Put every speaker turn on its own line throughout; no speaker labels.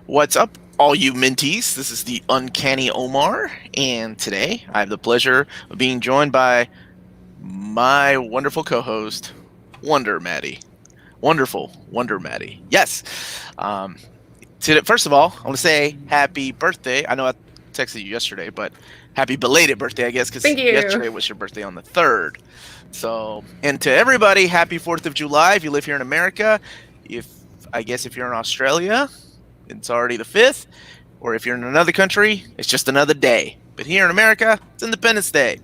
What's up, all you minties? This is the Uncanny Omar, and today I have the pleasure of being joined by my wonderful co-host, Wonder Maddie. Wonderful Wonder Maddie. Yes. Um, First of all, I want to say happy birthday. I know I texted you yesterday, but happy belated birthday, I guess, because
Thank you.
yesterday was your birthday on the 3rd. So, and to everybody, happy 4th of July if you live here in America. If you're in Australia, it's already the 5th, or if you're in another country, it's just another day. But here in America, it's Independence Day.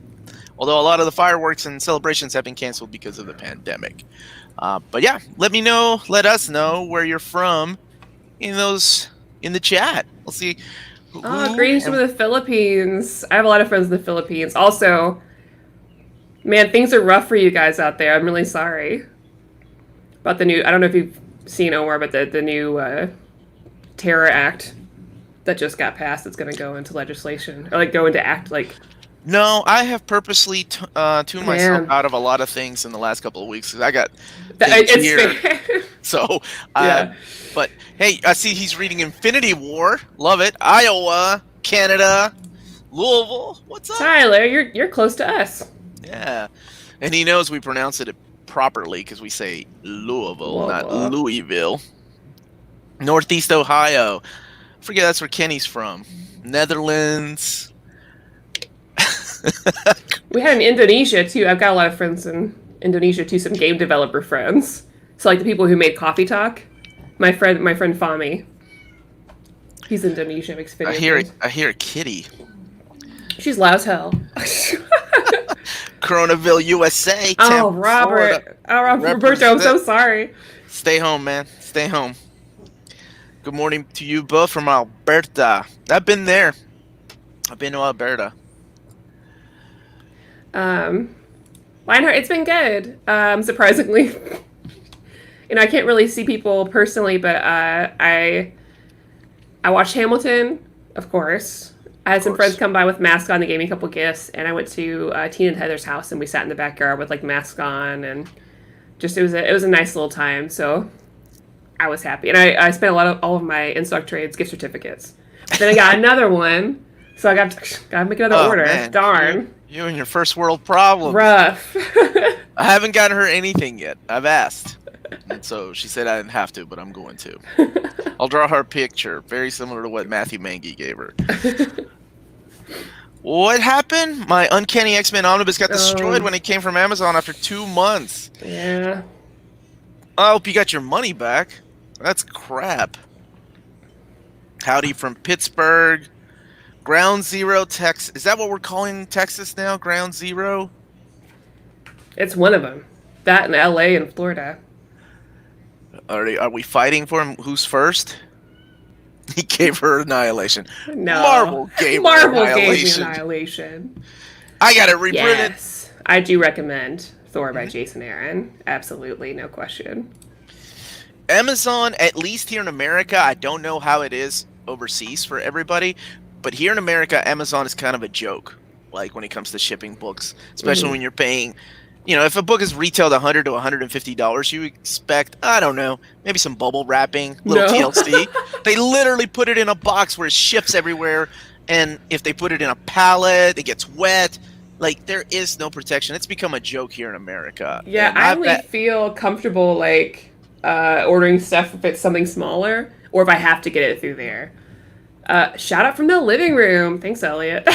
Although a lot of the fireworks and celebrations have been canceled because of the pandemic. But yeah, let us know where you're from in the chat. We'll see.
Greetings from the Philippines. I have a lot of friends in the Philippines. Also, man, things are rough for you guys out there. I'm really sorry about the new. I don't know if you've seen Omar, but the new Terror Act that just got passed. It's going to go into legislation or go into act.
No, I have purposely tuned myself out of a lot of things in the last couple of weeks because I got things here.
Fair.
So,
yeah.
But hey, I see he's reading Infinity War. Love it. Iowa, Canada, Louisville. What's up,
Tyler? You're close to us.
Yeah, and he knows we pronounce it properly because we say Louisville, not Louisville. Northeast Ohio. I forget that's where Kenny's from. Netherlands.
We had in Indonesia too. I've got a lot of friends in Indonesia too. Some game developer friends. So the people who made Coffee Talk. My friend Fami. He's Indonesian. Makes videos.
I hear a kitty.
She's loud as hell.
Coronaville, USA.
Oh, Robert.
Florida.
Roberto, I'm so sorry.
Stay home, man. Stay home. Good morning to you both from Alberta. I've been there. I've been to Alberta.
Lionheart, it's been good. Surprisingly. I can't really see people personally, but I watched Hamilton, of course. I had some friends come by with masks on. They gave me a couple gifts, and I went to Tina and Heather's house, and we sat in the backyard with masks on, and just it was a nice little time. So I was happy, and I spent all of my in-stock trades gift certificates. But then I got another one, so I got to make another order.
Man.
Darn.
You and your first world problems.
Rough.
I haven't gotten her anything yet. I've asked. And so she said I didn't have to, but I'm going to. I'll draw her a picture, very similar to what Matthew Mangy gave her. What happened? My Uncanny X-Men omnibus got destroyed when it came from Amazon after 2 months.
Yeah.
I hope you got your money back. That's crap. Howdy from Pittsburgh. Ground Zero, Texas. Is that what we're calling Texas now? Ground Zero?
It's one of them. That in LA and Florida.
Are we fighting for him? Who's first? He gave her Annihilation.
No.
Marvel gave her Annihilation.
Gave me Annihilation.
I got it reprinted.
Yes. I do recommend Thor by Jason Aaron. Absolutely, no question.
Amazon, at least here in America, I don't know how it is overseas for everybody, but here in America, Amazon is kind of a joke, when it comes to shipping books, especially when you're paying. If a book is retailed $100 to $150, you expect, I don't know, maybe some bubble wrapping, little TLC. They literally put it in a box where it ships everywhere, and if they put it in a pallet, it gets wet. There is no protection. It's become a joke here in America.
Yeah, I only feel comfortable, ordering stuff if it's something smaller, or if I have to get it through there. Shout out from the living room. Thanks, Elliot.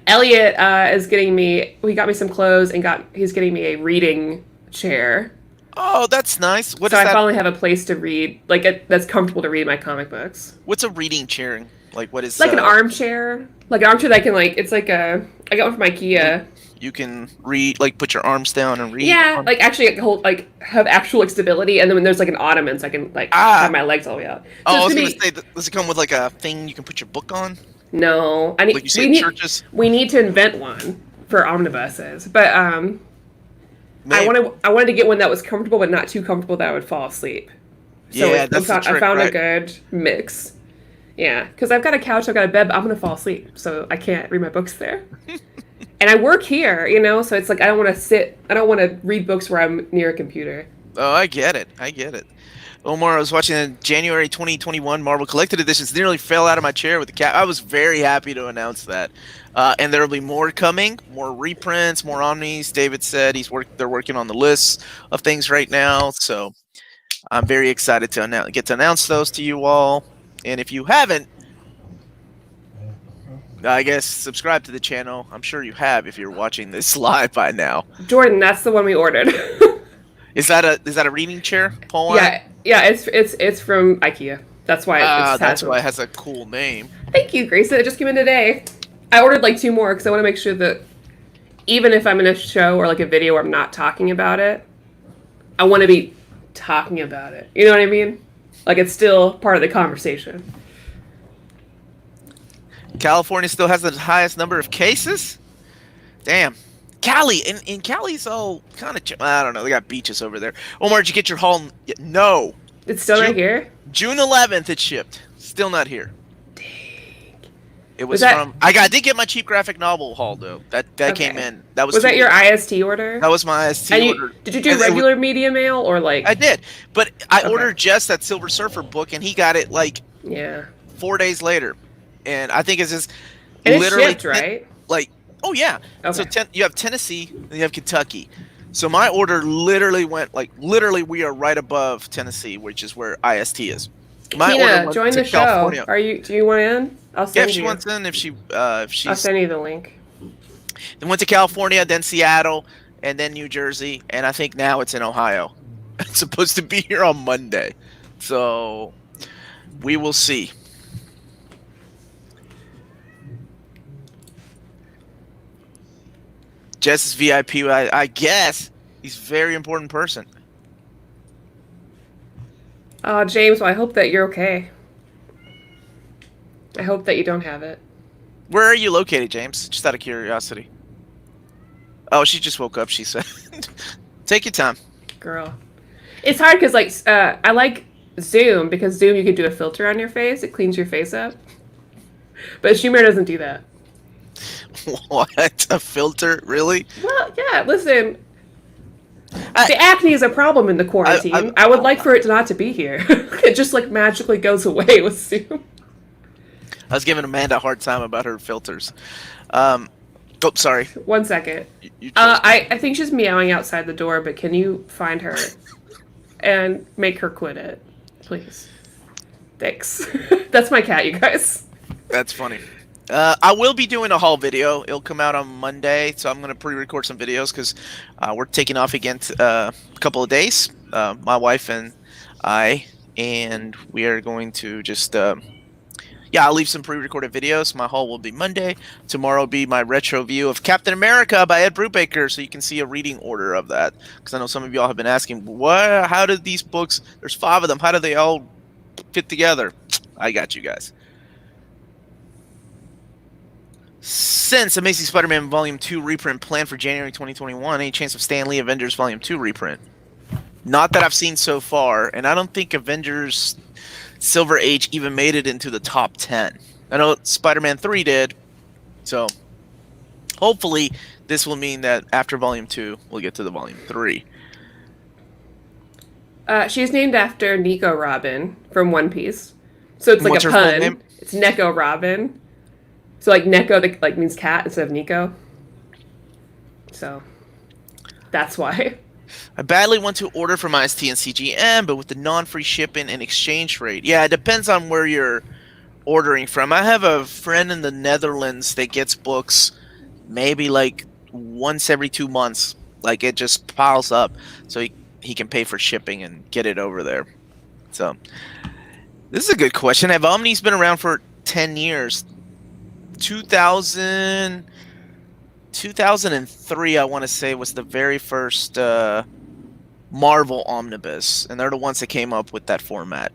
Elliot he got me some clothes and he's getting me a reading chair.
Oh, that's nice.
So I finally have a place to read, that's comfortable to read my comic books.
What's a reading chair? What is
an armchair? An armchair that I can it's I got one from IKEA.
You can read, put your arms down and read.
Yeah, actually hold, have actual stability, and then when there's an ottoman, so I can have my legs all the way out. So
I was gonna say, does it come with a thing you can put your book on?
No,
churches?
We need to invent one for omnibuses, but I wanted to get one that was comfortable, but not too comfortable that I would fall asleep. So
yeah, that's the trick,
I found
right?
a good mix. Yeah, because I've got a couch, I've got a bed, but I'm gonna fall asleep, so I can't read my books there. And I work here, so it's I don't want to read books where I'm near a computer.
Oh, I get it. I get it. Omar, I was watching the January 2021 Marvel Collected Editions. Nearly fell out of my chair with the cat. I was very happy to announce that. And there will be more coming, more reprints, more omnis. David said they're working on the lists of things right now. So I'm very excited to get to announce those to you all. And if you haven't, I guess subscribe to the channel. I'm sure you have if you're watching this live by now.
Jordan, that's the one we ordered.
Is that a reading chair, Paul?
Yeah. It's from IKEA. That's why
that's why it has a cool name.
Thank you, Grace. It just came in today. I ordered like 2 more because I want to make sure that even if I'm in a show or like a video where I'm not talking about it, I want to be talking about it. You know what I mean? Like it's still part of the conversation.
California still has the highest number of cases? Damn. Cali, and Cali's all kind of, I don't know, they got beaches over there. Omar, did you get your haul? No.
It's still not here?
June 11th it shipped. Still not here.
Dang.
It was from, I did get my cheap graphic novel haul, though. That okay. Came in.
Was that your IST order?
That was my IST order.
Did you do regular media mail or like?
I did, but I ordered just that Silver Surfer book, and he got it like 4 days later. And I think it's just
literally shipped, right?
Like, oh yeah. Okay. So you have Tennessee and you have Kentucky. So my order literally went literally we are right above Tennessee, which is where IST is. My
Tina, order join the California. Show. Do you want in? I'll send
if she wants in, if she's.
I'll send you the link.
Then went to California, then Seattle, and then New Jersey, and I think now it's in Ohio. It's supposed to be here on Monday, so we will see. Jess is VIP, I guess. He's a very important person.
James, well, I hope that you're okay. I hope that you don't have it.
Where are you located, James? Just out of curiosity. Oh, she just woke up, she said. Take your time.
Girl. It's hard because, like, I like Zoom because Zoom, you can do a filter on your face. It cleans your face up. But Schumer doesn't do that.
What? A filter? Really?
Well, yeah, listen. The acne is a problem in the quarantine. I would like for it not to be here. It just, like, magically goes away with Zoom.
I was giving Amanda a hard time about her filters. Oh, sorry.
1 second. I think she's meowing outside the door, but can you find her and make her quit it, please? Thanks. That's my cat, you guys.
That's funny. I will be doing a haul video. It'll come out on Monday, so I'm going to pre-record some videos because we're taking off again a couple of days, my wife and I, and we are going to just, I'll leave some pre-recorded videos. My haul will be Monday. Tomorrow will be my retro view of Captain America by Ed Brubaker, so you can see a reading order of that, because I know some of y'all have been asking, how did these books, there's 5 of them, how do they all fit together? I got you guys. Since Amazing Spider-Man Volume 2 reprint planned for January 2021, any chance of Stan Lee Avengers Volume 2 reprint? Not that I've seen so far, and I don't think Avengers Silver Age even made it into the top 10. I know Spider-Man 3 did, so hopefully this will mean that after Volume 2, we'll get to the Volume 3.
She's named after Nico Robin from One Piece. So it's like
What's
a pun. It's Neko Robin. So, like, Neko, like, means cat instead of Nico. So, that's why.
I badly want to order from IST and CGM, but with the non-free shipping and exchange rate. Yeah, it depends on where you're ordering from. I have a friend in the Netherlands that gets books maybe, like, once every 2 months. Like, it just piles up. So, he can pay for shipping and get it over there. So, this is a good question. Have Omnis been around for 10 years? 2003, I want to say, was the very first Marvel omnibus, and they're the ones that came up with that format.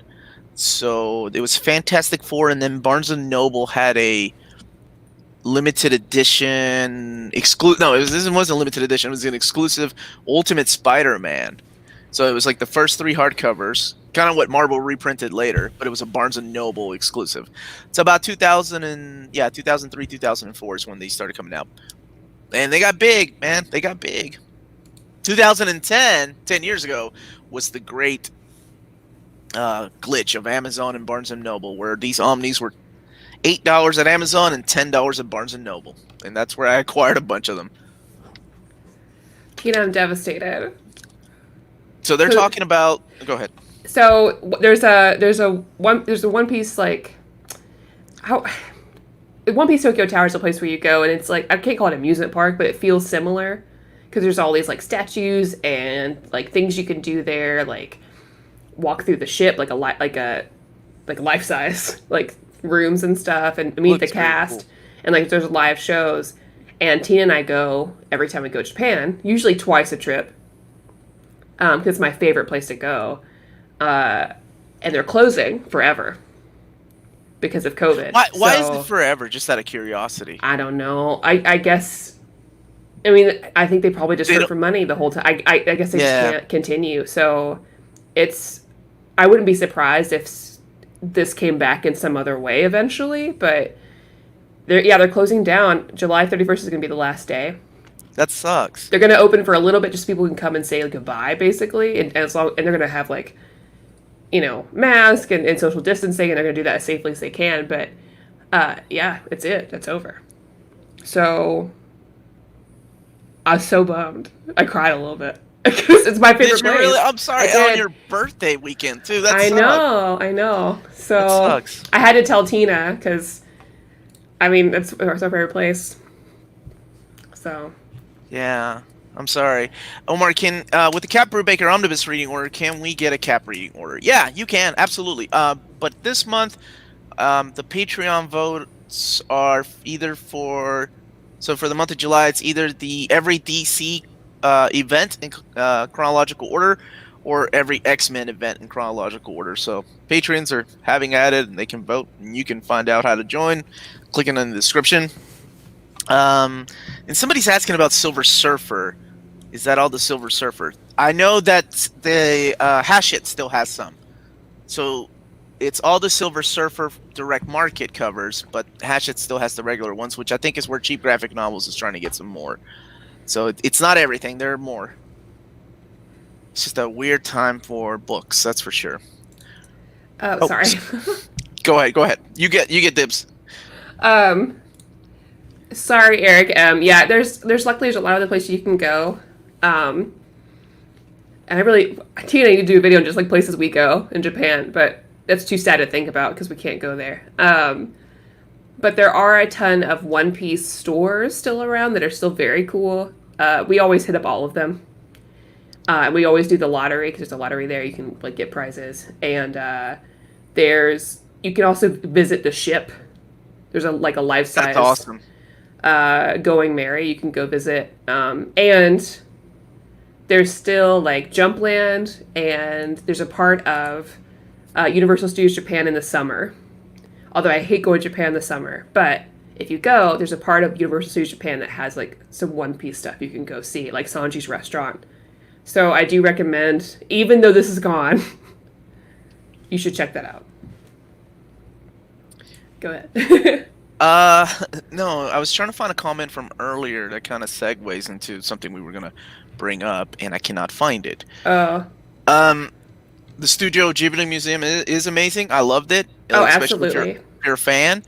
So it was Fantastic Four, and then Barnes & Noble had a limited edition this wasn't a limited edition, it was an exclusive Ultimate Spider-Man. So it was like the first 3 hardcovers, kind of what Marvel reprinted later, but it was a Barnes & Noble exclusive. It's about 2003, 2004 is when they started coming out. And they got big, man. They got big. 2010, 10 years ago, was the great glitch of Amazon and Barnes and Noble, where these omnis were $8 at Amazon and $10 at Barnes and Noble, and that's where I acquired a bunch of them.
Tina, I'm devastated.
So they're talking about. Go ahead.
So there's a One Piece like how. One Piece Tokyo Tower is a place where you go, and it's like, I can't call it an amusement park, but it feels similar because there's all these like statues and like things you can do there, like walk through the ship, like life size like rooms and stuff, and meet the cast, cool. And like there's live shows. And Tina and I go every time we go to Japan, usually twice a trip, because it's my favorite place to go. And they're closing forever. Because of COVID.
Why is it forever? Just out of curiosity.
I don't know. I guess. I mean, I think they probably just hurt for money the whole time. I guess they just can't continue. So, I wouldn't be surprised if this came back in some other way eventually. But they're closing down. July 31st is going to be the last day.
That sucks.
They're going to open for a little bit, just so people can come and say goodbye, basically, and they're going to have like, mask and social distancing, and they're going to do that as safely as they can. But, it's it. That's over. So, I was so bummed. I cried a little bit. Because it's my favorite place.
Really? I'm sorry, on your birthday weekend, too. That sucks.
I know. So,
that sucks.
I had to tell Tina, because, it's our favorite place. So.
Yeah. I'm sorry. Omar, with the Cap Brubaker Omnibus reading order, can we get a Cap reading order? Yeah, you can. Absolutely. But this month, the Patreon votes are either for the month of July, it's either the every DC event in chronological order or every X-Men event in chronological order. So patrons are having at it, and they can vote, and you can find out how to join clicking in the description. And somebody's asking about Silver Surfer. Is that all the Silver Surfer? I know that the Hachette still has some. So it's all the Silver Surfer direct market covers, but Hachette still has the regular ones, which I think is where Cheap Graphic Novels is trying to get some more. So it's not everything. There are more. It's just a weird time for books, that's for sure.
Sorry.
Go ahead. You get dibs.
Sorry, Eric. There's luckily a lot of the places you can go. And Tina need to do a video on just like places we go in Japan, but that's too sad to think about because we can't go there. But there are a ton of One Piece stores still around that are still very cool. We always hit up all of them. And we always do the lottery because there's a lottery there. You can like get prizes, and you can also visit the ship. There's a life-size.
That's awesome.
Going Mary, you can go visit, and there's still like Jumpland, and there's a part of Universal Studios Japan in the summer. Although I hate going to Japan in the summer, but if you go, there's a part of Universal Studios Japan that has like some One Piece stuff you can go see, like Sanji's restaurant. So I do recommend, even though this is gone, you should check that out. Go ahead.
No, I was trying to find a comment from earlier that kind of segues into something we were going to bring up, and I cannot find it.
Oh.
The Studio Ghibli Museum is amazing. I loved it.
Oh,
especially
absolutely.
If you're a fan.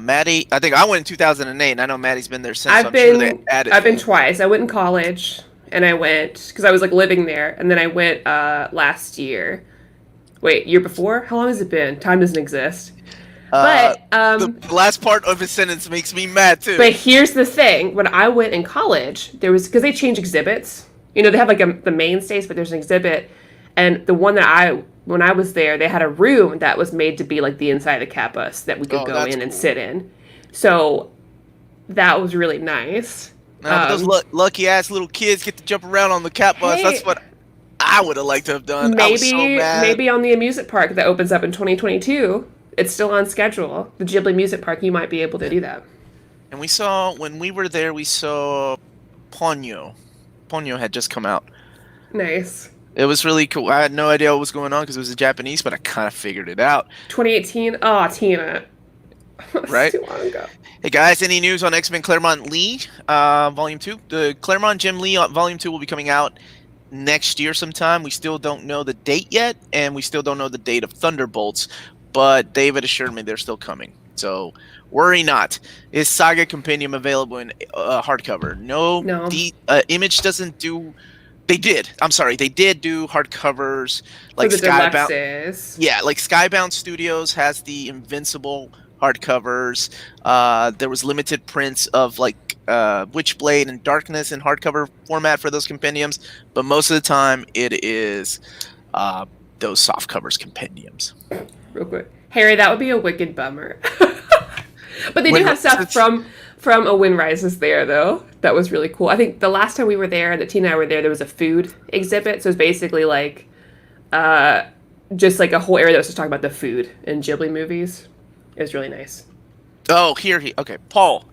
Maddie, I think I went in 2008, and I know Maddie's been there since.
I've been twice. I went in college, and I went, because I was like living there, and then I went last year. Wait, year before? How long has it been? Time doesn't exist. But
the last part of his sentence makes me mad too.
But here's the thing: when I went in college, there was, because they change exhibits. They have like the mainstays, but there's an exhibit, and the one that when I was there, they had a room that was made to be like the inside of the cat bus that we could go in and sit in. So that was really nice.
But those lucky ass little kids get to jump around on the cat bus. That's what I would have liked to have done. I was so mad.
Maybe on the amusement park that opens up in 2022. It's still on schedule. The Ghibli Music Park, you might be able to do that.
And when we were there, we saw Ponyo. Ponyo had just come out.
Nice.
It was really cool. I had no idea what was going on because it was in Japanese, but I kind of figured it out.
2018? Oh, Tina.
Right?
Too long ago.
Hey guys, any news on X-Men Claremont Lee Volume 2? The Claremont Jim Lee Volume 2 will be coming out next year sometime. We still don't know the date yet, and we still don't know the date of Thunderbolts, but David assured me they're still coming. So worry not. Is Saga Compendium available in hardcover? No.
No.
Image doesn't do. They did. I'm sorry. They did do hardcovers
For
like
the
Skybound.
deluxes.
Yeah, like Skybound Studios has the Invincible hardcovers. There was limited prints of like Witchblade and Darkness in hardcover format for those compendiums, but most of the time it is those soft covers compendiums.
Real quick, Harry, that would be a wicked bummer. But they do have stuff from A Wind Rises there, though. That was really cool. I think the last time we were there, that Tina and I were there was a food exhibit. So it was basically like just like a whole area that was just talking about the food in Ghibli movies. It was really nice.
Oh, okay. Paul,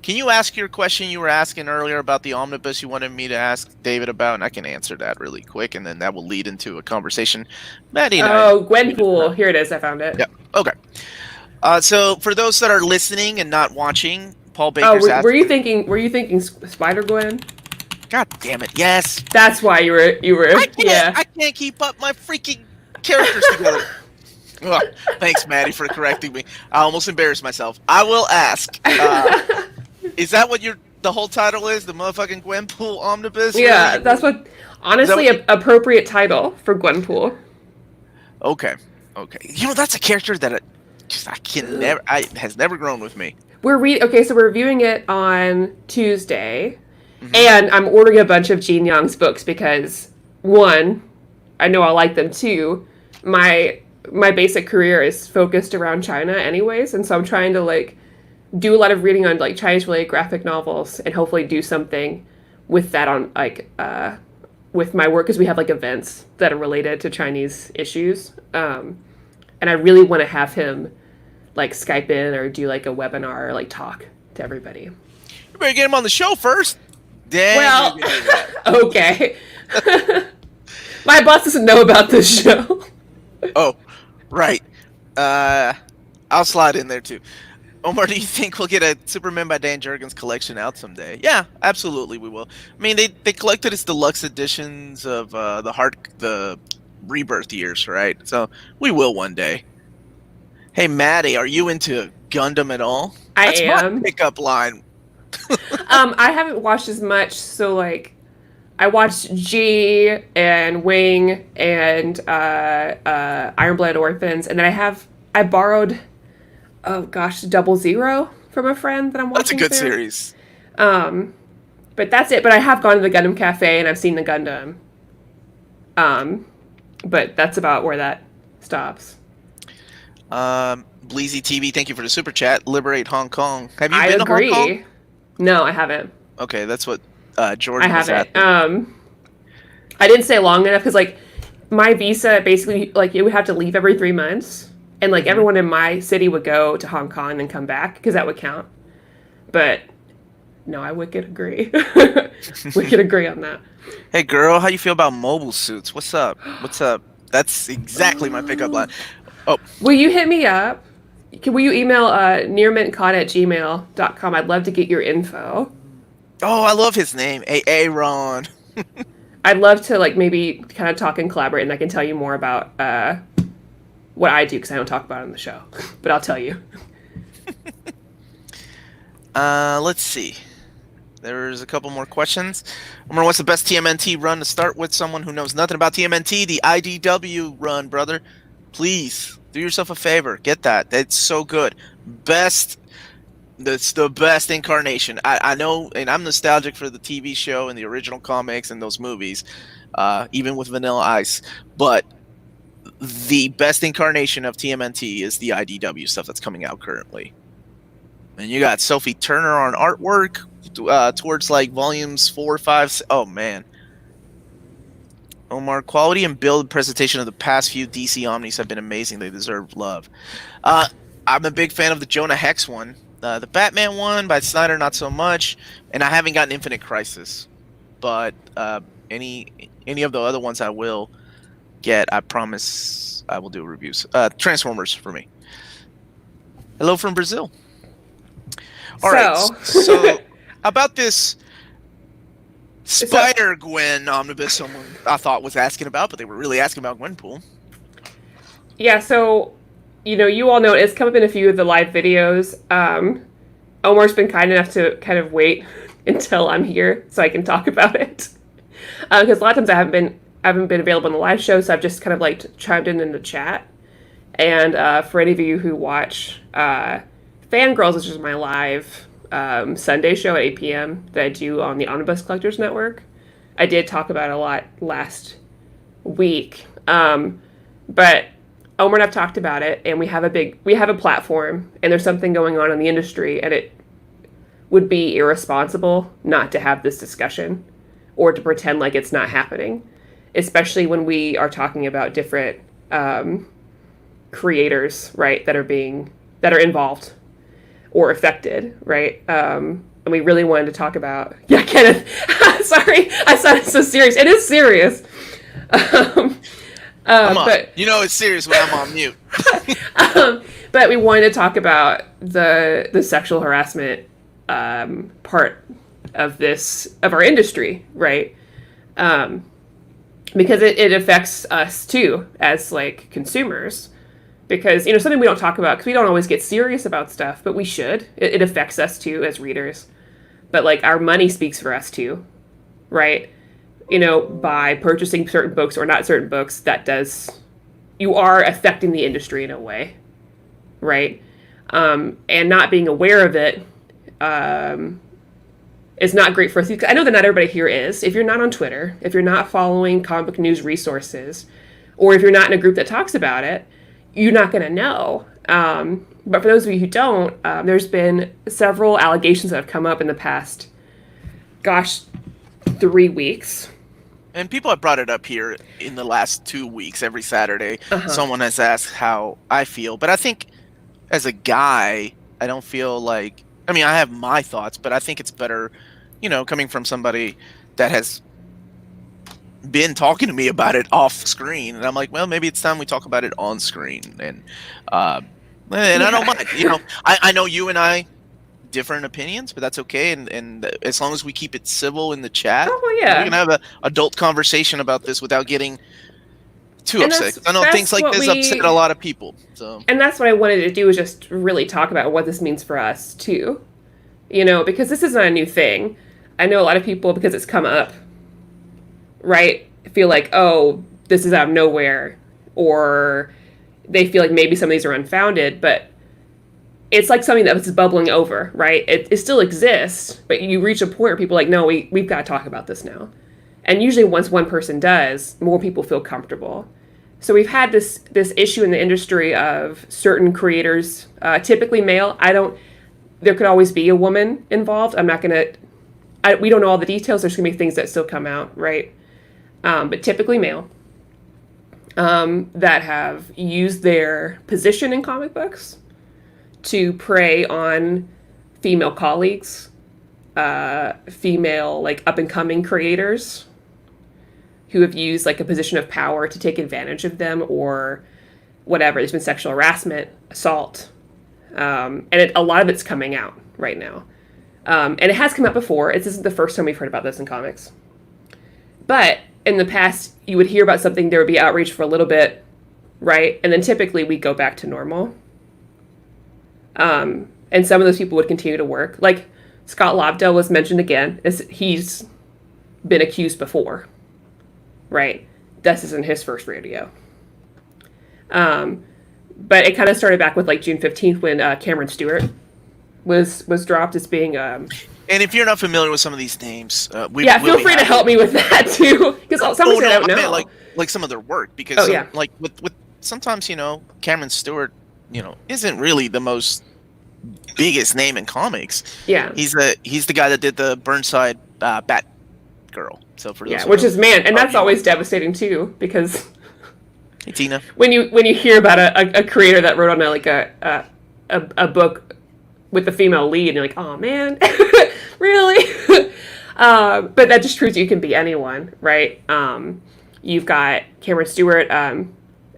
can you ask your question you were asking earlier about the omnibus you wanted me to ask David about? And I can answer that really quick, and then that will lead into a conversation. Maddie and
Gwenpool. Here it is. I found it.
Yeah. Okay. So for those that are listening and not watching, Paul Baker's
were you thinking Spider Gwen?
God damn it! Yes.
That's why you were.
I can't keep up my freaking characters together. Ugh, thanks, Maddie, for correcting me. I almost embarrassed myself. I will ask. Is that what the whole title is? The motherfucking Gwenpool omnibus?
Yeah, that's what. Honestly, appropriate title for Gwenpool.
Okay. That's a character that has never grown with me.
We're reviewing it on Tuesday, and I'm ordering a bunch of Gene Young's books because, one, I know I like them. Two, my basic career is focused around China anyways, and so I'm trying to like do a lot of reading on like Chinese related graphic novels and hopefully do something with that on like with my work, because we have like events that are related to Chinese issues, and I really want to have him like Skype in or do like a webinar or like talk to everybody.
You better get him on the show first. Damn.
Well, okay. My boss doesn't know about this show.
Oh, right. I'll slide in there too. Omar, do you think we'll get a Superman by Dan Jurgens collection out someday? Yeah, absolutely we will. I mean, they collected its deluxe editions of the Rebirth years, right? So we will one day. Hey, Maddie, are you into Gundam at all?
That's am.
My pickup line.
I haven't watched as much, so like I watched G and Wing and Iron Blooded Orphans, and then I borrowed Double Zero from a friend that I'm watching.
That's a good series.
But that's it. But I have gone to the Gundam Cafe and I've seen the Gundam. But that's about where that stops.
Bleezy TV, thank you for the super chat. Liberate Hong Kong. Have you been to Hong Kong?
No, I haven't.
Okay, that's what Jordan was
at. I didn't stay long enough because like my visa basically like it would have to leave every 3 months, and like everyone in my city would go to Hong Kong and come back because that would count. But no, I would agree. We could agree on that.
Hey girl, how you feel about mobile suits? What's up? That's exactly my pickup line. Oh.
Will you hit me up? Will you email nearmintcon@gmail.com? I'd love to get your info.
Oh, I love his name. Aaron.
I'd love to like maybe kind of talk and collaborate, and I can tell you more about what I do because I don't talk about it on the show. But I'll tell you.
Let's see. There's a couple more questions. Omar, what's the best TMNT run to start with? Someone who knows nothing about TMNT, the IDW run, brother. Please do yourself a favor. Get that. That's so good. That's the best incarnation. I know, and I'm nostalgic for the TV show and the original comics and those movies, even with Vanilla Ice. But the best incarnation of TMNT is the IDW stuff that's coming out currently. And you got Sophie Turner on artwork towards like volumes 4, 5. Oh man. Omar, quality and build presentation of the past few DC Omnis have been amazing. They deserve love. I'm a big fan of the Jonah Hex one. The Batman one by Snyder, not so much. And I haven't gotten Infinite Crisis. But any of the other ones I will get, I promise I will do reviews. Transformers for me. Hello from Brazil. All right. So about this Spider-Gwen omnibus someone I thought was asking about, but they were really asking about Gwenpool.
Yeah, so, you all know it's come up in a few of the live videos. Omar's been kind enough to kind of wait until I'm here so I can talk about it. Because a lot of times I haven't been available on the live show, so I've just kind of like chimed in the chat. And for any of you who watch Fangirls, which is my live Sunday show at 8 p.m. that I do on the Omnibus Collectors Network, I did talk about it a lot last week. But Omar and I've talked about it, and we have a platform, and there's something going on in the industry, and it would be irresponsible not to have this discussion or to pretend like it's not happening, especially when we are talking about different creators, right, that are involved or affected, right? And we really wanted to talk about, yeah, Kenneth, sorry, I sounded so serious. It is serious. But
it's serious when I'm on mute.
But we wanted to talk about the sexual harassment part of our industry, right? Because it affects us too as like consumers. Because something we don't talk about because we don't always get serious about stuff, but we should. It affects us too as readers. But like our money speaks for us too, right? By purchasing certain books or not certain books, you are affecting the industry in a way, right? And not being aware of it is not great for us. I know that not everybody here is. If you're not on Twitter, if you're not following comic book news resources, or if you're not in a group that talks about it, you're not going to know. But for those of you who don't, there's been several allegations that have come up in the past, 3 weeks.
And people have brought it up here in the last 2 weeks. Every Saturday, someone has asked how I feel. But I think as a guy, I don't feel like... I mean, I have my thoughts, but I think it's better, coming from somebody that has been talking to me about it off screen. And I'm like, well, maybe it's time we talk about it on screen. And I don't mind. I know you and I... different opinions, but that's okay, and as long as we keep it civil in the chat, we can have an adult conversation about this without getting too upset. I know things like this upset a lot of people. So, and
that's what I wanted to do, is just really talk about what this means for us too, because this is not a new thing. I know a lot of people, because it's come up, right, feel like, oh, this is out of nowhere, or they feel like maybe some of these are unfounded, but it's like something that was bubbling over, right? It still exists, but you reach a point where people are like, no, we've got to talk about this now. And usually once one person does, more people feel comfortable. So we've had this issue in the industry of certain creators, typically male. There could always be a woman involved. We don't know all the details. There's going to be things that still come out, right? But typically male, that have used their position in comic books to prey on female colleagues, female like up and coming creators who have used like a position of power to take advantage of them or whatever. There's been sexual harassment, assault, and a lot of it's coming out right now. And it has come out before. This isn't the first time we've heard about this in comics. But in the past, you would hear about something, there would be outreach for a little bit, right? And then typically we go back to normal. And some of those people would continue to work. Like Scott Lobdell was mentioned again, as he's been accused before, right? This isn't his first rodeo. But it kind of started back with like June 15th when Cameron Stewart was dropped as being... And
if you're not familiar with some of these names,
feel free to help me with that too, because some I don't know.
I meant like some of their work, because like with sometimes Cameron Stewart isn't really the most biggest name in comics. Yeah, he's the guy that did the Burnside Batgirl. So for those
which is and that's always devastating too, because
hey Tina,
when you hear about a creator that wrote on a book with the female lead, and you're like, oh man, really? But that just proves you can be anyone, right? You've got Cameron Stewart.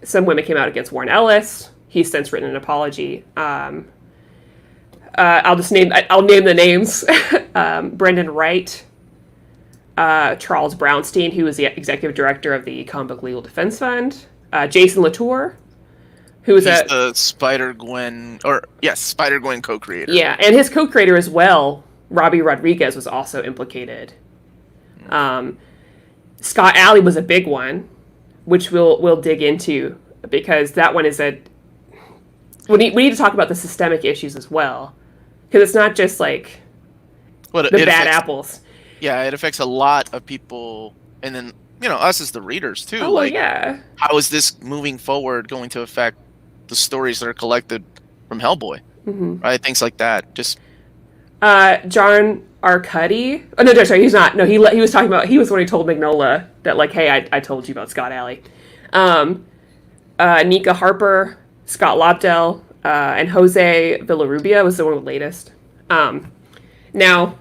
Some women came out against Warren Ellis. He's since written an apology. I'll name the names. Brendan Wright, Charles Brownstein, who was the executive director of the Comic Book Legal Defense Fund. Jason Latour, who was
He's the Spider-Gwen co-creator.
Yeah, and his co-creator as well, Robbie Rodriguez, was also implicated. Scott Alley was a big one, which we'll dig into, because that one is we need to talk about the systemic issues as well, because it's not just like the bad apples.
Yeah, it affects a lot of people, and then us as the readers too.
Oh, yeah.
How is this moving forward going to affect the stories that are collected from Hellboy?
Mm-hmm.
Right, things like that. Just
John Arcudi. Oh no, sorry, he's not. No, he was talking about. He was when he told Magnola that, like, hey, I told you about Scott Alley. Nika Harper, Scott Lobdell, and Jose Villarubia was the one with latest. Now,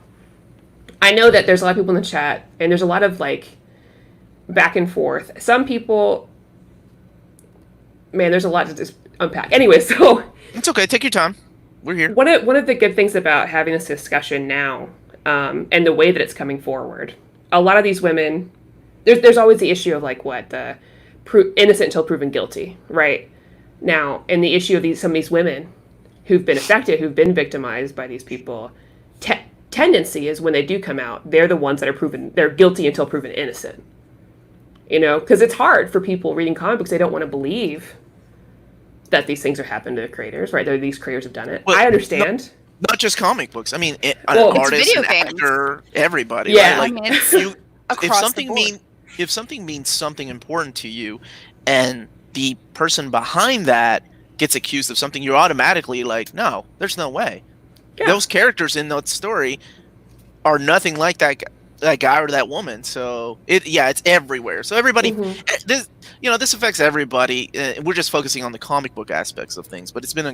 I know that there's a lot of people in the chat, and there's a lot of like back and forth. Some people, man, there's a lot to just unpack. Anyway, so
it's okay. Take your time. We're here.
One of the good things about having this discussion now, and the way that it's coming forward, a lot of these women, there's always the issue of like the innocent until proven guilty, right? Now, and the issue of some of these women who've been affected, who've been victimized by these people, tendency is when they do come out, they're the ones that are they're guilty until proven innocent. Because it's hard for people reading comic books. They don't want to believe that these things are happening to the creators, right? These creators have done it. Well, I understand.
Not just comic books. I mean, an artist, an actor, everybody.
Yeah,
right?
Like,
if something means something important to you, and the person behind that gets accused of something, you're automatically like, no, there's no way. Yeah. Those characters in that story are nothing like that guy or that woman. So it's everywhere. So everybody, this affects everybody. We're just focusing on the comic book aspects of things, but it's been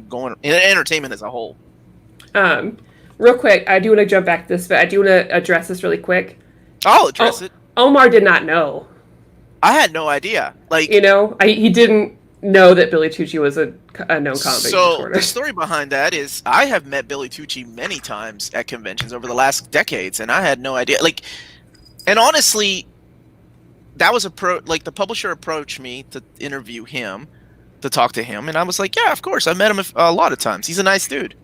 entertainment as a whole.
Real quick, I do want to jump back to this, but I do want to address this really quick.
I'll address it.
Omar did not know.
I had no idea. Like,
he didn't know that Billy Tucci was a known comic book reporter.
The story behind that is I have met Billy Tucci many times at conventions over the last decades, and I had no idea. Like, and honestly, that was the publisher approached me to interview him, to talk to him, and I was like, yeah, of course. I met him a lot of times. He's a nice dude.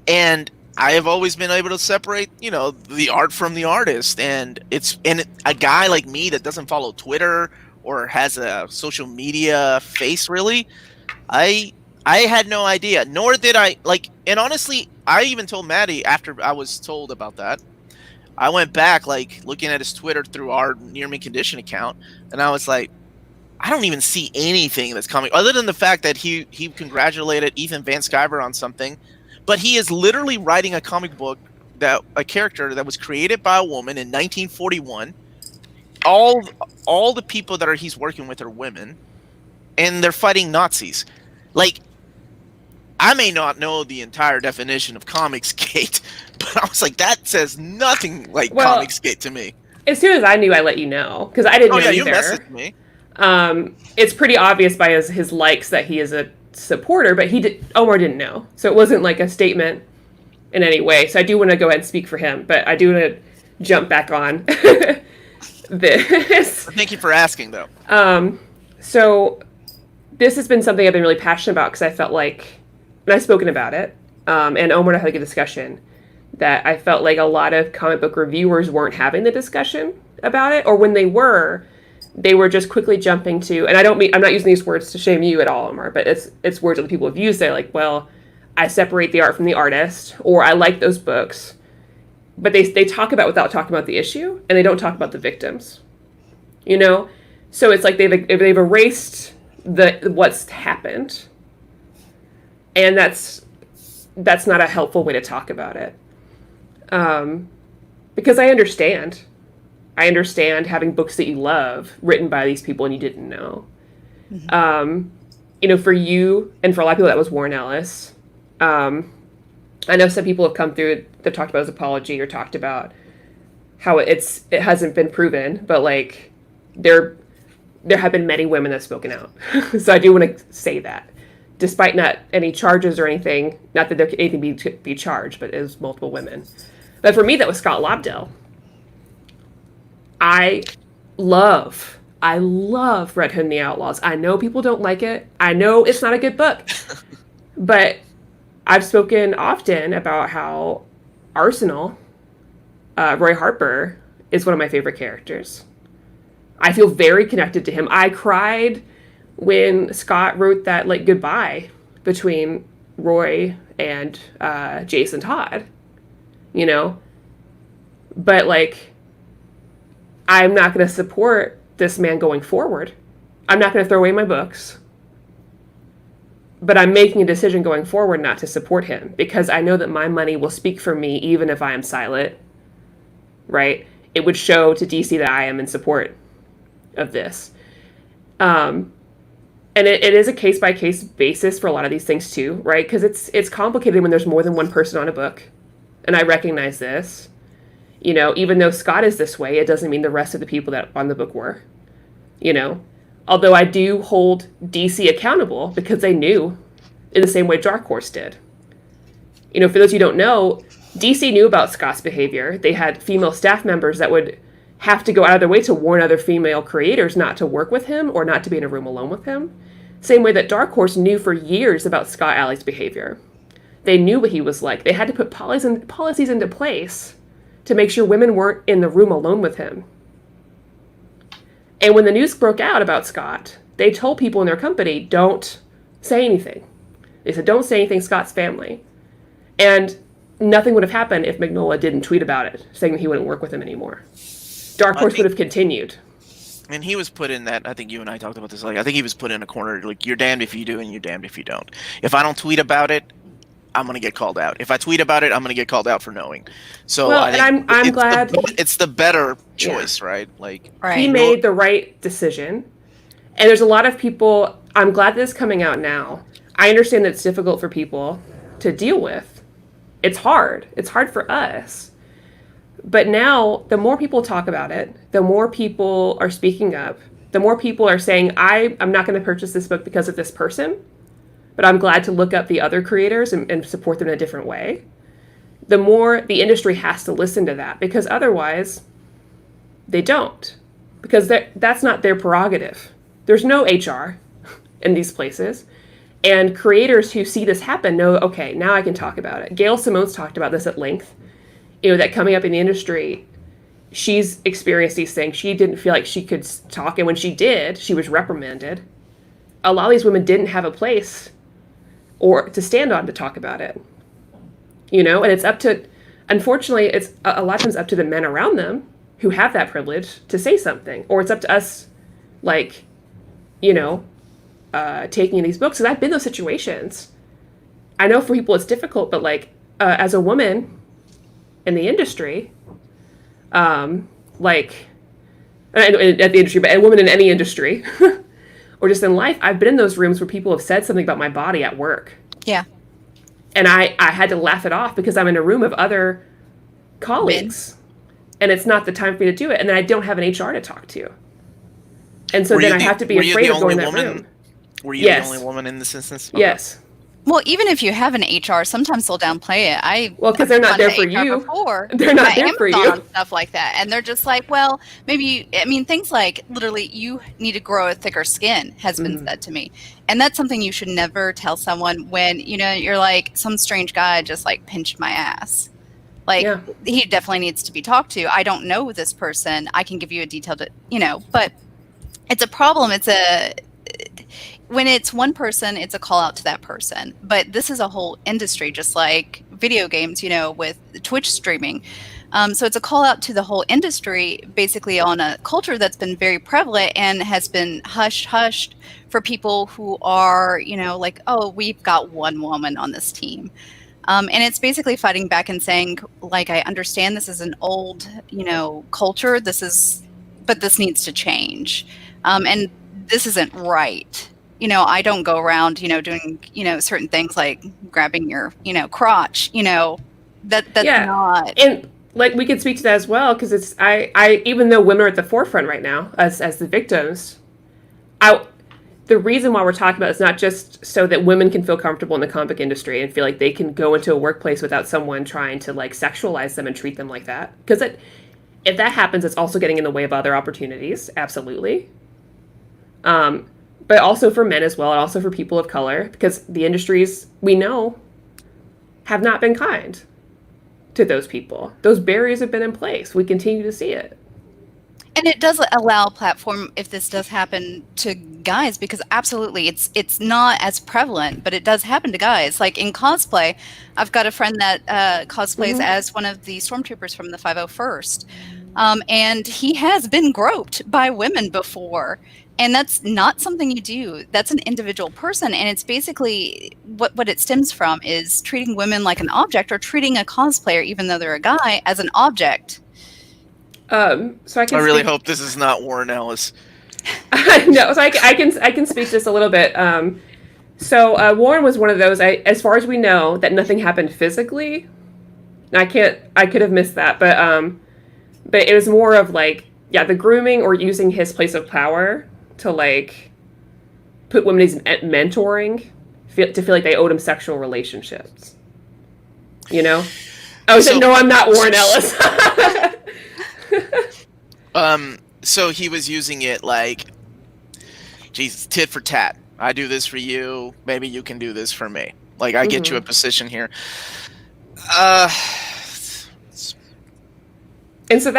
And I have always been able to separate, the art from the artist. And a guy like me that doesn't follow Twitter or has a social media face, really, I had no idea. Nor did I, and honestly, I even told Maddie after I was told about that. I went back, looking at his Twitter through our Near Me Condition account, and I was like, I don't even see anything that's coming, other than the fact that he congratulated Ethan Van Sciver on something. But he is literally writing a comic book, a character that was created by a woman in 1941. All the people that he's working with are women, and they're fighting Nazis. Like, I may not know the entire definition of Comicsgate, but I was like, that says nothing like Comicsgate to me.
As soon as I knew, I let you know, because I didn't know either.
You messaged me.
It's pretty obvious by his likes that he is a supporter, but Omar didn't know, so it wasn't like a statement in any way. So I do want to go ahead and speak for him, but I do want to jump back on this.
Thank you for asking, though.
So this has been something I've been really passionate about, because I felt like, and I've spoken about it, and Omar and I had a good discussion, that I felt like a lot of comic book reviewers weren't having the discussion about it, or when they were just quickly jumping to, and I'm not using these words to shame you at all, Omar, but it's words that people have used. They're like, well, I separate the art from the artist, or I like those books, but they talk about without talking about the issue, and they don't talk about the victims, So it's like they've erased what's happened, and that's not a helpful way to talk about it, because I understand having books that you love written by these people and you didn't know. Mm-hmm. For you and for a lot of people, that was Warren Ellis. I know some people have come through that talked about his apology, or talked about how it hasn't been proven, but like there have been many women that have spoken out. So I do want to say that, despite not any charges or anything, not that there could anything be charged, but it was multiple women. But for me, that was Scott Lobdell. I I love Red Hood and the Outlaws. I know people don't like it. I know it's not a good book. But I've spoken often about how Arsenal, Roy Harper, is one of my favorite characters. I feel very connected to him. I cried when Scott wrote that like goodbye between Roy and Jason Todd, you know? But like, I'm not going to support this man going forward. I'm not going to throw away my books. But I'm making a decision going forward not to support him because I know that my money will speak for me even if I am silent, right? It would show to DC that I am in support of this. And it is a case-by-case basis for a lot of these things too, right? Because it's complicated when there's more than one person on a book. And I recognize this. You know, even though Scott is this way, it doesn't mean the rest of the people that on the book were. You know? Although I do hold DC accountable because they knew in the same way Dark Horse did. You know, for those of you who don't know, DC knew about Scott's behavior. They had female staff members that would have to go out of their way to warn other female creators not to work with him or not to be in a room alone with him. Same way that Dark Horse knew for years about Scott Alley's behavior. They knew what he was like. They had to put policies into place to make sure women weren't in the room alone with him. And when the news broke out about Scott, they told people in their company, don't say anything. They said, don't say anything, Scott's family. And nothing would have happened if Mignola didn't tweet about it, saying that he wouldn't work with him anymore. Dark Horse would have continued.
And he was put in that, I think you and I talked about this, like, I think he was put in a corner, like, you're damned if you do and you're damned if you don't. If I don't tweet about it, I'm going to get called out. If I tweet about it, I'm going to get called out for knowing. So
well,
I think
I'm glad
it's the better choice, right? Like
he made the right decision. And there's a lot of people, I'm glad this is coming out now. I understand that it's difficult for people to deal with. It's hard. It's hard for us. But now, the more people talk about it, the more people are speaking up, the more people are saying, I'm not going to purchase this book because of this person, but I'm glad to look up the other creators and support them in a different way. The more the industry has to listen to that, because otherwise they don't, because that's not their prerogative. There's no HR in these places. And creators who see this happen know, okay, now I can talk about it. Gail Simone's talked about this at length, you know, that coming up in the industry, she's experienced these things. She didn't feel like she could talk. And when she did, she was reprimanded. A lot of these women didn't have a place or to stand on to talk about it, you know, and it's up to, unfortunately, it's a lot of times up to the men around them who have that privilege to say something, or it's up to us, like, you know, taking in these books. And I've been in those situations. I know for people it's difficult, but like, as a woman in the industry, like, at the industry, but a woman in any industry, or just in life, I've been in those rooms where people have said something about my body at work.
Yeah.
And I had to laugh it off because I'm in a room of other colleagues. And it's not the time for me to do it. And then I don't have an HR to talk to. And so then I have to be afraid of going in that room.
Were you the only woman in this instance? Okay.
Yes.
Well, even if you have an HR, sometimes they'll downplay it.
Well, because they're not there for you. They're not there for you.
Stuff like that. And they're just like, well, maybe, I mean, things like literally you need to grow a thicker skin has been said to me. And that's something you should never tell someone when, you know, you're like, some strange guy just like pinched my ass. Like, he definitely needs to be talked to. I don't know this person. I can give you a detailed, you know, but it's a problem. When it's one person, it's a call out to that person. But this is a whole industry, just like video games, you know, with Twitch streaming. So it's a call out to the whole industry, basically on a culture that's been very prevalent and has been hushed for people who are, you know, like, oh, we've got one woman on this team. And it's basically fighting back and saying, like, I understand this is an old, you know, culture. But this needs to change. And this isn't right. You know, I don't go around, you know, doing, you know, certain things like grabbing your, you know, crotch, you know, that's not.
And like, we could speak to that as well. Cause it's, I, even though women are at the forefront right now as the victims, the reason why we're talking about it is not just so that women can feel comfortable in the comic book industry and feel like they can go into a workplace without someone trying to like sexualize them and treat them like that. Cause if that happens, it's also getting in the way of other opportunities. Absolutely. But also for men as well, and also for people of color, because the industries we know have not been kind to those people. Those barriers have been in place. We continue to see it.
And it does allow a platform if this does happen to guys, because absolutely it's not as prevalent, but it does happen to guys. Like in cosplay, I've got a friend that cosplays as one of the stormtroopers from the 501st. And he has been groped by women before. And that's not something you do. That's an individual person. And it's basically what it stems from is treating women like an object, or treating a cosplayer, even though they're a guy, as an object.
So I
really hope this is not Warren Ellis.
No, so I can speak to this a little bit. So Warren was one of those. As far as we know, that nothing happened physically. I could have missed that, but it was more of like, yeah, the grooming or using his place of power to like put women as mentoring, to feel like they owed him sexual relationships. You know? Oh, so, no, I'm not Warren Ellis.
So he was using it like, Jesus, tit for tat. I do this for you. Maybe you can do this for me. Like, I get you a position here.
And so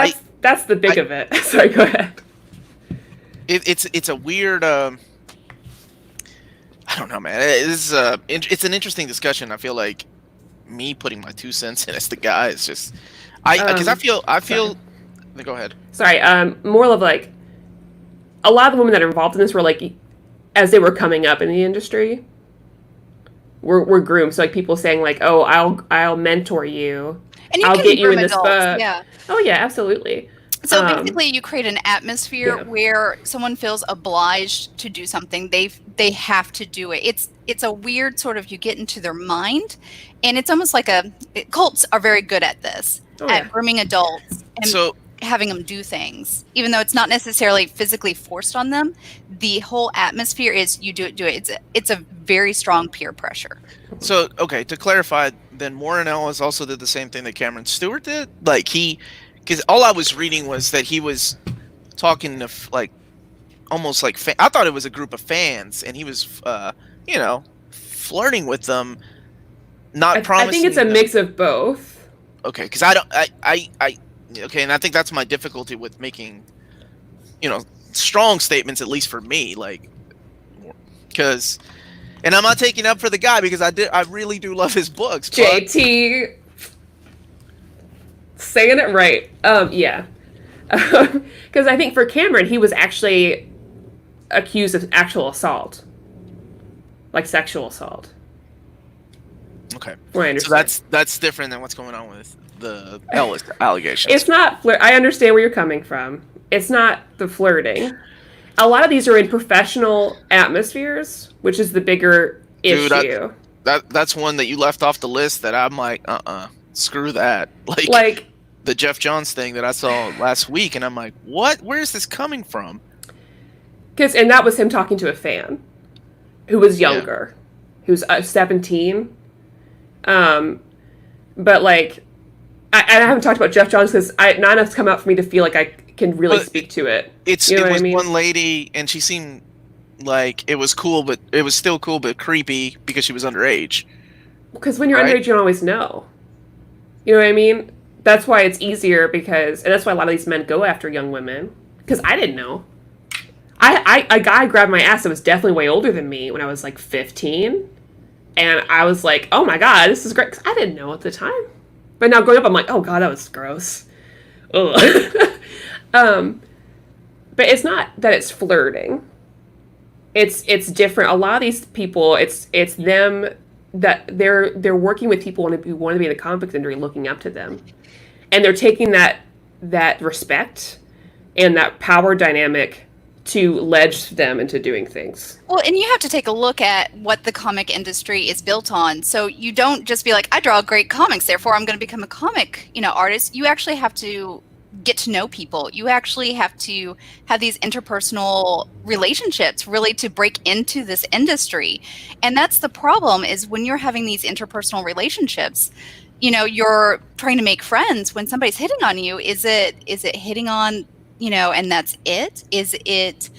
that's the big of it. Sorry, go ahead.
It's a weird. I don't know, man. It's an interesting discussion. I feel like me putting my 2 cents in as the guy is just, because I feel. Go ahead.
Sorry. More of like, a lot of the women that are involved in this were like, as they were coming up in the industry, were groomed. So like people saying like, "Oh, I'll mentor you.
And
I'll get you in this
adults,
book."
Yeah.
Oh yeah, absolutely.
So basically, you create an atmosphere where someone feels obliged to do something. They have to do it. It's a weird sort of, you get into their mind, and it's almost like cults are very good at this, at grooming adults and having them do things, even though it's not necessarily physically forced on them. The whole atmosphere is you do it. It's a very strong peer pressure.
So okay, to clarify, then Warren Ellis also did the same thing that Cameron Stewart did. Like because all I was reading was that he was talking to like almost like I thought it was a group of fans, and he was flirting with them, not promising.
I think it's a mix of both.
Okay, because okay, and I think that's my difficulty with making strong statements, at least for me, like, because, and I'm not taking up for the guy because I really do love his books.
JT. Saying it right. Yeah. Because I think for Cameron, he was actually accused of actual assault. Like sexual assault.
Okay.
So
that's different than what's going on with the Ellis allegations.
It's not I understand where you're coming from. It's not the flirting. A lot of these are in professional atmospheres, which is the bigger issue.
That's one that you left off the list that I'm like, screw that. Like the Jeff Johns thing that I saw last week, and I'm like, what? Where is this coming from?
And that was him talking to a fan who was younger, who's 17. But like, I haven't talked about Jeff Johns because not enough's come out for me to feel like I can really speak to it.
It was one lady, and she seemed like it was cool, but it was still cool but creepy because she was underage.
Because when you're underage, you don't always know. You know what I mean? That's why it's easier and that's why a lot of these men go after young women. Because I didn't know. A guy grabbed my ass that was definitely way older than me when I was like 15. And I was like, oh my God, this is great. 'Cause I didn't know at the time. But now growing up, I'm like, oh God, that was gross. Ugh. But it's not that it's flirting. It's different. A lot of these people, it's them that they're working with people who want to be in the comic book industry, looking up to them. And they're taking that respect and that power dynamic to ledge them into doing things.
Well, and you have to take a look at what the comic industry is built on. So you don't just be like, I draw great comics, therefore I'm going to become a comic, artist. You actually have to get to know people. You actually have to have these interpersonal relationships really to break into this industry. And that's the problem, is when you're having these interpersonal relationships, you're trying to make friends. When somebody's hitting on you, is it hitting on, and that's it? Is it,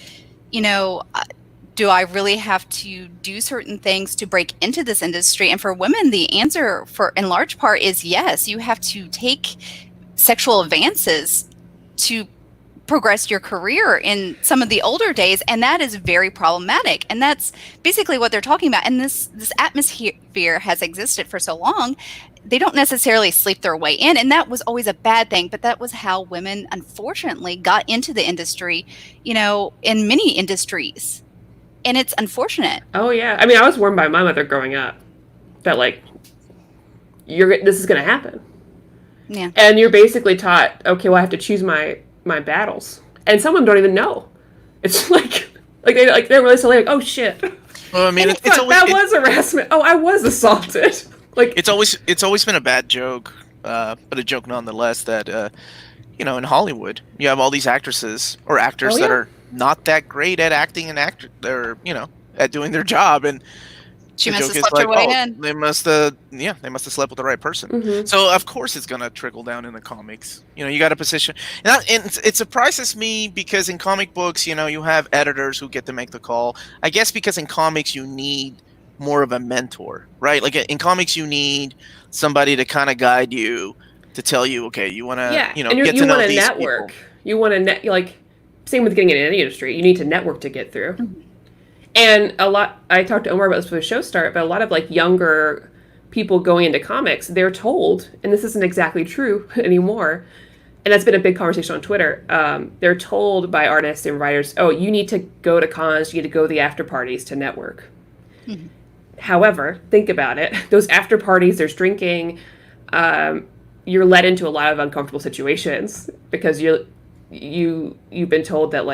do I really have to do certain things to break into this industry? And for women, the answer in large part is yes. You have to take sexual advances to progress your career in some of the older days, and that is very problematic. And that's basically what they're talking about. And this atmosphere has existed for so long. They don't necessarily sleep their way in, and that was always a bad thing, but that was how women unfortunately got into the industry, in many industries. And it's unfortunate.
Oh yeah. I mean, I was warned by my mother growing up that this is going to happen.
Yeah.
And you're basically taught, okay, well, I have to choose my battles. And some of them don't even know. It's they're really silly, oh shit.
Well, I mean,
that was harassment. Oh, I was assaulted.
It's always been a bad joke, but a joke nonetheless that in Hollywood you have all these actresses or actors that are not that great at acting and they're at doing their job, and
she must have slept her way in.
They must have slept with the right person.
Mm-hmm.
So of course it's gonna trickle down in the comics. You got a position, and it surprises me because in comic books, you have editors who get to make the call. I guess because in comics you need more of a mentor, right? Like in comics you need somebody to kind of guide you, to tell you, okay, you want to get to know these
network.
people.
You want to same with getting in any industry. You need to network to get through. Mm-hmm. And I talked to Omar about this before the show started, but a lot of younger people going into comics, they're told, and this isn't exactly true anymore, and that's been a big conversation on Twitter, they're told by artists and writers, oh, you need to go to cons, you need to go to the after parties to network. Mm-hmm. However, think about it. Those after parties, there's drinking, you're led into a lot of uncomfortable situations because you've been told that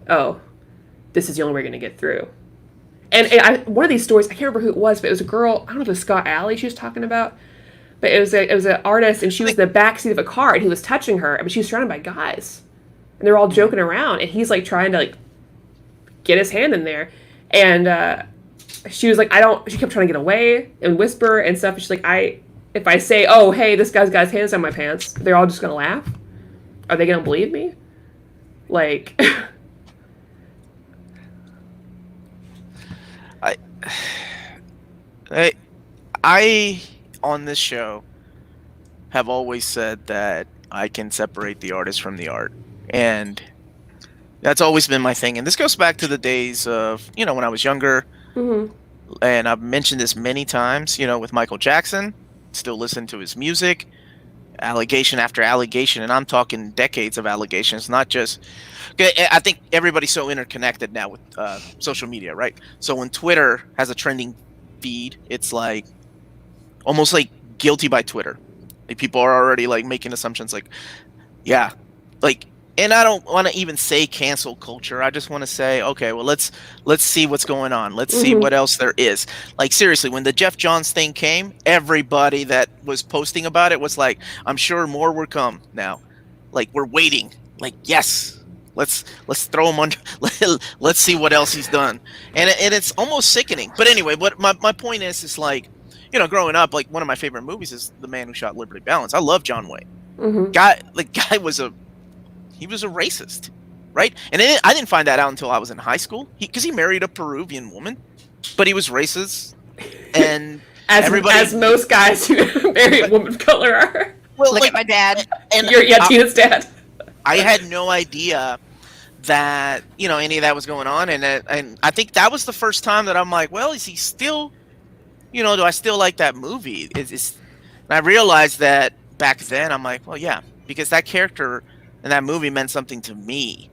oh, this is the only way you're going to get through. And one of these stories, I can't remember who it was, but it was a girl, I don't know if it was Scott Alley she was talking about, but it was an artist, and she was in the backseat of a car, and he was touching her, but she was surrounded by guys. And they're all joking around, and he's trying to get his hand in there. And she was she kept trying to get away and whisper and stuff. And she's if I say, oh, hey, this guy's got his hands on my pants, they're all just going to laugh? Are they going to believe me?
I on this show have always said that I can separate the artist from the art, and that's always been my thing. And this goes back to the days of when I was younger.
Mm-hmm.
And I've mentioned this many times, with Michael Jackson. Still listen to his music, allegation after allegation, and I'm talking decades of allegations, not just. I think everybody's so interconnected now with social media, right? So when Twitter has a trending feed, it's almost guilty by Twitter. People are already making assumptions, and I don't want to even say cancel culture. I just want to say, okay, well, let's see what's going on. Let's see what else there is. Seriously, when the Jeff Johns thing came, everybody that was posting about it was I'm sure more will come now. We're waiting. Yes, let's throw him under. Let's see what else he's done. And it's almost sickening. But anyway, what my point is growing up, one of my favorite movies is The Man Who Shot Liberty Balance. I love John Wayne.
Mm-hmm.
Guy was a racist, right? And I didn't find that out until I was in high school. Because he married a Peruvian woman, but he was racist. And
as most guys who marry a woman of color are.
Well, look at my dad.
And Tina's dad.
I had no idea that any of that was going on, and I think that was the first time that I'm well, is he still, do I still like that movie? And I realized that back then I'm well, yeah, because that character and that movie meant something to me,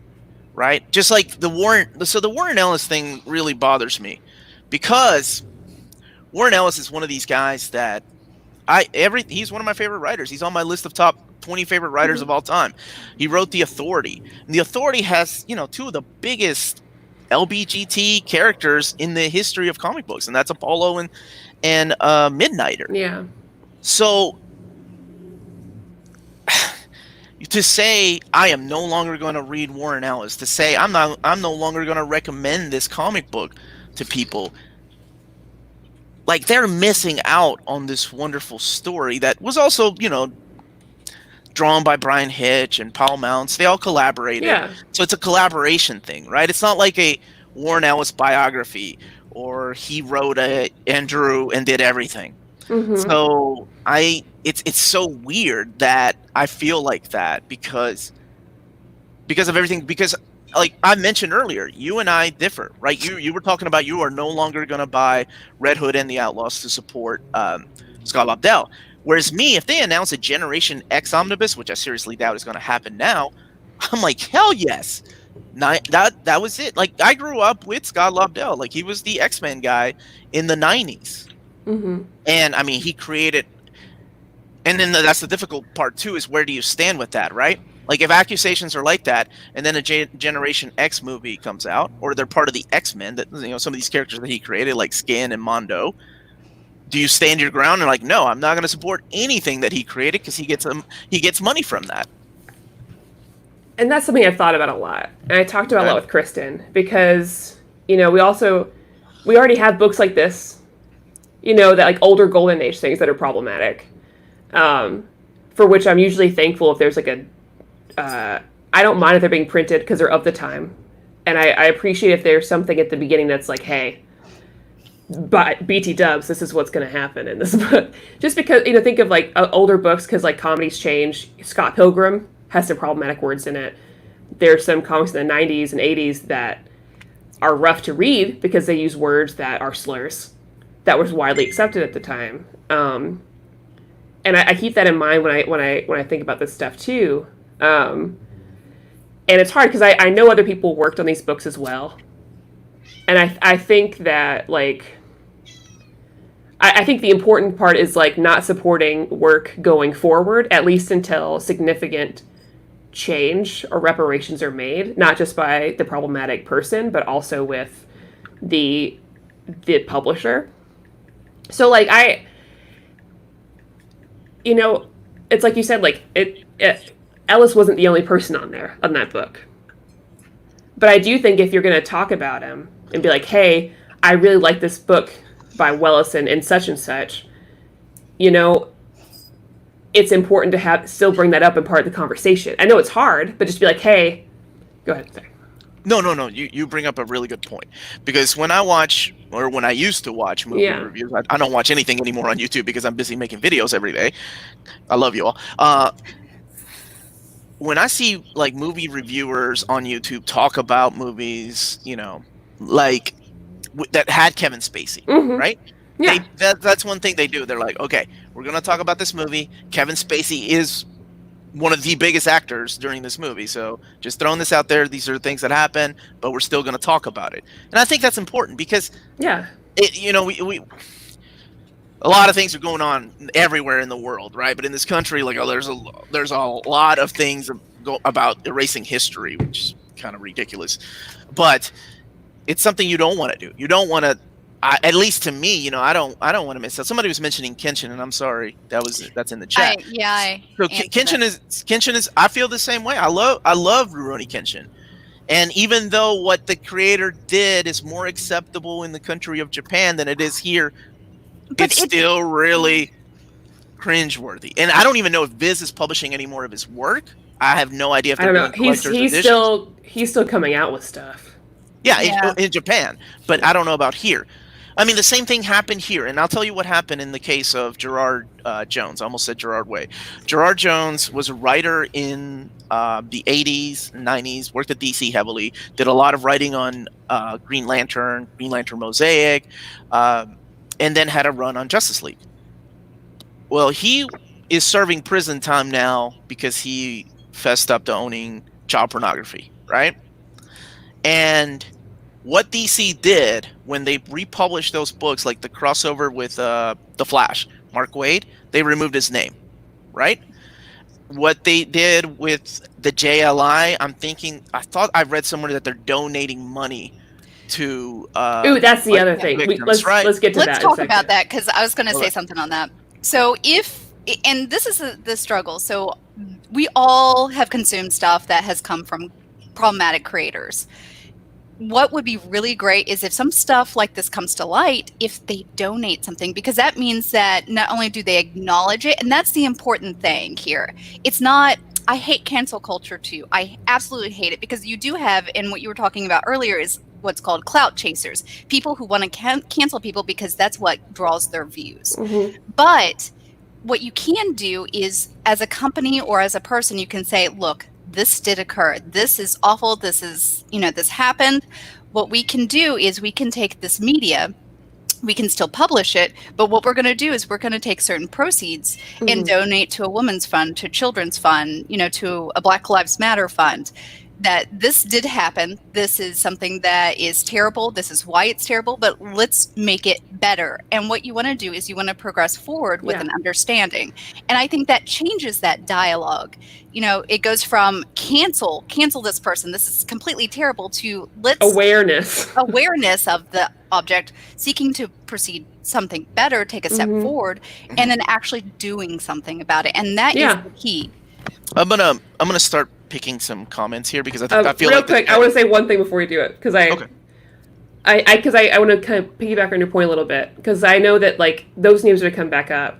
right? Just the Warren Ellis thing really bothers me because Warren Ellis is one of these guys that he's one of my favorite writers. He's on my list of top 20 favorite writers of all time. He wrote The Authority. And The Authority has, two of the biggest LBGT characters in the history of comic books, and that's Apollo and Midnighter.
Yeah.
So to say I am no longer going to read Warren Ellis, to say I'm no longer going to recommend this comic book to people, like they're missing out on this wonderful story that was also, drawn by Brian Hitch and Paul Mounts. They all collaborated.
Yeah.
So it's a collaboration thing, right? It's not like a Warren Ellis biography or he wrote Andrew and did everything.
Mm-hmm.
So it's so weird that I feel like that because of everything, because like I mentioned earlier, you and I differ, right? You were talking about you are no longer going to buy Red Hood and the Outlaws to support Scott Lobdell. Whereas me, if they announce a Generation X omnibus, which I seriously doubt is going to happen now, I'm like, hell yes. That was it. Like, I grew up with Scott Lobdell. Like, he was the X-Men guy in the 90s.
Mm-hmm.
And, I mean, he created... And then that's the difficult part, too, is where do you stand with that, right? Like, if accusations are like that, and then a Generation X movie comes out, or they're part of the X-Men, that some of these characters that he created, like Skin and Mondo... Do you stand your ground and like, no, I'm not going to support anything that he created because he gets money from that?
And that's something I've thought about a lot. And I talked about a lot with Kristen because, we already have books like this, that like older Golden Age things that are problematic, for which I'm usually thankful if there's like I don't mind if they're being printed because they're of the time. And I appreciate if there's something at the beginning that's like, hey, but BT dubs, this is what's going to happen in this book. Just because, think of like older books because like comedies change. Scott Pilgrim has some problematic words in it. There's some comics in the 90s and 80s that are rough to read because they use words that are slurs that was widely accepted at the time. And I keep that in mind when I think about this stuff too. And it's hard because I know other people worked on these books as well. And I think that, like, I think the important part is, like, not supporting work going forward, at least until significant change or reparations are made, not just by the problematic person, but also with the publisher. So, like, it's like you said, like, Ellis wasn't the only person on that book. But I do think if you're going to talk about him, and be like, hey, I really like this book by Wellison and such, it's important to still bring that up in part of the conversation. I know it's hard, but just be like, hey, go ahead. Sorry.
No. You bring up a really good point. Because when I used to watch movie reviews, I don't watch anything anymore on YouTube because I'm busy making videos every day. I love you all. When I see like movie reviewers on YouTube talk about movies, like that had Kevin Spacey, right?
Yeah.
That's one thing they do. They're like, okay, we're going to talk about this movie. Kevin Spacey is one of the biggest actors during this movie. So just throwing this out there, these are things that happen, but we're still going to talk about it. And I think that's important because, we a lot of things are going on everywhere in the world, right? But in this country, like, there's a lot of things about erasing history, which is kind of ridiculous. But it's something you don't want to do. You don't want to, at least to me, I don't want to miss out. Somebody was mentioning Kenshin, and I'm sorry, that's in the chat. So Kenshin is. I feel the same way. I love Rurouni Kenshin, and even though what the creator did is more acceptable in the country of Japan than it is here, it's still really cringeworthy. And I don't even know if Viz is publishing any more of his work. I have no idea if they're doing collector's editions.
He's still coming out with stuff.
Yeah, in Japan, but I don't know about here. I mean, the same thing happened here, and I'll tell you what happened in the case of Gerard Jones. I almost said Gerard Way. Gerard Jones was a writer in the 80s, 90s, worked at DC heavily, did a lot of writing on Green Lantern Mosaic, and then had a run on Justice League. Well, he is serving prison time now because he fessed up to owning child pornography, right? And what DC did when they republished those books, like the crossover with The Flash, Mark Waid, they removed his name, right? What they did with the JLI, I thought I read somewhere that they're donating money to...
Ooh, that's the other thing. Let's get to that.
Let's talk about that, because I was going to say something on that. So and this is the struggle. So we all have consumed stuff that has come from problematic creators. what would be really great is if some stuff like this comes to light, if they donate something, because that means that not only do they acknowledge it, and that's the important thing here. It's not, I hate cancel culture too. I absolutely hate it, because you do have, and what you were talking about earlier is what's called clout chasers, people who want to cancel people because that's what draws their views. But what you can do is, as a company or as a person, you can say, look, this did occur. This is awful. This is, this happened. What we can do is we can take this media, we can still publish it, but what we're going to do is we're going to take certain proceeds and donate to a women's fund, to a children's fund, to a Black Lives Matter fund. That this did happen. This is something that is terrible. This is why it's terrible, but let's make it better. And what you want to do is you want to progress forward with an understanding. And I think that changes that dialogue. It goes from cancel this person, this is completely terrible, to let's awareness of the object, seeking to proceed something better, take a step forward, and then actually doing something about it. And that is the key.
I'm gonna start picking some comments here, because I feel
real
like
quick. I want to say one thing before you do it, because I want to kind of piggyback on your point a little bit, because I know that like those names are going to come back up.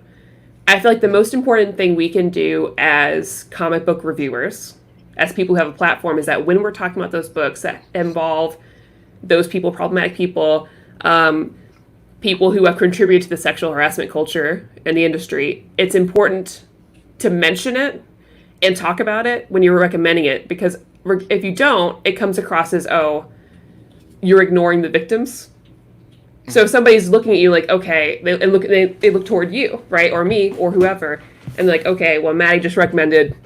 I feel like the most important thing we can do as comic book reviewers, as people who have a platform, is that when we're talking about those books that involve those people, problematic people, people who have contributed to the sexual harassment culture in the industry, it's important to mention it and talk about it when you're recommending it, because if you don't, it comes across as, oh, you're ignoring the victims. So if somebody's looking at you like, okay, they look toward you, right, or me, or whoever, and like, okay, well, Maddie just recommended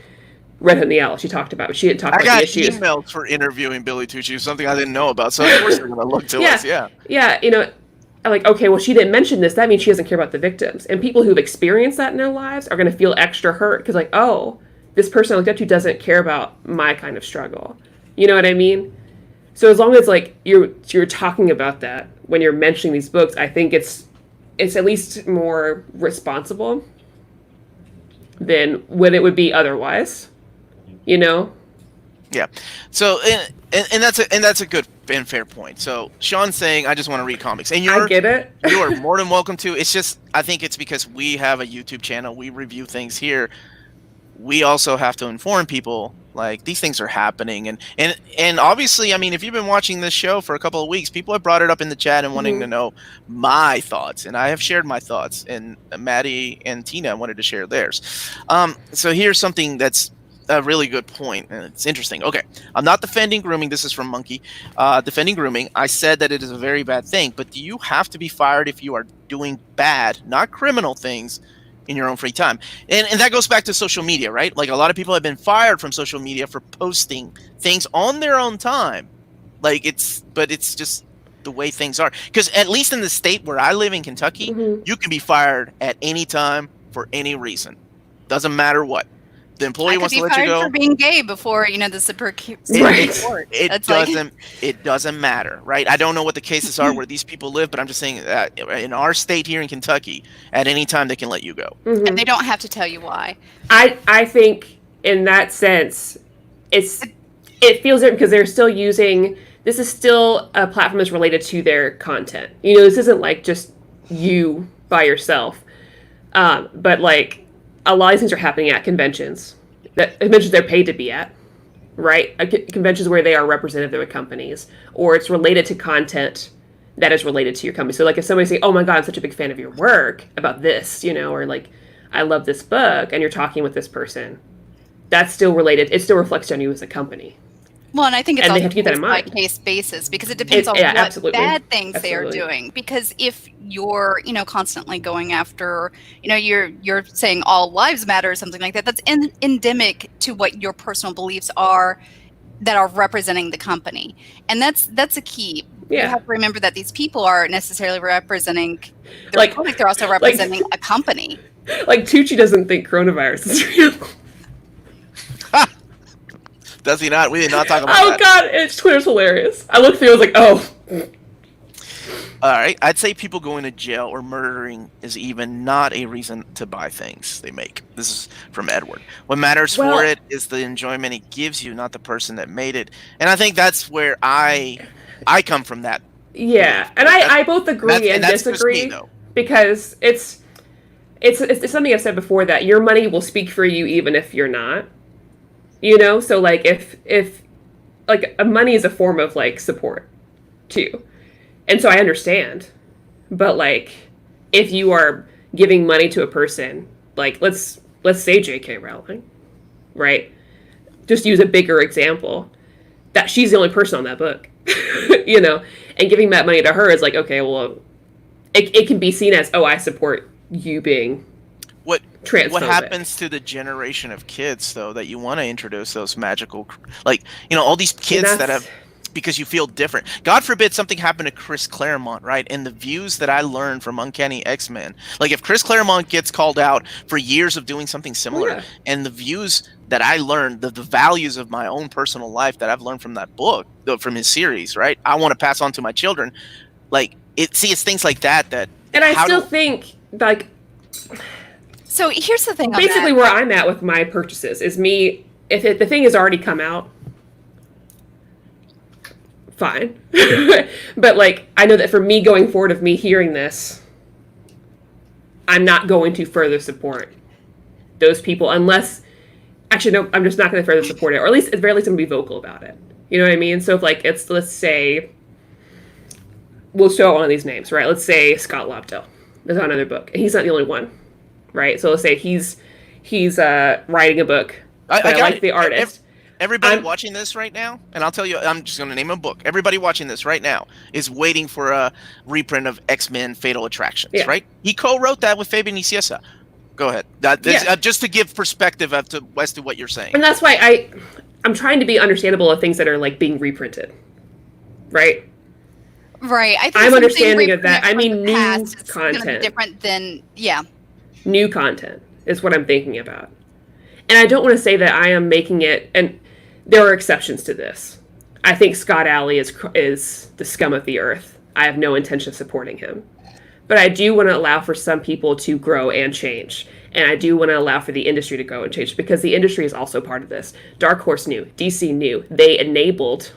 Red Hood and the Owl. She talked about it. She didn't talk about the issues.
I got emails for interviewing Billy Tucci, something I didn't know about, so of course they're going to look to us,
I'm like, okay, well, she didn't mention this. That means she doesn't care about the victims. And people who've experienced that in their lives are going to feel extra hurt, because like, oh, this person I looked up to doesn't care about my kind of struggle. You know what I mean? So as long as like you're talking about that when you're mentioning these books, I think it's at least more responsible than what it would be otherwise.
Yeah. So and that's a good and fair point. So Sean's saying, I just want to read comics, and
I get it.
You are more than welcome to. It's just, I think it's because we have a YouTube channel, we review things here. We also have to inform people like these things are happening, and obviously, I mean, if you've been watching this show for a couple of weeks, people have brought it up in the chat and wanting to know my thoughts, and I have shared my thoughts, and Maddie and Tina wanted to share theirs. So here's something that's a really good point, and it's interesting. Okay, I'm not defending grooming. This is from Monkey. Defending grooming. I said that it is a very bad thing, but do you have to be fired if you are doing bad, not criminal things, in your own free time? And that goes back to social media, right? Like a lot of people have been fired from social media for posting things on their own time. But it's just the way things are. Because at least in the state where I live in Kentucky, you can be fired at any time for any reason. Doesn't matter what. The employee wants to let you go.
For being gay before the Supreme Court.
It doesn't matter, right? I don't know what the cases are where these people live, but I'm just saying that in our state here in Kentucky, at any time they can let you go,
and they don't have to tell you why.
I think in that sense, it feels different because they're still using. This is still a platform that's related to their content. This isn't like just you by yourself, but like. A lot of these things are happening at conventions they're paid to be at, right? Conventions where they are representative of companies, or it's related to content that is related to your company. So like if somebody say, oh my God, I'm such a big fan of your work about this, or like, I love this book, and you're talking with this person, that's still related. It still reflects on you as a company.
Well, and I think it's
and
also
they have to keep that in mind.
by case basis, because it depends on what bad things they are doing. Because if you're, constantly going after, you're saying all lives matter or something like that, that's endemic to what your personal beliefs are that are representing the company. And that's a key.
Yeah.
You have to remember that these people aren't necessarily representing their public, they're also representing a company.
Like Tucci doesn't think coronavirus is real.
Does he not? We did not talk about that.
Oh God, Twitter's hilarious. I looked through, I was like, oh.
All right, I'd say people going to jail or murdering is even not a reason to buy things they make. This is from Edward. What matters for it is the enjoyment it gives you, not the person that made it. And I think that's where I I come from that.
Yeah,
belief.
and I both agree and
that's just
disagree,
me, though.
because it's something I've said before, that your money will speak for you even if you're not. You know, so like if like money is a form of like support too, and so I understand, but like if you are giving money to a person, like let's say J.K. Rowling, right? Just use a bigger example, that she's the only person on that book, you know, and giving that money to her is like, okay, well, it can be seen as, oh, I support you being
What
transphobic.
happens to the generation of kids, though, that you want to introduce those magical, like, all these kids that have, because you feel different. God forbid something happened to Chris Claremont, right? And the views that I learned from Uncanny X-Men, like if Chris Claremont gets called out for years of doing something similar, and the views that I learned, the values of my own personal life that I've learned from that book, from his series, right? I want to pass on to my children. Like, it's things like that.
And I still think, like,
so here's the thing.
Basically, where I'm at with my purchases is me, if the thing has already come out, fine. But like, I know that for me going forward, of me hearing this, I'm not going to further support those people unless, actually, no, I'm just not going to further support it, or at least, at the very least, I'm going to be vocal about it. You know what I mean? So if like, let's say, we'll show one of these names, right? Let's say Scott Lobdell is on another book, and he's not the only one, right? So let's say he's writing a book. I like the artist.
Everybody watching this right now, and I'll tell you, I'm just going to name a book. Everybody watching this right now is waiting for a reprint of X-Men Fatal Attractions, right? He co-wrote that with Fabian Nicieza. Go ahead. Just to give perspective as to what you're saying.
And that's why I'm trying to be understandable of things that are like being reprinted, right?
Right. I think
I'm understanding of that. I mean, new content.
Different than,
new content is what I'm thinking about. And I don't want to say that I am making it, and there are exceptions to this. I think Scott Alley is the scum of the earth. I have no intention of supporting him. But I do want to allow for some people to grow and change. And I do want to allow for the industry to grow and change, because the industry is also part of this. Dark Horse knew. DC knew. They enabled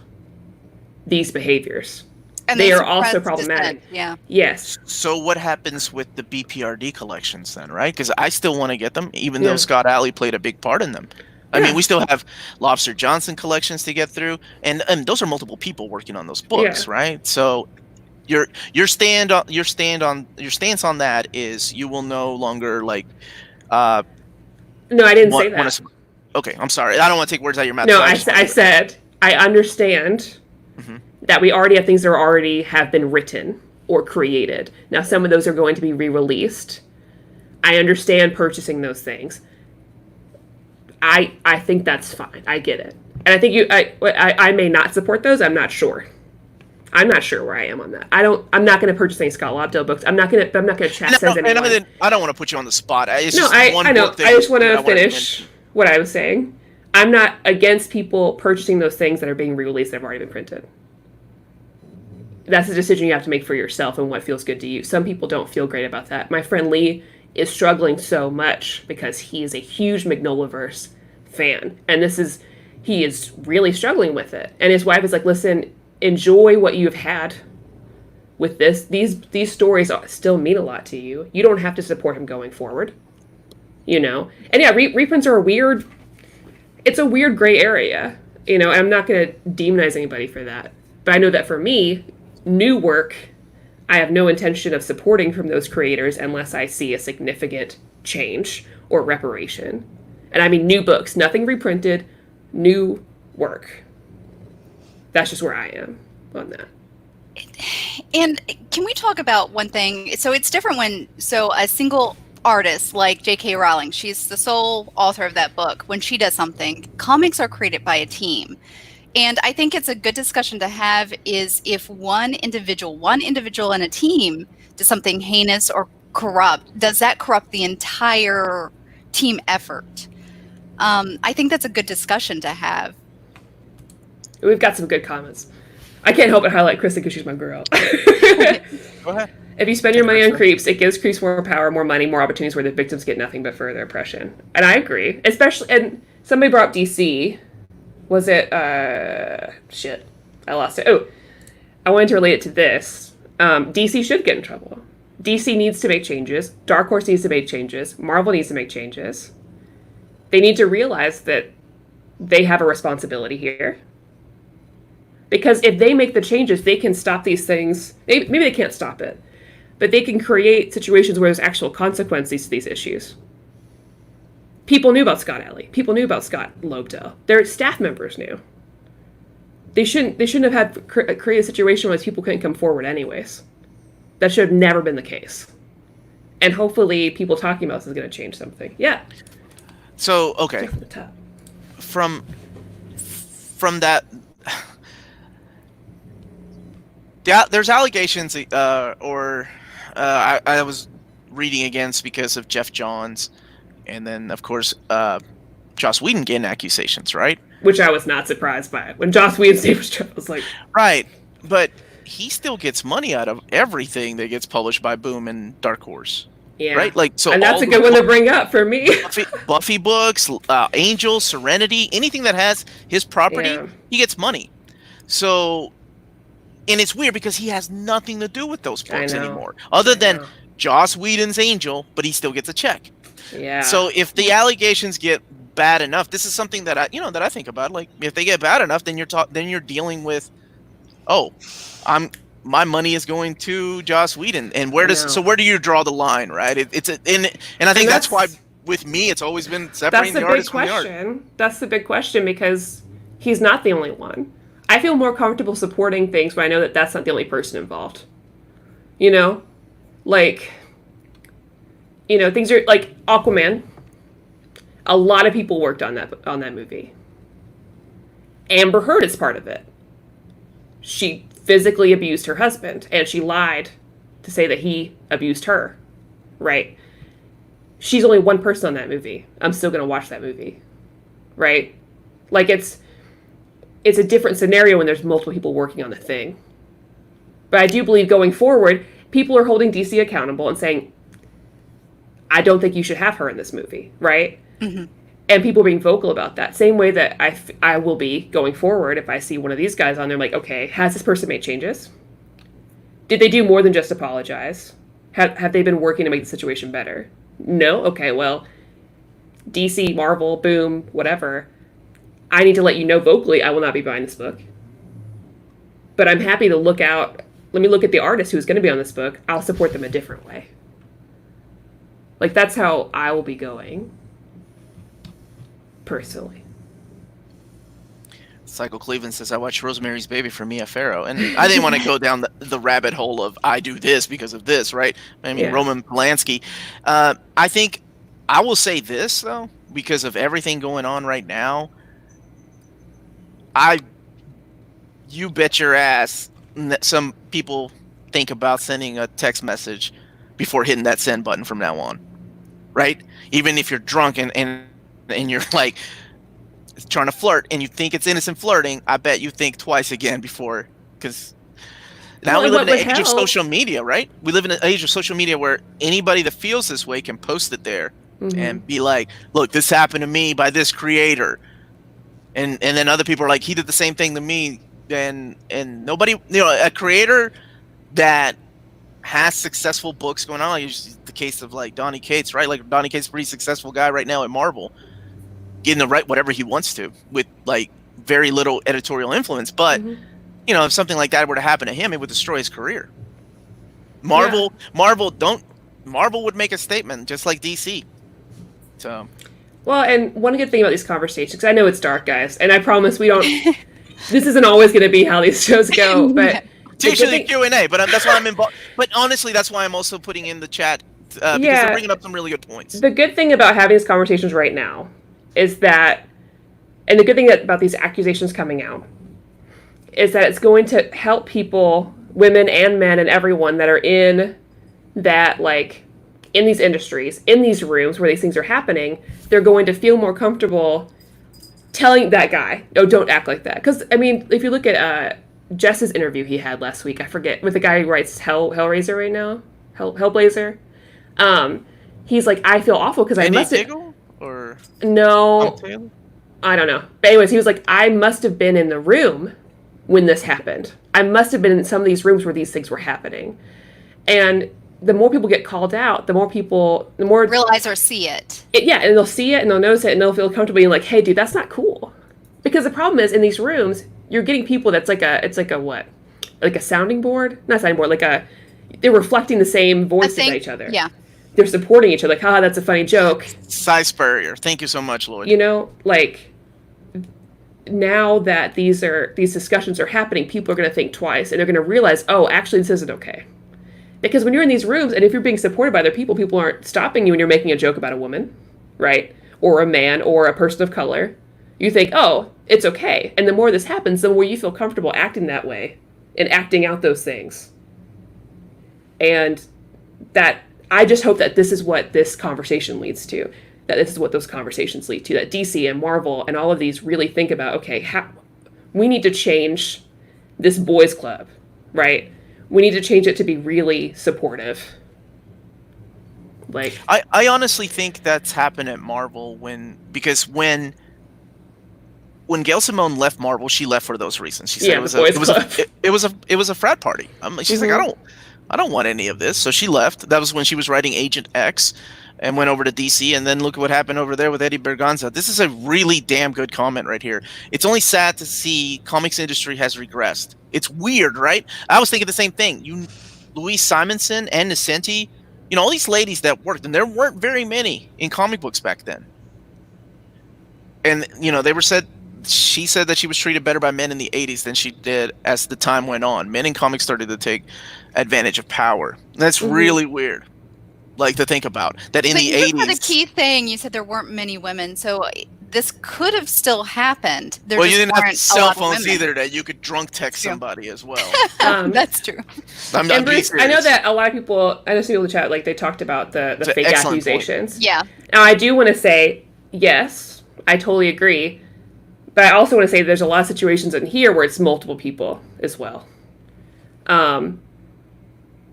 these behaviors. And they are also problematic.
Yeah.
Yes.
So what happens with the BPRD collections then, right? Because I still want to get them, even though Scott Alley played a big part in them. I mean, we still have Lobster Johnson collections to get through, and those are multiple people working on those books, right? So your stance on that is you will no longer like.
No, I didn't say that.
Okay, I'm sorry. I don't want to take words out of your mouth.
No, I said I understand. Mm-hmm. That we already have things that already have been written or created. Now, some of those are going to be re-released. I understand purchasing those things. I think that's fine. I get it. And I think I may not support those. I'm not sure. I'm not sure where I am on that. I'm not going to purchase any Scott Lobdell books. I'm not going to chastise anyone.
I don't want to put you on the spot. I know.
I just want to finish what I was saying. I'm not against people purchasing those things that are being re-released that have already been printed. That's a decision you have to make for yourself and what feels good to you. Some people don't feel great about that. My friend Lee is struggling so much because he is a huge Magnolaverse fan. And he is really struggling with it. And his wife is like, listen, enjoy what you've had with this. These stories still mean a lot to you. You don't have to support him going forward. You know? And yeah, reprints are it's a weird gray area. You know, I'm not going to demonize anybody for that. But I know that for me, new work, I have no intention of supporting from those creators unless I see a significant change or reparation. And I mean new books, nothing reprinted, new work. That's just where I am on that.
And can we talk about one thing? So it's different so a single artist like J.K. Rowling, she's the sole author of that book. When she does something, comics are created by a team. And I think it's a good discussion to have is if one individual in a team does something heinous or corrupt, does that corrupt the entire team effort? I think that's a good discussion to have.
We've got some good comments. I can't help but highlight Krista because she's my girl.
Go ahead.
If you spend your money on creeps, it gives creeps more power, more money, more opportunities where the victims get nothing but further oppression. And I agree. Especially, and somebody brought up DC. Was it, shit, I lost it. I wanted to relate it to this. DC should get in trouble. DC needs to make changes. Dark Horse needs to make changes. Marvel needs to make changes. They need to realize that they have a responsibility here. Because if they make the changes, they can stop these things. Maybe they can't stop it, but they can create situations where there's actual consequences to these issues. People knew about Scott Alley. People knew about Scott Lobdell. Their staff members knew. They shouldn't have had create a situation where people couldn't come forward anyways. That should have never been the case. And hopefully people talking about this is going to change something. Yeah.
So, okay. From that, there's allegations, I was reading against because of Jeff Johns, and then, of course, Joss Whedon getting accusations, right?
Which I was not surprised by. When Joss Whedon's name was dropped, I was like...
Right, but he still gets money out of everything that gets published by Boom and Dark Horse.
Yeah.
Right? Like, so
and that's a good one to bring up for me.
Buffy books, Angel, Serenity, anything that has his property, he gets money. So, and it's weird because he has nothing to do with those books anymore. Other than Joss Whedon's Angel, but he still gets a check.
Yeah.
So if the allegations get bad enough, this is something that I think about. Like, if they get bad enough, then you're dealing with, my money is going to Joss Whedon, and where do you draw the line, right? And I think that's why with me it's always been separating the artist from the art.
That's the big question, because he's not the only one. I feel more comfortable supporting things when I know that that's not the only person involved. You know, like, things are like Aquaman. A lot of people worked on that movie. Amber Heard is part of it. She physically abused her husband, and she lied to say that he abused her, right? She's only one person on that movie. I'm still going to watch that movie, right? Like, it's a different scenario when there's multiple people working on the thing. But I do believe going forward, people are holding DC accountable and saying, I don't think you should have her in this movie, right? Mm-hmm. And people are being vocal about that. Same way that I will be going forward if I see one of these guys on there, like, okay, has this person made changes? Did they do more than just apologize? Have they been working to make the situation better? No? Okay, well, DC, Marvel, Boom, whatever. I need to let you know vocally I will not be buying this book. But I'm happy to look out. Let me look at the artist who's going to be on this book. I'll support them a different way. Like, that's how I will be going. Personally.
Psycho Cleveland says, I watched Rosemary's Baby for Mia Farrow. And I didn't want to go down the rabbit hole of I do this because of this, right? I mean, Roman Polanski. I think I will say this, though, because of everything going on right now. You bet your ass that some people think about sending a text message before hitting that send button from now on, right? Even if you're drunk and you're like trying to flirt and you think it's innocent flirting, I bet you think twice again before, because now we live in an age of social media, right? We live in an age of social media where anybody that feels this way can post it there and be like, look, this happened to me by this creator. And then other people are like, he did the same thing to me. And nobody, a creator that has successful books going on, like the case of like Donny Cates, right? Like Donny Cates is a pretty successful guy right now at Marvel, getting to write whatever he wants to with like very little editorial influence. But if something like that were to happen to him, it would destroy his career. Marvel would make a statement just like DC. So.
Well, and one good thing about these conversations, because I know it's dark, guys, and I promise we don't. This isn't always going to be how these shows go, but
it's usually Q&A. But that's why I'm involved. But honestly, that's why I'm also putting in the chat because they're bringing up some really good points.
The good thing about having these conversations right now is that, and the good thing about these accusations coming out, is that it's going to help people, women and men and everyone that are in that, like, in these industries, in these rooms where these things are happening, they're going to feel more comfortable telling that guy, oh, don't act like that. Because, I mean, if you look at Jess's interview he had last week, I forget, with the guy who writes Hellraiser right now, Hellblazer, he's like, I feel awful because I must have...
Or...
No, I don't know. But anyways, he was like, I must have been in the room when this happened. I must have been in some of these rooms where these things were happening. And the more people get called out, the more
realize or see it.
Yeah, and they'll see it and they'll notice it and they'll feel comfortable being like, hey, dude, that's not cool. Because the problem is in these rooms, you're getting people that's like a sounding board? Not a sounding board, they're reflecting the same voices at each other.
Yeah.
They're supporting each other, like, that's a funny joke.
Cy Spurrier. Thank you so much, Lloyd.
You know, like, now that these discussions are happening, people are going to think twice and they're going to realize, oh, actually, this isn't okay. Because when you're in these rooms and if you're being supported by other people, people aren't stopping you when you're making a joke about a woman, right? Or a man or a person of color. You think, oh, it's okay. And the more this happens, the more you feel comfortable acting that way and acting out those things. And that, I just hope that this is what this conversation leads to. That this is what those conversations lead to. That DC and Marvel and all of these really think about, okay, we need to change this boys club, right? We need to change it to be really supportive. Like,
I honestly think that's happened at Marvel because when Gail Simone left Marvel, she left for those reasons. She said it was a frat party. She's like, I don't want any of this. So she left. That was when she was writing Agent X and went over to DC. And then look at what happened over there with Eddie Berganza. This is a really damn good comment right here. It's only sad to see comics industry has regressed. It's weird, right? I was thinking the same thing. Louise Simonson and Nesenti, all these ladies that worked, and there weren't very many in comic books back then. And, she said that she was treated better by men in the 80s than she did as the time went on. Men in comics started to take advantage of power. That's really weird, to think about. That in the 80s...
But the key thing, you said there weren't many women, so this could have still happened.
You didn't have cell phones either that you could drunk text somebody as well.
That's true.
And Bruce, I know that a lot of people, I know some people in the chat, they talked about the fake accusations.
Point. Yeah.
Now, I do want to say, yes, I totally agree. But I also want to say there's a lot of situations in here where it's multiple people as well. And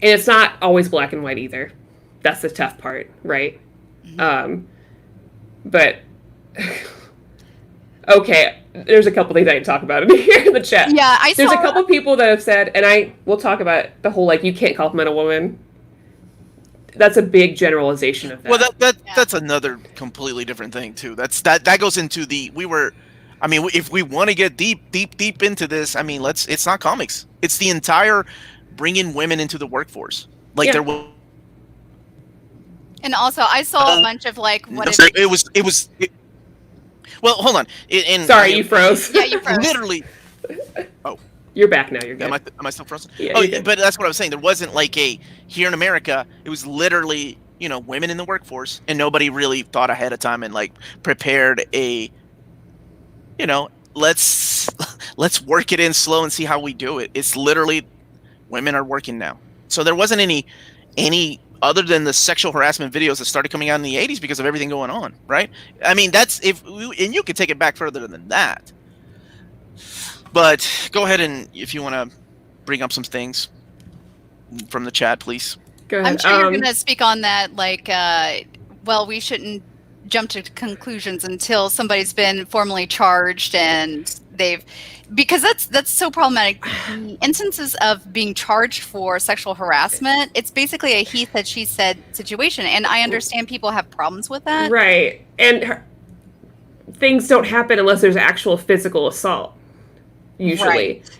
it's not always black and white either. That's the tough part, right? Mm-hmm. But, okay, there's a couple things I can talk about in here in the chat.
Yeah,
There's a couple people that have said, and we'll talk about the whole, you can't compliment a woman. That's a big generalization of that.
Well, that's another completely different thing, too. That goes into if we want to get deep into this, it's not comics. It's the entire bringing women into the workforce. There will.
And also, I saw a bunch of
well, hold on.
Sorry, you froze.
Yeah, you froze.
Literally. Oh.
You're back now. You're good.
Am I still frozen?
Yeah,
but that's what I was saying. There wasn't here in America. It was literally women in the workforce, and nobody really thought ahead of time and prepared a. Let's work it in slow and see how we do it. It's literally women are working now. So there wasn't any other than the sexual harassment videos that started coming out in the 80s because of everything going on, right? And you could take it back further than that. But go ahead and if you want to bring up some things from the chat, please.
Go ahead.
I'm sure you're going to speak on that, we shouldn't jump to conclusions until somebody's been formally charged and because that's so problematic. The instances of being charged for sexual harassment, it's basically a he said, she said situation. And I understand people have problems with that.
Right. And things don't happen unless there's actual physical assault, usually. Right.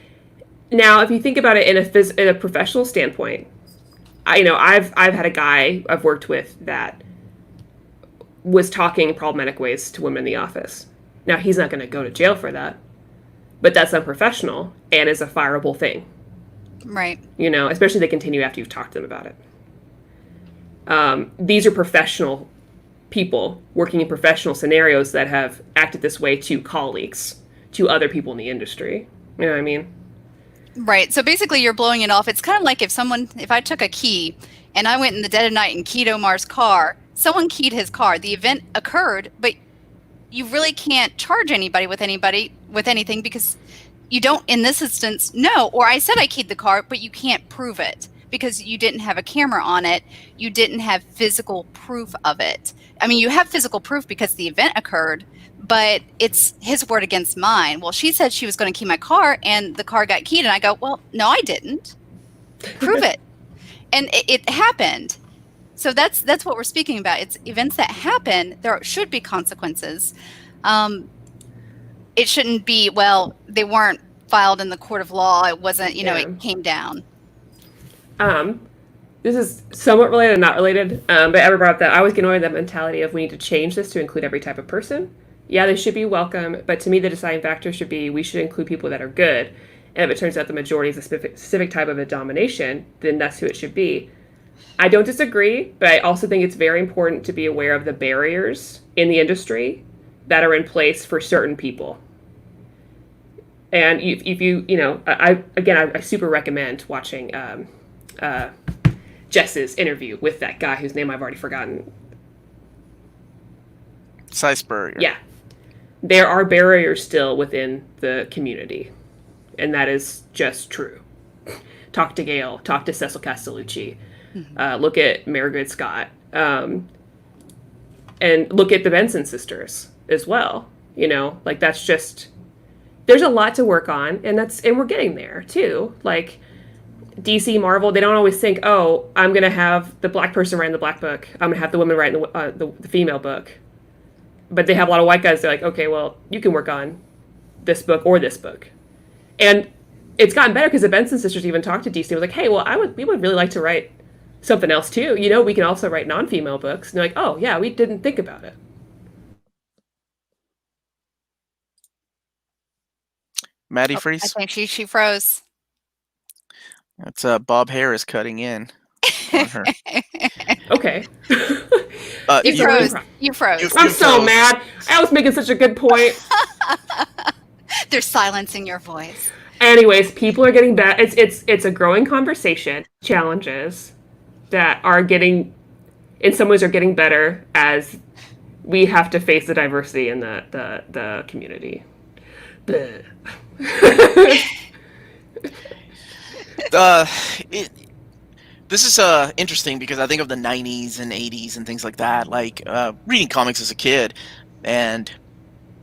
Now, if you think about it in a professional standpoint, I've had a guy I've worked with that was talking problematic ways to women in the office. Now, he's not going to go to jail for that, but that's unprofessional and is a fireable thing.
Right.
Especially if they continue after you've talked to them about it. These are professional people working in professional scenarios that have acted this way to colleagues, to other people in the industry. You know what I mean?
Right. So basically you're blowing it off. It's kind of like if I took a key and I went in the dead of night and keyed Omar's car, someone keyed his car. The event occurred, but you really can't charge anybody with anything because you don't, in this instance, know. Or I said I keyed the car, but you can't prove it. because you didn't have a camera on it. You didn't have physical proof of it. I mean, you have physical proof because the event occurred, but it's his word against mine. Well, she said she was going to key my car and the car got keyed. And I go, well, no, I didn't. Prove it. And it happened. So that's what we're speaking about. It's events that happen. There should be consequences. It shouldn't be, well, they weren't filed in the court of law. It wasn't, it came down.
This is somewhat related and not related, but I ever brought up that I always get annoyed with that mentality of we need to change this to include every type of person. Yeah, they should be welcome, but to me the deciding factor should be we should include people that are good. And if it turns out the majority is a specific type of a domination, then that's who it should be. I don't disagree, but I also think it's very important to be aware of the barriers in the industry that are in place for certain people. And if you I super recommend watching Jess's interview with that guy whose name I've already forgotten.
Seisberger.
Yeah. There are barriers still within the community. And that is just true. Talk to Gail. Talk to Cecil Castellucci. Look at Marigold Scott. And look at the Benson sisters as well. That's just... There's a lot to work on, and we're getting there, too. Like, DC, Marvel, they don't always think, oh, I'm going to have the black person writing the black book. I'm going to have the woman writing the female book. But they have a lot of white guys. They're like, okay, well, you can work on this book or this book. And it's gotten better because the Benson sisters even talked to DC. They were like, hey, well, we would really like to write something else too. We can also write non-female books. And they're like, oh, yeah, we didn't think about it.
Maddie Freeze?
I think she froze.
That's Bob Harris cutting in on her.
Okay.
You froze.
I'm so mad. I was making such a good point.
There's silence in your voice.
Anyways, people are getting better. It's a growing conversation. Challenges that are getting, in some ways, are getting better as we have to face the diversity in the community.
This is interesting because I think of the 90s and 80s and things like that, like reading comics as a kid, and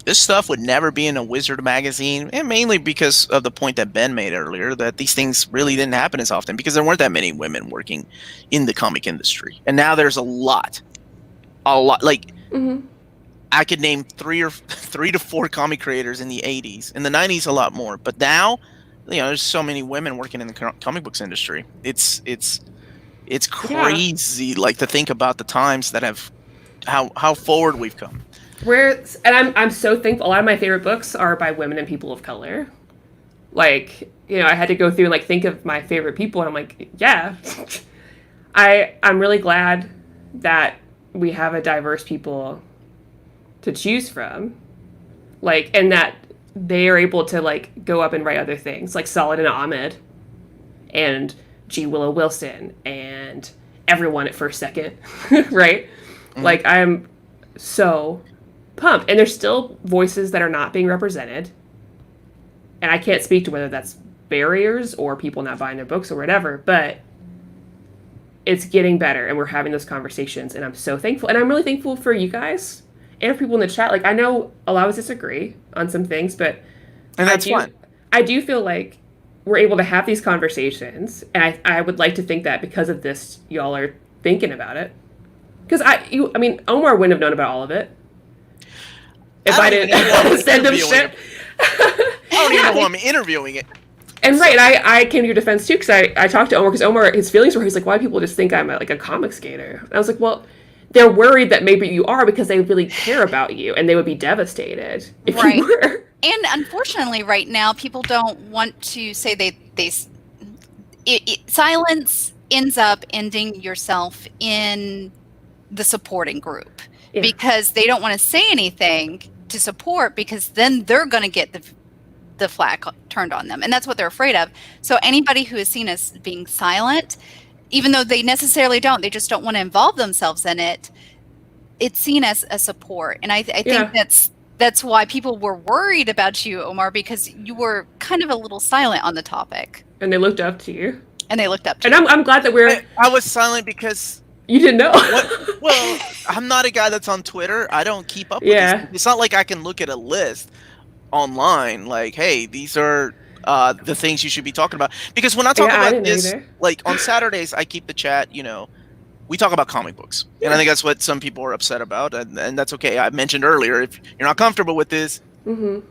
this stuff would never be in a Wizard magazine, and mainly because of the point that Ben made earlier, that these things really didn't happen as often because there weren't that many women working in the comic industry. And now there's a lot. Like, I could name three to four comic creators in the 80s. In the 90s, a lot more. But now, there's so many women working in the comic books industry. It's crazy, like, to think about the times that have, how forward we've come.
I'm so thankful. A lot of my favorite books are by women and people of color. Like, I had to go through and like think of my favorite people, and I'm like, yeah. I'm really glad that we have a diverse people to choose from. Like, and that they are able to like go up and write other things, like Saladin Ahmed and G. Willow Wilson and everyone at First Second, right? Like, I'm so pumped. And there's still voices that are not being represented. And I can't speak to whether that's barriers or people not buying their books or whatever, but it's getting better and we're having those conversations, and I'm so thankful. And I'm really thankful for you guys and for people in the chat. Like, I know a lot of us disagree on some things, but
that's fun. I
do feel like we're able to have these conversations, and I would like to think that because of this, y'all are thinking about it. Because I mean, Omar wouldn't have known about all of it if I didn't send him shit.
I don't even know who I'm interviewing it.
And right, I came to your defense too, because I talked to Omar, because Omar, his feelings were, he's like, why do people just think I'm like a comic skater? And I was like, well, they're worried that maybe you are because they really care about you, and they would be devastated if you were.
And unfortunately, right now, people don't want to say silence ends up ending yourself in the supporting group, because they don't want to say anything to support, because then they're going to get the flag turned on them, and that's what they're afraid of. So anybody who is seen as being silent, even though they necessarily don't, they just don't want to involve themselves in it, it's seen as a support. And I think that's why people were worried about you, Omar, because you were kind of a little silent on the topic.
And they looked up to you.
And they looked up to
And
you.
I'm glad that we're...
I was silent because
You didn't know.
well, I'm not a guy that's on Twitter. I don't keep up with
Yeah.
this. It's not like I can look at a list online like, hey, these are the things you should be talking about. Because when I talk
Yeah, I
about
didn't know
this,
either.
like on Saturdays, I keep the chat, we talk about comic books. And I think that's what some people are upset about. And that's okay. I mentioned earlier, if you're not comfortable with this, come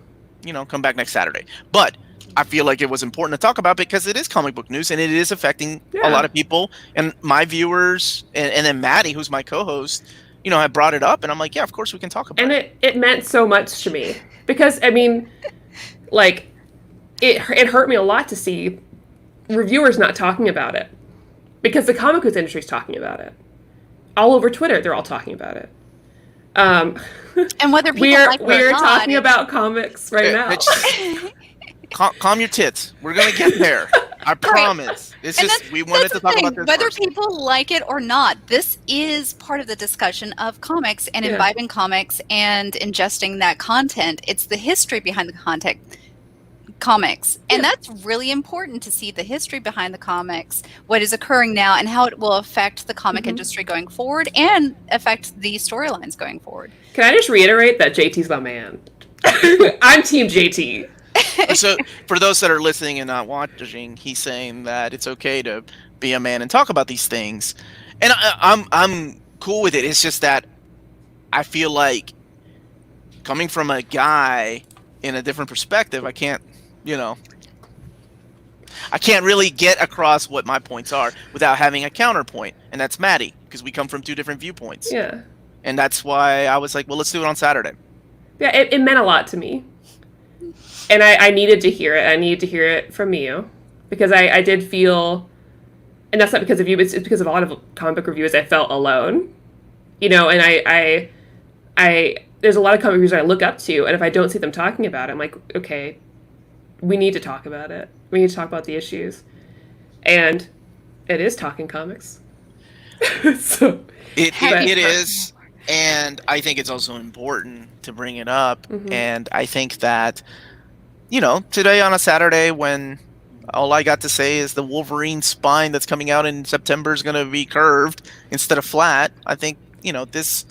back next Saturday. But I feel like it was important to talk about because it is comic book news and it is affecting a lot of people. And my viewers and then Maddie, who's my co-host, have brought it up. And I'm like, yeah, of course we can talk about it.
And it meant so much to me. Because, I mean, like, it hurt me a lot to see reviewers not talking about it. Because the comic book industry is talking about it. All over Twitter, they're all talking about it.
And whether people like it or
we're
not,
talking about comics right now.
Calm your tits. We're gonna get there. I promise. It's just we wanted to talk about this
whether
first.
people like it or not. This is part of the discussion of comics and imbibing comics and ingesting that content. It's the history behind the comics, and that's really important to see the history behind the comics, what is occurring now, and how it will affect the comic industry going forward and affect the storylines going forward.
Can I just reiterate that JT's my man? I'm Team JT.
So, for those that are listening and not watching, he's saying that it's okay to be a man and talk about these things, and I'm cool with it. It's just that I feel like coming from a guy in a different perspective, I can't really get across what my points are without having a counterpoint, and that's Maddie, because we come from two different viewpoints.
Yeah.
And that's why I was like, well, let's do it on Saturday.
Yeah, it meant a lot to me. And I needed to hear it. I needed to hear it from you. Because I did feel, and that's not because of you, it's because of a lot of comic book reviewers, I felt alone. And I there's a lot of comic reviewers I look up to, and if I don't see them talking about it, I'm like, okay, we need to talk about it. We need to talk about the issues. And it is talking comics. So
it is, and I think it's also important to bring it up. And I think that, today on a Saturday when all I got to say is the Wolverine spine that's coming out in September is going to be curved instead of flat, I think, this...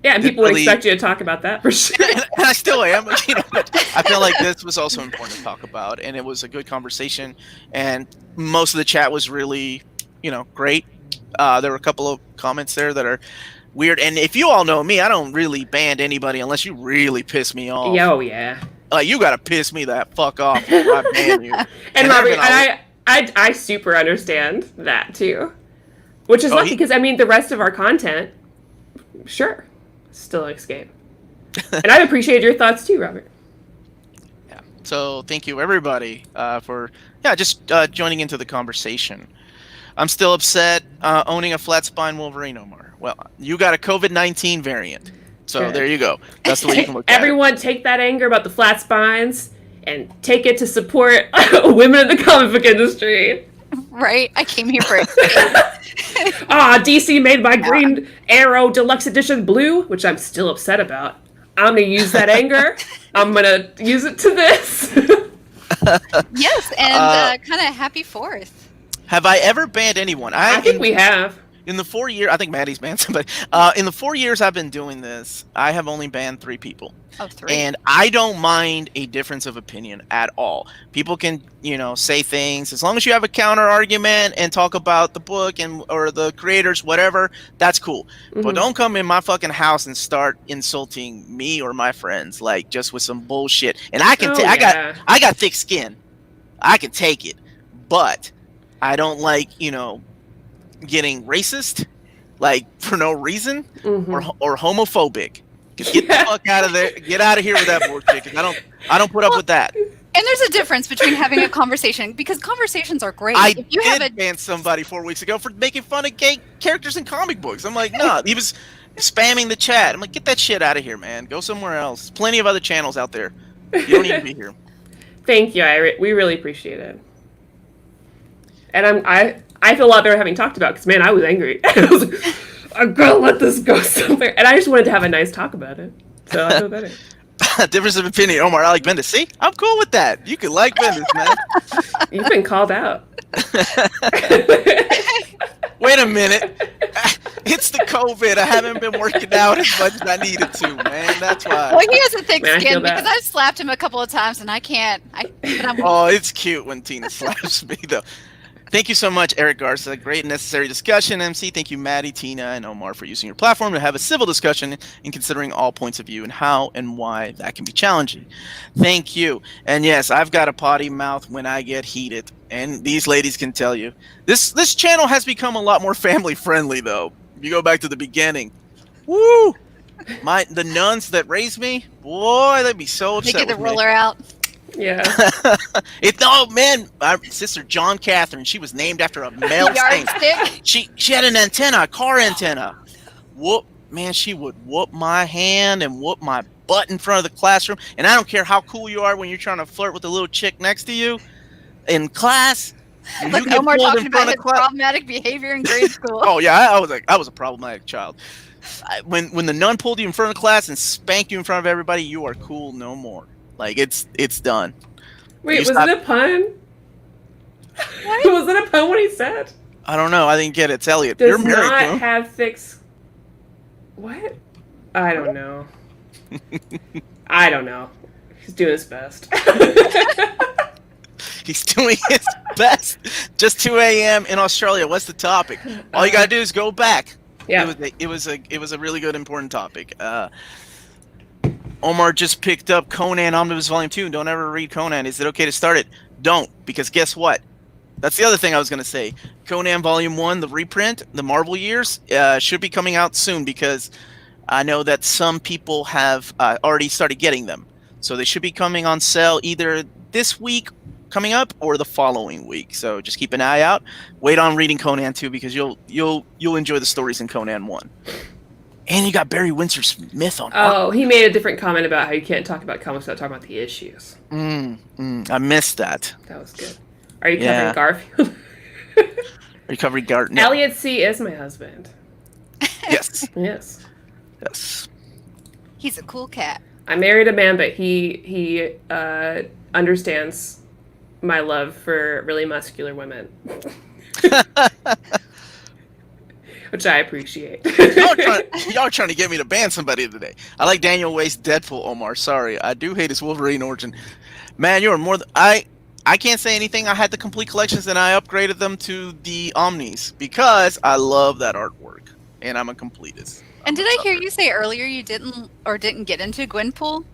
Yeah, and people would expect you to talk about that for sure.
And I still am, but I feel like this was also important to talk about, and it was a good conversation, and most of the chat was really, great. There were a couple of comments there that are weird, and if you all know me, I don't really ban anybody unless you really piss me off.
Oh, yeah.
Like, you gotta piss me that fuck off before I ban you.
And Robert, I super understand that, too. Which is lucky, because, the rest of our content, sure, still escape. And I appreciate your thoughts, too, Robert.
Yeah. So, thank you, everybody, for just joining into the conversation. I'm still upset owning a flat spine Wolverine, Omar. Well, you got a COVID-19 variant. So there you go. That's the way you can look at it.
Everyone take that anger about the flat spines and take it to support women in the comic book industry.
Right? I came here for it.
DC made my Green Arrow Deluxe Edition blue, which I'm still upset about. I'm going to use that anger. I'm going to use it to this.
Yes, and kind of happy 4th.
Have I ever banned anyone?
I think we have.
In the 4 years, I think Maddie's banned somebody. In the 4 years I've been doing this, I have only banned 3 people.
Oh, 3.
And I don't mind a difference of opinion at all. People can, say things as long as you have a counter argument and talk about the book or the creators, whatever. That's cool. But don't come in my fucking house and start insulting me or my friends like just with some bullshit. And I can, I got thick skin. I can take it, but I don't like, getting racist, like for no reason, or homophobic. Just get the fuck out of there. Get out of here with that bullshit. 'Cause I don't put up with that.
And there's a difference between having a conversation, because conversations are great.
I did ban somebody 4 weeks ago for making fun of gay characters in comic books. I'm like, no, he was spamming the chat. I'm like, get that shit out of here, man. Go somewhere else. Plenty of other channels out there. You don't need to be here.
Thank you. We really appreciate it. And I feel a lot better having talked about, because, man, I was angry. I was like, I'm going to let this go somewhere. And I just wanted to have a nice talk about it. So I feel better.
Difference of opinion. Omar, I like Bendis. See, I'm cool with that. You can like Bendis, man.
You've been called out.
Wait a minute. It's the COVID. I haven't been working out as much as I needed to, man. That's why.
Well, he has a thick
Man, I feel
skin
bad.
because I've slapped him a couple of times and I can't. But I'm
Oh, it's cute when Tina slaps me, though. Thank you so much, Eric Garza. Great and necessary discussion, MC. Thank you, Maddie, Tina, and Omar for using your platform to have a civil discussion and considering all points of view and how and why that can be challenging. Thank you. And yes, I've got a potty mouth when I get heated, and these ladies can tell you. This channel has become a lot more family friendly, though. If you go back to the beginning, woo! The nuns that raised me, boy, they'd be so
they
upset
get the
with me.
ruler out.
Yeah.
Oh man, my sister John Catherine, she was named after a male saint.
Yardstick.
She had an antenna, a car antenna. She would whoop my hand and whoop my butt in front of the classroom. And I don't care how cool you are when you're trying to flirt with the little chick next to you in class.
Look, Omar talking about his problematic behavior in grade school.
Oh yeah, I was a problematic child. When the nun pulled you in front of class and spanked you in front of everybody, you are cool no more. Like it's done.
Wait, was it a pun?
What?
Was it a pun what he said?
I don't know. I didn't get it. It's Elliot.
Does
You're married
not
to him.
have thick. What? I don't know. I don't know. He's doing his best.
He's doing his best. Just 2 a.m. in Australia. What's the topic? All you gotta do is go back.
Yeah.
It was a really good, important topic. Omar just picked up Conan Omnibus Volume 2. Don't ever read Conan. Is it okay to start it? Don't, because guess what? That's the other thing I was going to say. Conan Volume 1, the reprint, the Marvel years, should be coming out soon because I know that some people have already started getting them. So they should be coming on sale either this week coming up or the following week. So just keep an eye out. Wait on reading Conan 2 because you'll enjoy the stories in Conan 1. And you got Barry Windsor Smith on.
Oh, he made a different comment about how you can't talk about comics without talking about the issues.
I missed that.
That was good. Are you covering Garfield?
Recovery Garden.
Elliot C. is my husband.
Yes.
Yes.
Yes.
He's a cool cat.
I married a man, but he understands my love for really muscular women. Which I appreciate.
Y'all trying to get me to ban somebody today. I like Daniel Way's Deadpool, Omar. Sorry. I do hate his Wolverine origin. Man, you're more than... I can't say anything. I had the complete collections and I upgraded them to the Omnis because I love that artwork. And I'm a completist.
And did I hear you say earlier you didn't get into Gwenpool?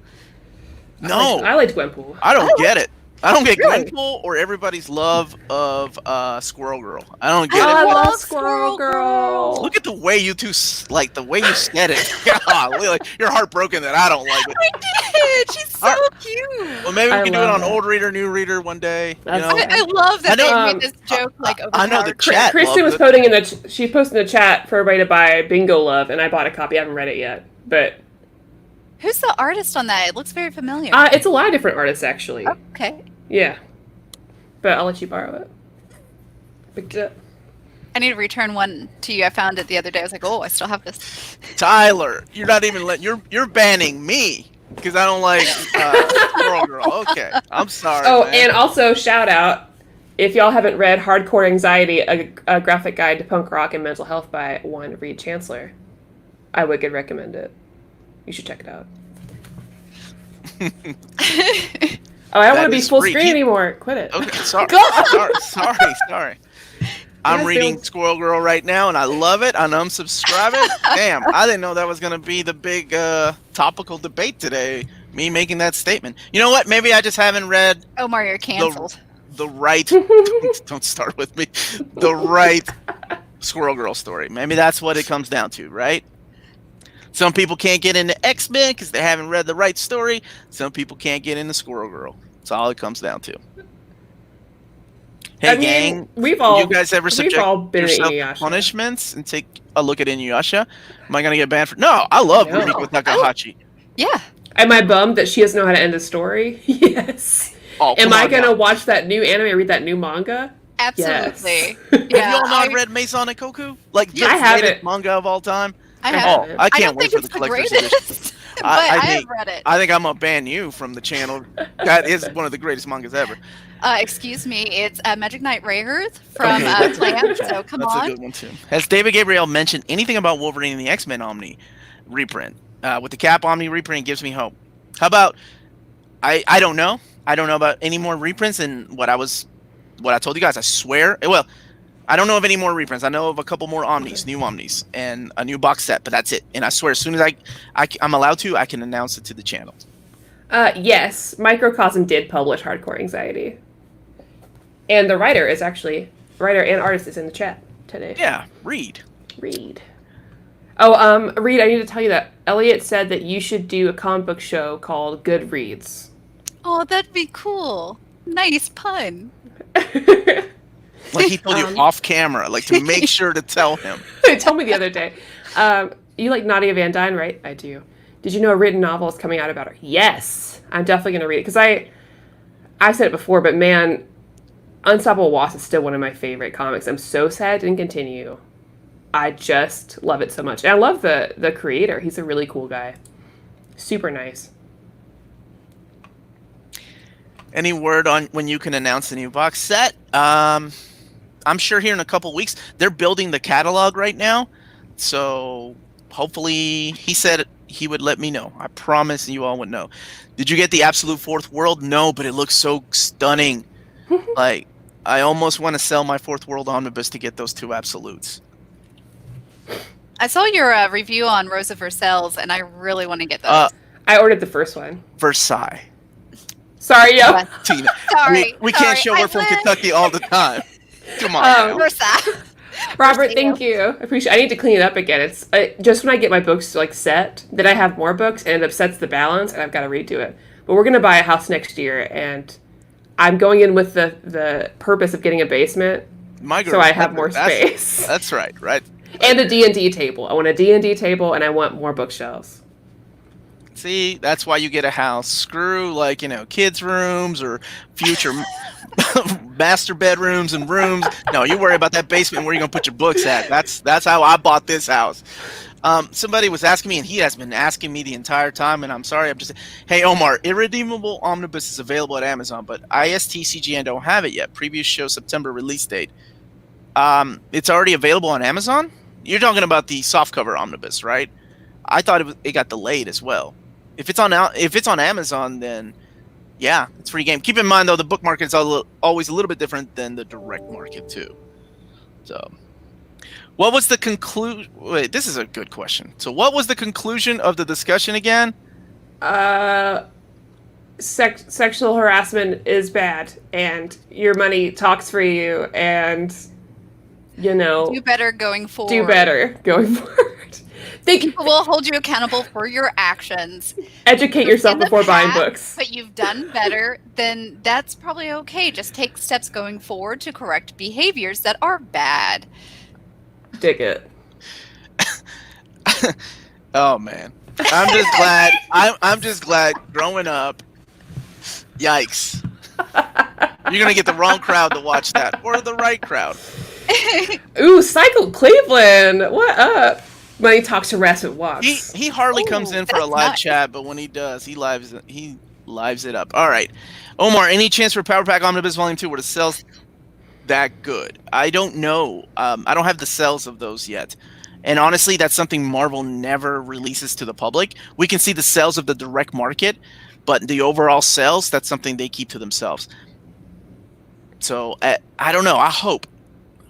No.
I liked Gwenpool.
I don't get it. I don't get
Really?
Gwenpool or everybody's love of Squirrel Girl. I don't get
I
it.
love Squirrel Girl.
Look at the way you two, like the way you said it. God, like, you're heartbroken that I don't like it.
I did. She's so cute.
Well, maybe we
I
can do it
love
on
it.
Old Reader, New Reader one day.
That's fine.
I love that
I know-
they made this joke like over
I know the
card.
chat.
Kristen was
loved
posting she posted in the chat for everybody to buy Bingo Love, and I bought a copy. I haven't read it yet, but
Who's the artist on that? It looks very familiar.
it's a lot of different artists actually.
Okay.
Yeah, but I'll let you borrow it. Picked it up.
I need to return one to you. I found it the other day. I was like, oh, I still have this.
Tyler, you're not even you're banning me because I don't like Squirrel Girl. Okay, I'm sorry.
Oh,
man.
and also shout out if y'all haven't read Hardcore Anxiety, a graphic guide to punk rock and mental health by one Reed Chancellor. I would recommend it. You should check it out. Oh, I don't want to be
is
full
free.
screen anymore. Quit it.
Okay, sorry.
Go!
sorry. I'm
Yes,
reading
don't-
Squirrel Girl right now, and I love it. I'm unsubscribing. Damn, I didn't know that was going to be the big topical debate today, me making that statement. You know what? Maybe I just haven't read
Omar, you're canceled.
the right... don't start with me. The right Squirrel Girl story. Maybe that's what it comes down to, right? Some people can't get into X-Men because they haven't read the right story. Some people can't get into Squirrel Girl. That's all it comes down to. Hey,
I mean,
gang,
we've all
you guys ever subject
all been
yourself
in
to
Inuyasha.
punishments and take a look at Inuyasha? Am I going to get banned for... No, I love
No.
Rumiko Takahashi.
Yeah.
Am I bummed that she doesn't know how to end a story? Yes.
Oh,
Am
come
I
on
going to
now.
watch that new anime, read that new manga?
Absolutely.
Have
Yeah,
y'all not
I-
read Maison Koku? Like, the
Yeah,
I haven't.
greatest manga of all time?
I
I
have.
Oh, I
I
can't
don't
wait
think
for the
it's the
collector's edition.
greatest. I
think
have read it.
I think I'm gonna ban you from the channel. That is one of the greatest mangas ever.
Excuse me, it's Magic Knight Rayearth from
Okay, that's a good
Clan,
one, too.
so come
That's a
on.
good one too. Has David Gabriel mentioned anything about Wolverine and the X-Men Omni reprint? With the Cap Omni reprint, gives me hope. How about I don't know. I don't know about any more reprints than what I told you guys. I swear. Well, I don't know of any more reprints. I know of a couple more Omnis, new Omnis, and a new box set, but that's it. And I swear, as soon as I'm allowed to, I can announce it to the channel.
Yes, Microcosm did publish Hardcore Anxiety. And the writer and artist is in the chat today.
Yeah, Reed.
Oh, Reed, I need to tell you that Elliot said that you should do a comic book show called Good Reads.
Oh, that'd be cool. Nice pun.
Like he told you off camera, like to make sure to tell him.
He told me the other day. You like Nadia Van Dyne, right? I do. Did you know a written novel is coming out about her? Yes. I'm definitely going to read it. Because I've said it before, but man, Unstoppable Wasp is still one of my favorite comics. I'm so sad it didn't continue. I just love it so much. And I love the creator. He's a really cool guy. Super nice.
Any word on when you can announce the new box set? I'm sure here in a couple weeks. They're building the catalog right now. So hopefully, he said he would let me know. I promise you all would know. Did you get the Absolute Fourth World? No, but it looks so stunning. Like, I almost want to sell my Fourth World Omnibus to get those two Absolutes.
I saw your review on Rosa Versailles, and I really want to get those.
I ordered the first one.
Versailles.
Sorry, yo.
Tina,
Sorry.
we can't show we're from Kentucky all the time. Come on. now.
Versailles.
Robert, thank you. I need to clean it up again. It's just when I get my books like set, then I have more books and it upsets the balance, and I've got to redo it. But we're gonna buy a house next year, and I'm going in with the purpose of getting a basement, so I have more space.
That's right.
And a D&D table. I want a D&D table, and I want more bookshelves.
See, that's why you get a house. Screw kids' rooms or future master bedrooms and rooms. No, you worry about that basement where you're gonna put your books at. That's how I bought this house. Somebody was asking me, and he has been asking me the entire time, and I'm sorry, I'm just hey Omar, Irredeemable Omnibus is available at Amazon, but ISTCGN don't have it yet. Previews show September release date. It's already available on Amazon? You're talking about the softcover Omnibus, right? I thought it got delayed as well. If it's on Amazon, then yeah, it's free game. Keep in mind though, the book market is always a little bit different than the direct market too. So, what was the conclusion? Wait, this is a good question. So, what was the conclusion of the discussion again?
Sexual harassment is bad, and your money talks for you, and
do better going forward.
Do better going forward.
People will hold you accountable for your actions.
Educate yourself before buying books.
But you've done better, then that's probably okay. Just take steps going forward to correct behaviors that are bad.
Dig it.
Oh man, I'm just glad. I'm just glad. Growing up, yikes! You're gonna get the wrong crowd to watch that, or the right crowd.
Ooh, Cycle Cleveland, what up? When he talks harassment walks.
He hardly comes in for a live chat, but when he does, he lives it up. All right, Omar, any chance for Power Pack Omnibus Volume 2 where the sales that good? I don't know. I don't have the sales of those yet. And honestly, that's something Marvel never releases to the public. We can see the sales of the direct market, but the overall sales, that's something they keep to themselves. So I don't know. I'm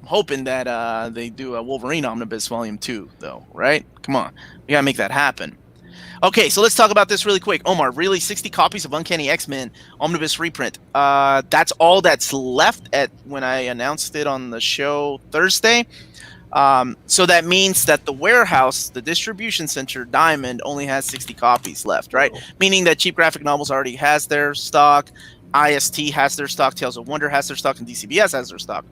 hoping that they do a Wolverine Omnibus Volume 2, though, right? Come on. We gotta make that happen. Okay, so let's talk about this really quick. Omar, really 60 copies of Uncanny X-Men Omnibus reprint. That's all that's left when I announced it on the show Thursday. So that means that the warehouse, the distribution center, Diamond, only has 60 copies left, right? Meaning that Cheap Graphic Novels already has their stock, IST has their stock, Tales of Wonder has their stock, and DCBS has their stock.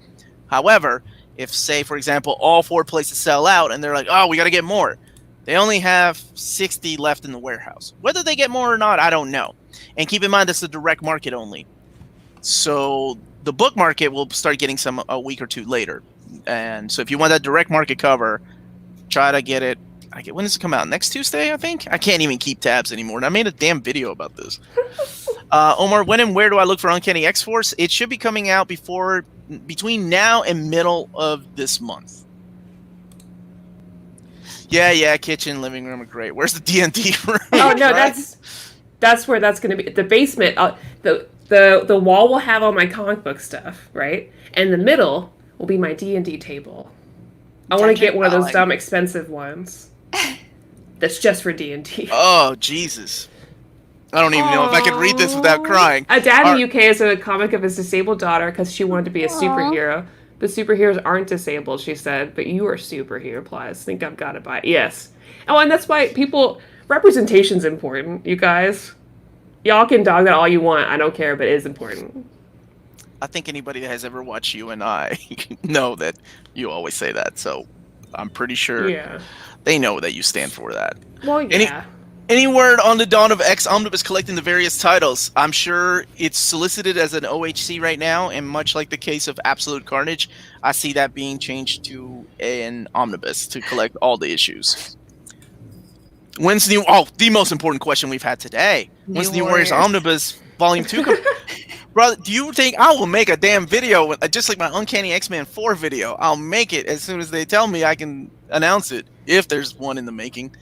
However, if, say, for example, all 4 places sell out and they're like, oh, we got to get more, they only have 60 left in the warehouse. Whether they get more or not, I don't know. And keep in mind, that's the direct market only. So the book market will start getting some a week or two later. And so if you want that direct market cover, try to get it. when does it come out? Next Tuesday, I think. I can't even keep tabs anymore. And I made a damn video about this. Omar, when and where do I look for Uncanny X-Force? It should be coming out between now and middle of this month. Yeah, kitchen, living room are great. Where's the D&D room?
Oh no,
Right?
that's where that's going to be. The basement, the wall will have all my comic book stuff, right? And the middle will be my D&D table. I want to get one of those dumb expensive ones. That's just for D&D.
Oh, Jesus. I don't even know if I can read this without crying.
A dad in the UK has a comic of his disabled daughter because she wanted to be a superhero. But superheroes aren't disabled, she said. But you are superhero, Plies. Think I've got to buy it. Yes. Oh, and that's why representation's important, you guys. Y'all can dog that all you want. I don't care, but it is important.
I think anybody that has ever watched you and I know that you always say that. So I'm pretty sure they know that you stand for that.
Well, yeah.
Any word on the dawn of X Omnibus collecting the various titles? I'm sure it's solicited as an OHC right now, and much like the case of Absolute Carnage, I see that being changed to an Omnibus to collect all the issues. When's the most important question we've had today. When's New Warriors Omnibus Volume 2 come? Brother, do you think I will make a damn video, just like my Uncanny X-Men 4 video? I'll make it as soon as they tell me I can announce it, if there's one in the making.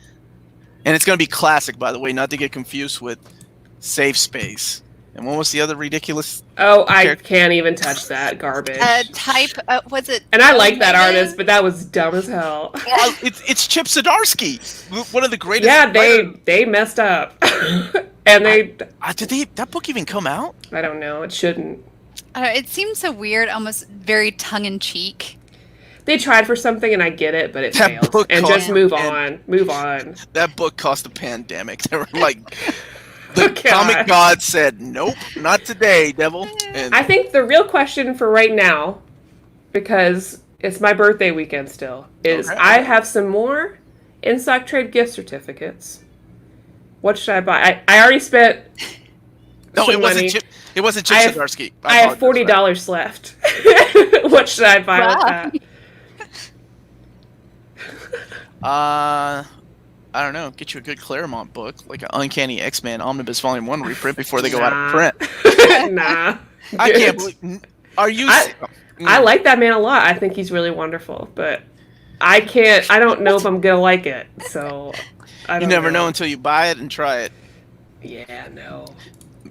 And it's going to be classic, by the way, not to get confused with Safe Space. And what was the other ridiculous?
Oh, I can't even touch that garbage.
Was it?
And I like that artist, but that was dumb as hell.
Well, it's Chip Zdarsky, one of the greatest.
Yeah, they messed up. And
did that book even come out?
I don't know. It shouldn't.
It seems so weird, almost very tongue-in-cheek.
They tried for something, and I get it, but it failed. And just move on. Move on.
That book caused a pandemic. They were like, the comic god said, nope, not today, devil. And
I think the real question for right now, because it's my birthday weekend still, is I have some more in-stock trade gift certificates. What should I buy? I already spent some money.
It wasn't Chip Zdarsky.
I have $40 left. What should I buy with that?
I don't know. Get you a good Claremont book, like an Uncanny X-Men Omnibus Volume 1 reprint before they go out of print.
Nah.
I can't believe... Are you...
I like that man a lot. I think he's really wonderful, but I don't know if I'm going to like it, so...
You never know until you buy it and try it.
Yeah, no.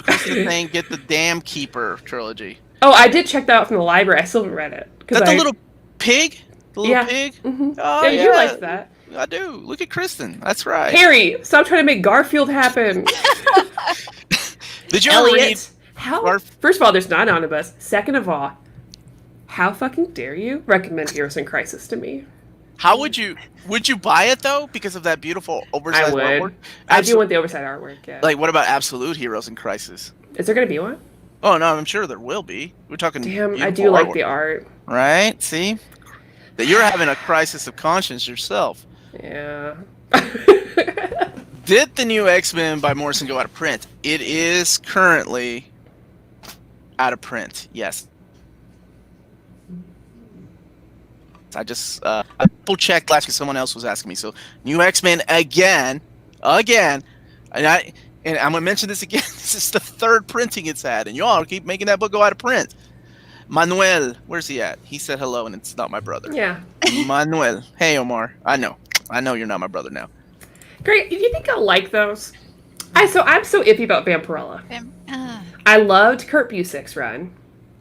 Kristen saying, get the Damn Keeper trilogy.
Oh, I did check that out from the library. I still haven't read it.
Is that the little pig? The little pig?
Mm-hmm. Oh, yeah, you like that.
I do. Look at Kristen. That's right.
Harry, stop trying to make Garfield happen.
Did you ever read...
First of all, there's not an omnibus. Second of all, how fucking dare you recommend Heroes in Crisis to me?
How would you buy it though? Because of that beautiful oversized artwork?
I do want the oversized artwork, yeah.
Like, what about Absolute Heroes in Crisis?
Is there going to be one?
Oh, no, I'm sure there will be. We're talking
Damn, I do like the art.
Right? See? That you're having a crisis of conscience yourself.
Yeah.
Did the new X-Men by Morrison go out of print? It is currently out of print, yes. I just double checked last because someone else was asking me. So new X-Men again, and I'm gonna mention this again. This is the third printing it's had, and y'all keep making that book go out of print. Manuel, where's he at? He said hello, and it's not my brother.
Yeah.
Manuel, hey Omar, I know you're not my brother now.
Great. Do you think I'll like those? I'm so iffy about Vampirella. I loved Kurt Busiek's run,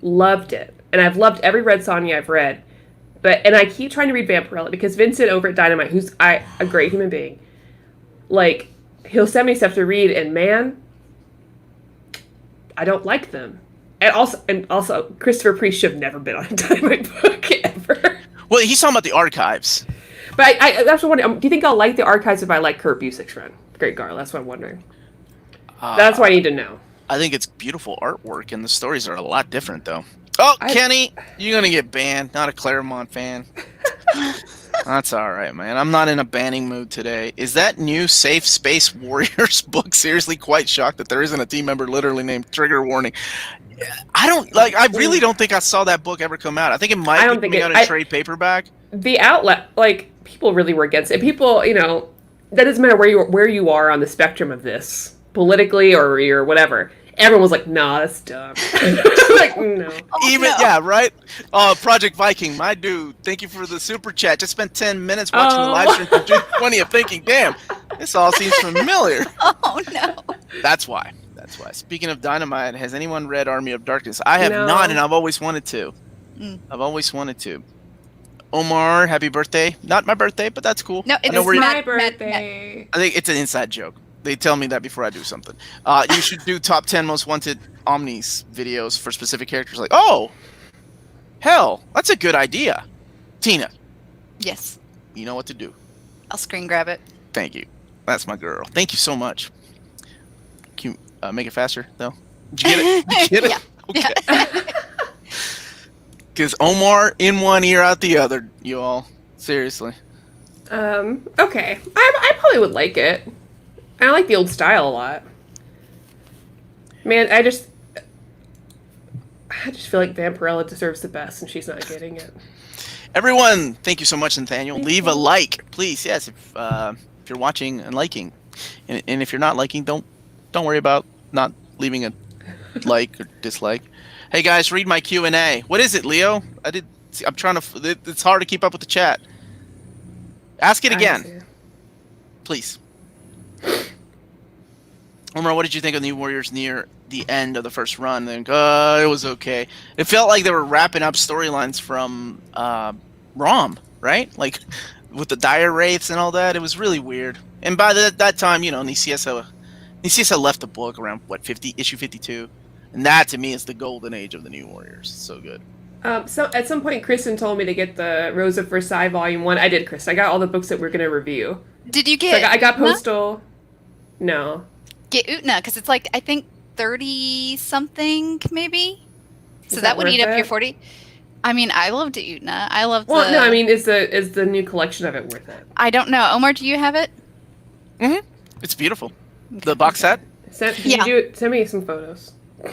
loved it, and I've loved every Red Sonja I've read. And I keep trying to read Vampirella because Vincent over at Dynamite, who's a great human being, like, he'll send me stuff to read, and man, I don't like them. And also, Christopher Priest should have never been on a Dynamite book ever.
Well, he's talking about the archives.
But that's what I'm wondering. Do you think I'll like the archives if I like Kurt Busiek's run? Great Garl, that's what I'm wondering. That's what I need to know.
I think it's beautiful artwork, and the stories are a lot different, though. Oh, Kenny, you're going to get banned. Not a Claremont fan. That's all right, man. I'm not in a banning mood today. Is that new Safe Space Warriors book seriously quite shocked that there isn't a team member literally named Trigger Warning? I really don't think I saw that book ever come out. I think it might be coming out in trade paperback.
The outlet, people really were against it. People, that doesn't matter where you are on the spectrum of this, politically or you're whatever. Everyone was like, nah, that's dumb. Like, no.
Even
no.
yeah, right? Project Viking, my dude, thank you for the super chat. Just spent 10 minutes watching the live stream from June 20th thinking, damn, this all seems familiar.
Oh no.
That's why. Speaking of Dynamite, has anyone read Army of Darkness? I have
No.
not, and I've always wanted to.
Mm.
Omar, happy birthday. Not my birthday, but that's cool.
No,
I know
it's
where-
my birthday.
I think it's an inside joke. They tell me that before I do something. You should do top 10 most wanted Omnis videos for specific characters. Like, oh, hell, that's a good idea. Tina,
Yes.
you know what to do.
I'll screen grab it.
Thank you. That's my girl. Thank you so much. Can you make it faster, though? Did you get it? Did you get it?
Yeah.
Okay. Because Omar in one ear out the other, you all. Seriously.
Okay. I probably would like it. I like the old style a lot. Man, I just feel like Vampirella deserves the best, and she's not getting it.
Everyone, thank you so much, Nathaniel. Leave a like, please. Yes, if you're watching and liking, and if you're not liking, don't worry about not leaving a like or dislike. Hey guys, read my Q&A. What is it, Leo? I'm trying to. It's hard to keep up with the chat. Ask it again, please. Omar, what did you think of New Warriors near the end of the first run? Then, it was okay. It felt like they were wrapping up storylines from ROM, right? Like with the dire wraiths and all that. It was really weird. And by that time, Niciesa left the book around issue 52, and that to me is the golden age of the New Warriors. So good.
So at some point, Kristen told me to get the Rose of Versailles Volume 1. I did, Kristen. I got all the books that we're going to review.
Did you get?
So I got Postal. No.
Get Utna because it's like I think 30 something maybe. So
Is
that would
worth
eat up
it?
your 40. I mean, I loved Utna. I loved.
Well, no, I mean, is the new collection of it worth it?
I don't know. Omar, do you have it?
It's beautiful. The box set.
Send me some photos.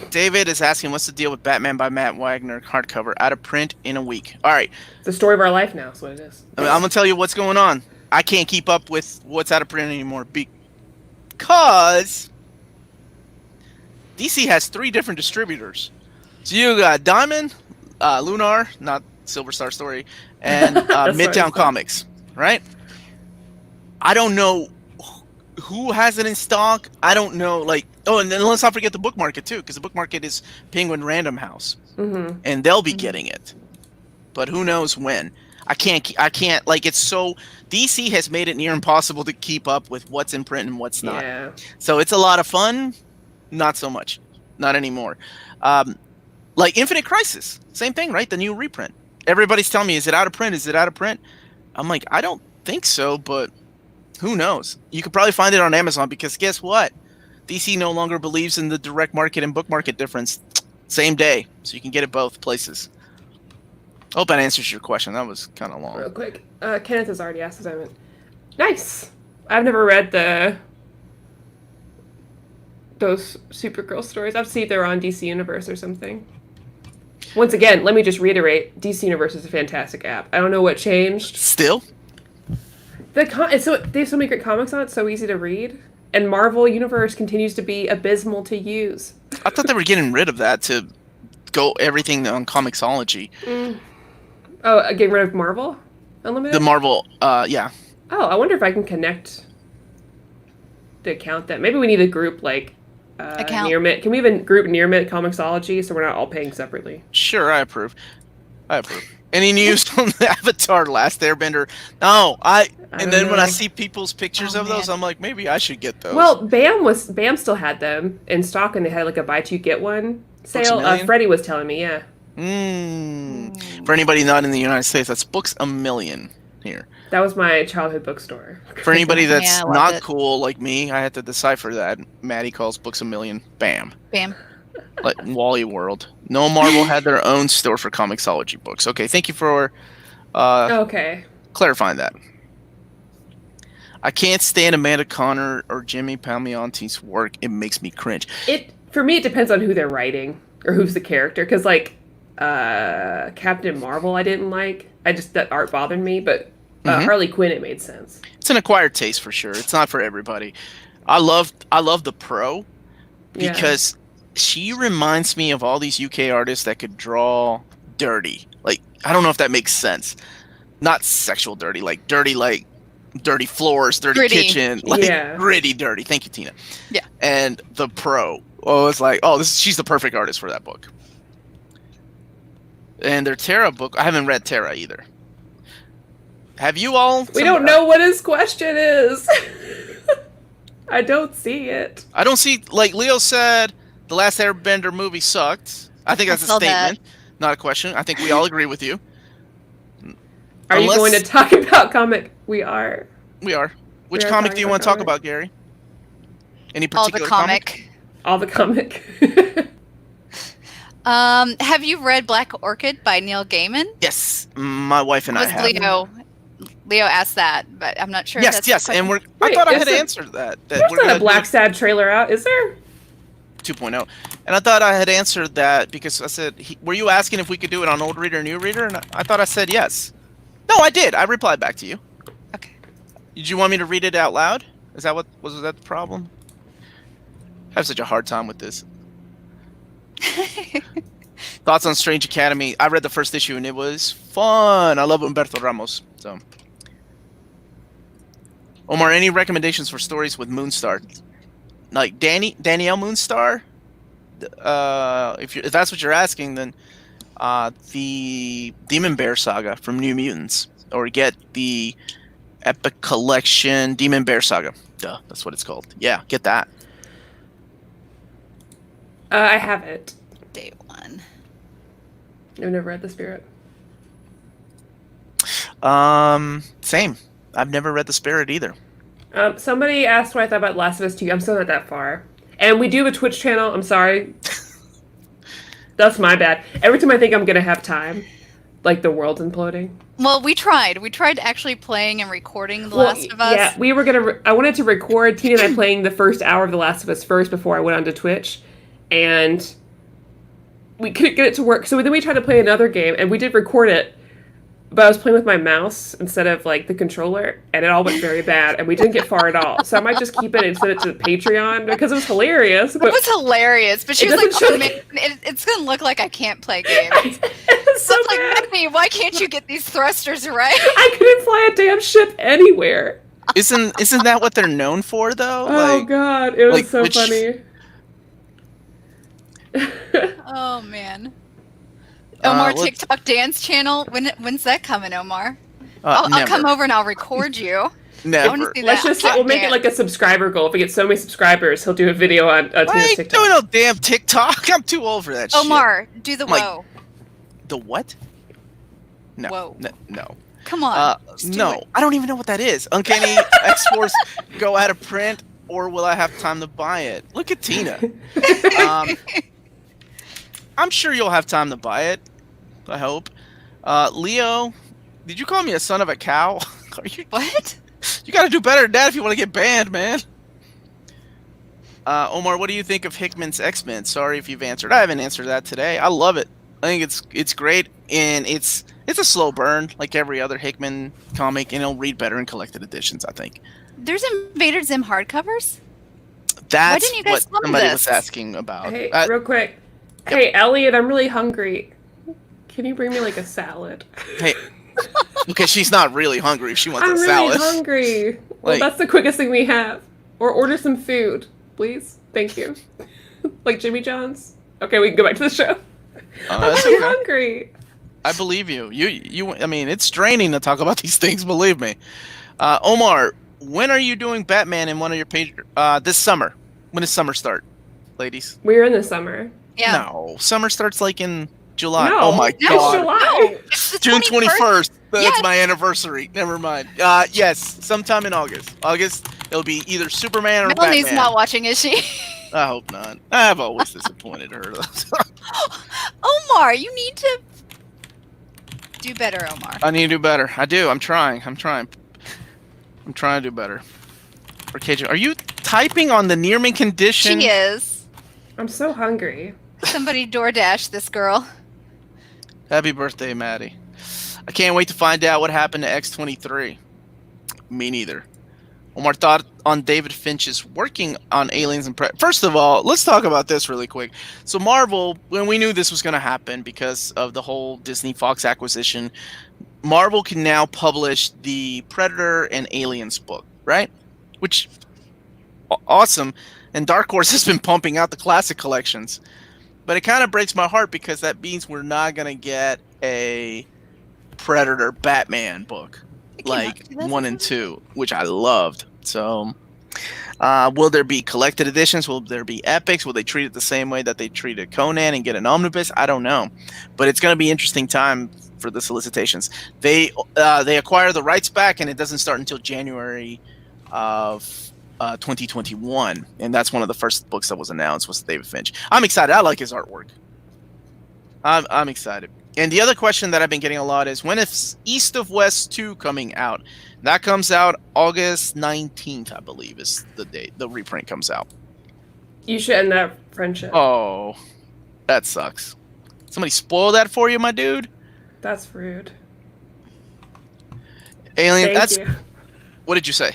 David is asking, what's the deal with Batman by Matt Wagner hardcover out of print in a week? All right.
It's the story of our life now. Is what it is.
I'm going to tell you what's going on. I can't keep up with what's out of print anymore because DC has 3 different distributors. So you got Diamond, Lunar, not Silver Star Story, and Midtown Comics, right? I don't know who has it in stock. I don't know, and then let's not forget the book market too, because the book market is Penguin Random House, and they'll be getting it, but who knows when. I can't. It's so DC has made it near impossible to keep up with what's in print and what's not.
Yeah.
So it's a lot of fun, not so much, not anymore. Like Infinite Crisis, same thing, right? The new reprint. Everybody's telling me, is it out of print? Is it out of print? I'm like, I don't think so, but who knows? You could probably find it on Amazon because guess what? DC no longer believes in the direct market and book market difference. Same day, so you can get it both places. I hope that answers your question. That was kind of long.
Real quick, Kenneth has already asked assignment. Nice. I've never read those Supergirl stories. I've seen they're on DC Universe or something. Once again, let me just reiterate: DC Universe is a fantastic app. I don't know what changed.
Still?
They have so many great comics on it. So easy to read. And Marvel Universe continues to be abysmal to use.
I thought they were getting rid of that to go everything on Comixology.
Oh, getting rid of Marvel Unlimited?
The Marvel, yeah.
Oh, I wonder if I can connect the account that. Maybe we need a group
Account.
Near Mint. Can we even group Near Mint Comixology so we're not all paying separately?
Sure, I approve. Any news on the Avatar Last Airbender? No, and then when I see people's pictures of those, I'm like, maybe I should get those.
Well, BAM still had them in stock, and they had a buy two get one sale. Freddie was telling me, yeah.
For anybody not in the United States, that's Books A Million here.
That was my childhood bookstore.
For anybody that's
Yeah,
not
it.
cool like me, I had to decipher that. Maddie calls Books A Million BAM.
Bam.
Like Wally World. No, Marvel had their own store for Comixology books. Okay, thank you for
Okay.
clarifying that. I can't stand Amanda Connor or Jimmy Palmioti's work. It makes me cringe.
For me, it depends on who they're writing or who's the character. Because Captain Marvel, I didn't like. That art bothered me. But
Mhm.
Harley Quinn, it made sense.
It's an acquired taste for sure. It's not for everybody. I love the Pro
Yeah.
because she reminds me of all these UK artists that could draw dirty. Like, I don't know if that makes sense. Not sexual dirty, like dirty floors, dirty
Gritty.
kitchen, like
Yeah.
gritty dirty. Thank you, Tina.
Yeah.
And the Pro, oh, it's like, oh, she's the perfect artist for that book. And their Terra book, I haven't read Terra either. Have you all?
We don't know what his question is. I don't see it.
I don't see, like Leo said, the last Airbender movie sucked. I think that's a
saw that.
statement, not a question. I think we all agree with you.
Are you
Unless-
going to talk about comic? We are.
We are. Which
We are
comic
talking
do you
about
want to talk
comic.
about, Gary? Any
All
particular
the comic.
All the comic.
Have you read Black Orchid by Neil Gaiman?
Yes, my wife and I
Was
have.
Leo asked that, but I'm not sure. if
Yes,
that's
yes,
the
and
question.
I
Wait,
thought I
is
had
it-
answered that.
There's
we're
not
gonna
a Black
do
Sad trailer out, is there?
2.0, and I thought I had answered that because I said, were you asking if we could do it on Old Reader and New Reader? And I thought I said yes. No, I did. I replied back to you.
Okay.
Did you want me to read it out loud? Is that was that the problem? I have such a hard time with this. Thoughts on Strange Academy? I read the first issue and it was fun. I love Humberto Ramos. So, Omar, any recommendations for stories with Moonstar? Like Danielle Moonstar? If that's what you're asking, then the Demon Bear saga from New Mutants, or get the Epic Collection Demon Bear saga. Duh, that's what it's called. Yeah, get that.
I have it.
Day one.
I've never read The Spirit.
Same. I've never read The Spirit either.
Somebody asked what I thought about Last of Us 2. I'm still not that far. And we do have a Twitch channel. I'm sorry. That's my bad. Every time I think I'm going to have time, like the world's imploding.
Well, we tried. We tried actually playing and recording The Last of Us.
Yeah, we were going to... I wanted to record Tina and I playing the first hour of The Last of Us first before I went onto Twitch. And we couldn't get it to work. So then we tried to play another game, and we did record it. But I was playing with my mouse instead of, like, the controller, and it all went very bad, and we didn't get far at all. So I might just keep it and send it to Patreon, because it was hilarious. But
It was hilarious, but she
It
was like,
doesn't
"Oh
show-
man, it's gonna look like I can't play games."
it's so
So it's
bad.
like, Maddie, why can't you get these thrusters right?
I couldn't fly a damn ship anywhere.
Isn't that what they're known for, though?
Oh, God. It was
like,
so
which-
funny.
Oh man. Omar
let's-
TikTok dance channel. When's that coming, Omar?
Never.
I'll come over and I'll record you. I
Never.
want to see
Let's
that.
just say, we'll make it
dance.
like a subscriber goal. If we get so many subscribers, he'll do a video on
I
Tina's
ain't
TikTok.
doing no damn TikTok. I'm too old for that shit.
Omar, do the
Like-
whoa.
The what? No.
Whoa.
No.
Come on. Just do
No.
it.
I don't even know what that is. Uncanny X-Force go out of print, or will I have time to buy it? Look at Tina. I'm sure you'll have time to buy it. I hope. Leo, did you call me a son of a cow? Are you?
What?
You got to do better than that if you want to get banned, man. Omar, what do you think of Hickman's X-Men? Sorry if you've answered. I haven't answered that today. I love it. I think it's great, and it's a slow burn like every other Hickman comic, and it'll read better in collected editions, I think.
There's Invader Zim hardcovers?
That's
didn't you guys
what
tell me
somebody
this?
was asking about.
Hey, real quick. Hey, Elliot, I'm really hungry. Can you bring me like a salad?
Hey, okay, she's not really hungry if she wants
I'm
a
really
salad.
hungry. Well,
Like-
that's the quickest thing we have. Or order some food, please. Thank you. Like Jimmy John's. Okay, we can go back to the show. I'm
That's
really
okay.
hungry.
I believe you. I mean, it's draining to talk about these things. Believe me. Omar, when are you doing Batman in one of your pages? This summer. When does summer start, ladies?
We're in the summer.
Yeah.
No, summer starts like in July.
No,
Oh my
that's
god.
July.
It's the
June 21st. That's
Yes.
my anniversary. Never mind. Yes, sometime in August. August, it'll be either Superman or
Melanie's
Batman.
not watching, is she?
I hope not. I've always disappointed her.
Omar, you need to do better, Omar.
I need to do better. I do. I'm trying. I'm trying to do better. For KJ, are you typing on the Nearman condition?
She is.
I'm so hungry.
Somebody DoorDash this girl.
Happy birthday, Maddie. I can't wait to find out what happened to X-23. Me neither. Omar, thought on David Finch's working on Aliens and First of all, let's talk about this really quick. So Marvel, when we knew this was going to happen because of the whole Disney Fox acquisition, Marvel can now publish the Predator and Aliens book, right? Which, awesome. And Dark Horse has been pumping out the classic collections. But it kind of breaks my heart because that means we're not going to get a Predator Batman book. Like 1 and 2, which I loved. So, will there be collected editions? Will there be epics? Will they treat it the same way that they treated Conan and get an omnibus? I don't know, but it's going to be an interesting time for the solicitations. They acquire the rights back, and it doesn't start until January of 2021, and that's one of the first books that was announced was David Finch. I'm excited. I like his artwork. I'm excited. And the other question that I've been getting a lot is, when is East of West 2 coming out? That comes out August 19th, I believe, is the date the reprint comes out.
You should end that friendship.
Oh, that sucks. Somebody spoil that for you, my dude?
That's rude.
Alien,
Thank you.
What did you say?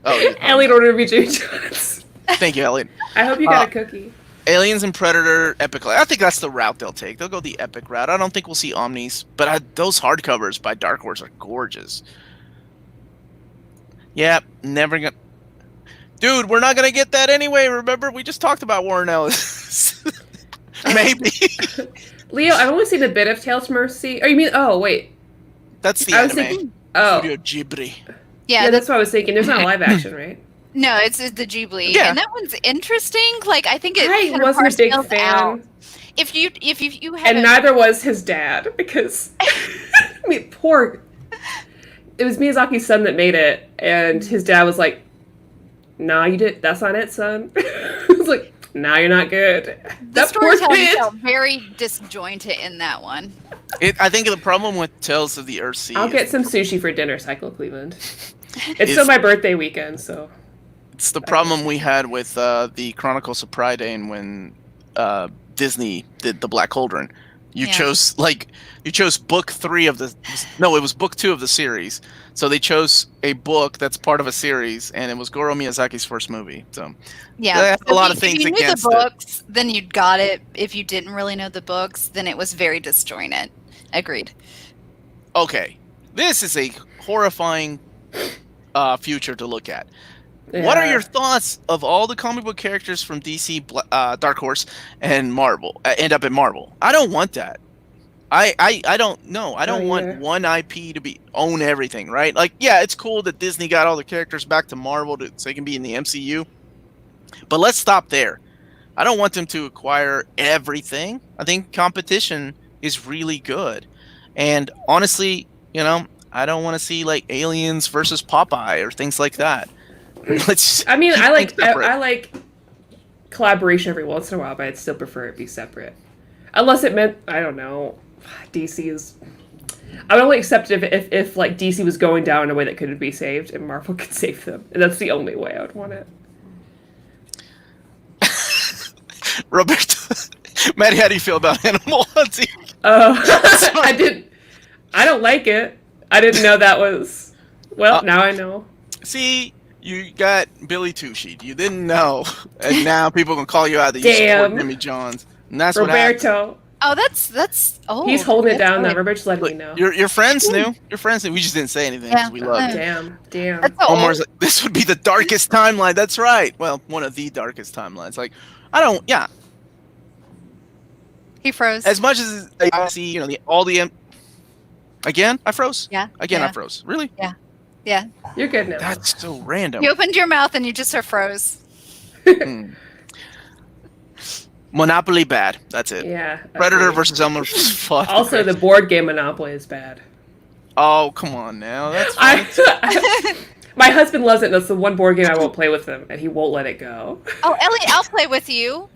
Oh, yeah.
Elliot ordered me Jimmy John's.
Thank you, Elliot.
I hope you got a cookie.
Aliens and Predator epic. I think that's the route they'll take. They'll go the epic route. I don't think we'll see omnis, but those hardcovers by Dark Horse are gorgeous. Yeah, never gonna. Dude, we're not gonna get that anyway. Remember, we just talked about Warren Ellis. Maybe.
Leo, I've only seen a bit of Tales from Earthsea. Oh, you mean? Oh, wait.
That's the
I was
anime.
thinking. Oh,
Studio Ghibli.
Yeah,
that's what I was thinking. There's not a live action, right?
no, it's the Ghibli,
Yeah.
and that one's interesting. Like, I think it
I
kind of
wasn't a big
parcels
fan.
out. If you had
And neither was his dad, because I mean, poor. It was Miyazaki's son that made it, and his dad was like, "Nah, you did. That's not it, son." I was like, "Nah, you're not good."
the
That poor
storytelling
kid.
felt very disjointed in that one.
I think the problem with Tales of the Earthsea.
I'll get some sushi for dinner, Cycle Cleveland. It's still my birthday weekend, so.
It's the problem we had with the Chronicles of Prydain when Disney did the Black Cauldron. You chose book 3 of the. No, it was book 2 of the series. So they chose a book that's part of a series, and it was Goro Miyazaki's first movie. So
Yeah,
that's a lot of things
if you knew
against
the
it.
books, then you'd got it. If you didn't really know the books, then it was very disjointed. Agreed.
Okay, this is a horrifying future to look at. What are your thoughts of all the comic book characters from DC, Dark Horse, and Marvel end up at Marvel? I don't want that. I don't know. I don't want one IP to own everything, right? Like, yeah, it's cool that Disney got all the characters back to Marvel so they can be in the MCU. But let's stop there. I don't want them to acquire everything. I think competition is really good. And honestly, I don't want to see like Aliens versus Popeye or things like that.
I mean, I like collaboration every once in a while, but I'd still prefer it be separate. Unless it meant, I don't know, DC is. I would only accept it if like DC was going down in a way that couldn't be saved and Marvel could save them. And that's the only way I would want it.
Roberto, Maddie, how do you feel about Animal Hunting?
I don't like it. I didn't know that was. Well, now I know.
See, you got Billy Two-Sheet. You didn't know, and now people can call you out that you support Jimmy Johns, and that's
Roberto.
what
Oh, that's. Oh,
he's holding it down now. Roberto's letting me know.
Your friends knew. Your friends knew. We just didn't say anything because we love you.
Damn.
Omar's like, this would be the darkest timeline. That's right. Well, one of the darkest timelines. Like, I don't. Yeah.
He froze.
As much as I see, again, I froze.
Yeah.
Again,
yeah.
I froze. Really?
Yeah.
You're good now.
That's so random.
You opened your mouth and you just froze.
Monopoly bad. That's it.
Yeah.
Predator versus Elmer. Fuck.
Also, the board game Monopoly is bad.
Oh, come on now. That's fine.
My husband loves it, and that's the one board game I won't play with him, and he won't let it go.
Oh, Ellie, I'll play with you.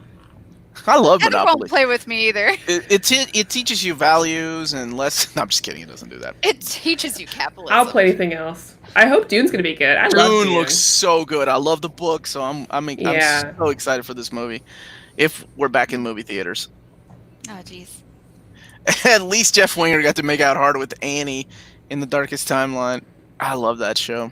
I love
Heather
Monopoly.
won't play with me either.
It teaches you values and less. No, I'm just kidding. It doesn't do that.
It teaches you capitalism.
I'll play anything else. I hope Dune's gonna be good. I love Dune.
Dune looks so good. I love the book, so I'm so excited for this movie. If we're back in movie theaters.
Oh, jeez.
At least Jeff Winger got to make out hard with Annie in the Darkest Timeline. I love that show.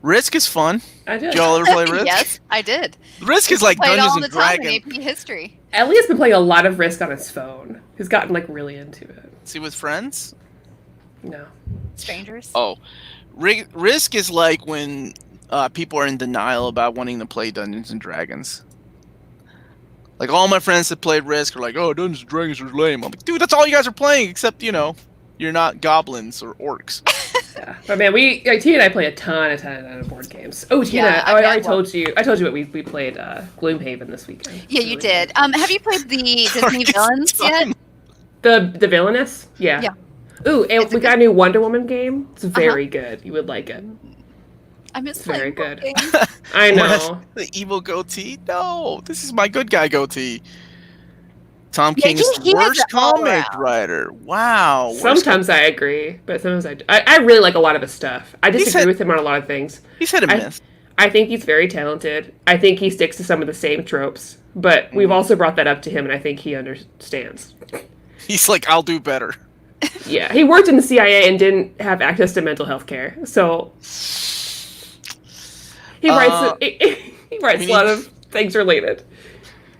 Risk is fun.
I did.
Did y'all ever play Risk?
Yes, I did.
Risk is like
Played
Dungeons
all
and
the time in
Dragons.
AP history.
Ellie has been playing a lot of Risk on his phone. He's gotten like really into it.
See, with friends?
No.
Strangers.
Oh. Risk is like when people are in denial about wanting to play Dungeons and Dragons. Like, all my friends that played Risk are like, oh, Dungeons and Dragons are lame. I'm like, dude, that's all you guys are playing, except, you're not goblins or orcs.
Yeah. But man, Tina and I play a ton of board games. Oh, Tina,
Yeah,
I
I
already
bet.
told you. I told you what we played Gloomhaven this weekend.
Yeah,
It's
you
really
did.
good.
Have you played the Disney
Darkest
villains yet?
Time.
The Villainous? Yeah.
Yeah.
Ooh, and
It's a
we got a new Wonder Woman game. It's very good. You would like it.
I miss
It's very
playing board
good.
games.
I know.
The evil goatee? No, this is my good guy goatee. Tom
Yeah,
King is
he
the
has
worst
it all
comic
around.
writer. Wow. worst
Sometimes I agree, but sometimes I do. I really like a lot of his stuff. I disagree
said-
with him on a lot of things.
He's hit a
I-
miss.
I think he's very talented. I think he sticks to some of the same tropes, but we've also brought that up to him, and I think he understands.
He's like, I'll do better.
Yeah, he worked in the CIA and didn't have access to mental health care, so he writes he writes a lot of things related.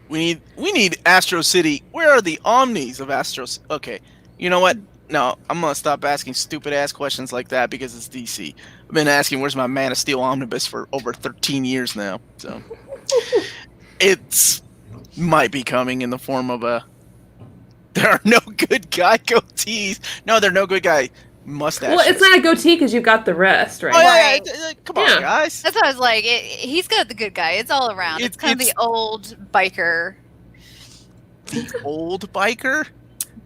We need Astro City. Where are the Omnis of Astro City? Okay, you know what? No, I'm gonna stop asking stupid ass questions like that because it's DC. I've been asking where's my Man of Steel omnibus for over 13 years now. So it's might be coming in the form of a. There are no good guy goatees. No, there are no good guy mustaches.
Well, it's not a goatee because you've got the rest, right?
Oh, yeah,
Right.
come on,
Yeah.
guys.
That's what I was like. He's got the good guy. It's all around. It's kind of the old biker.
The old biker.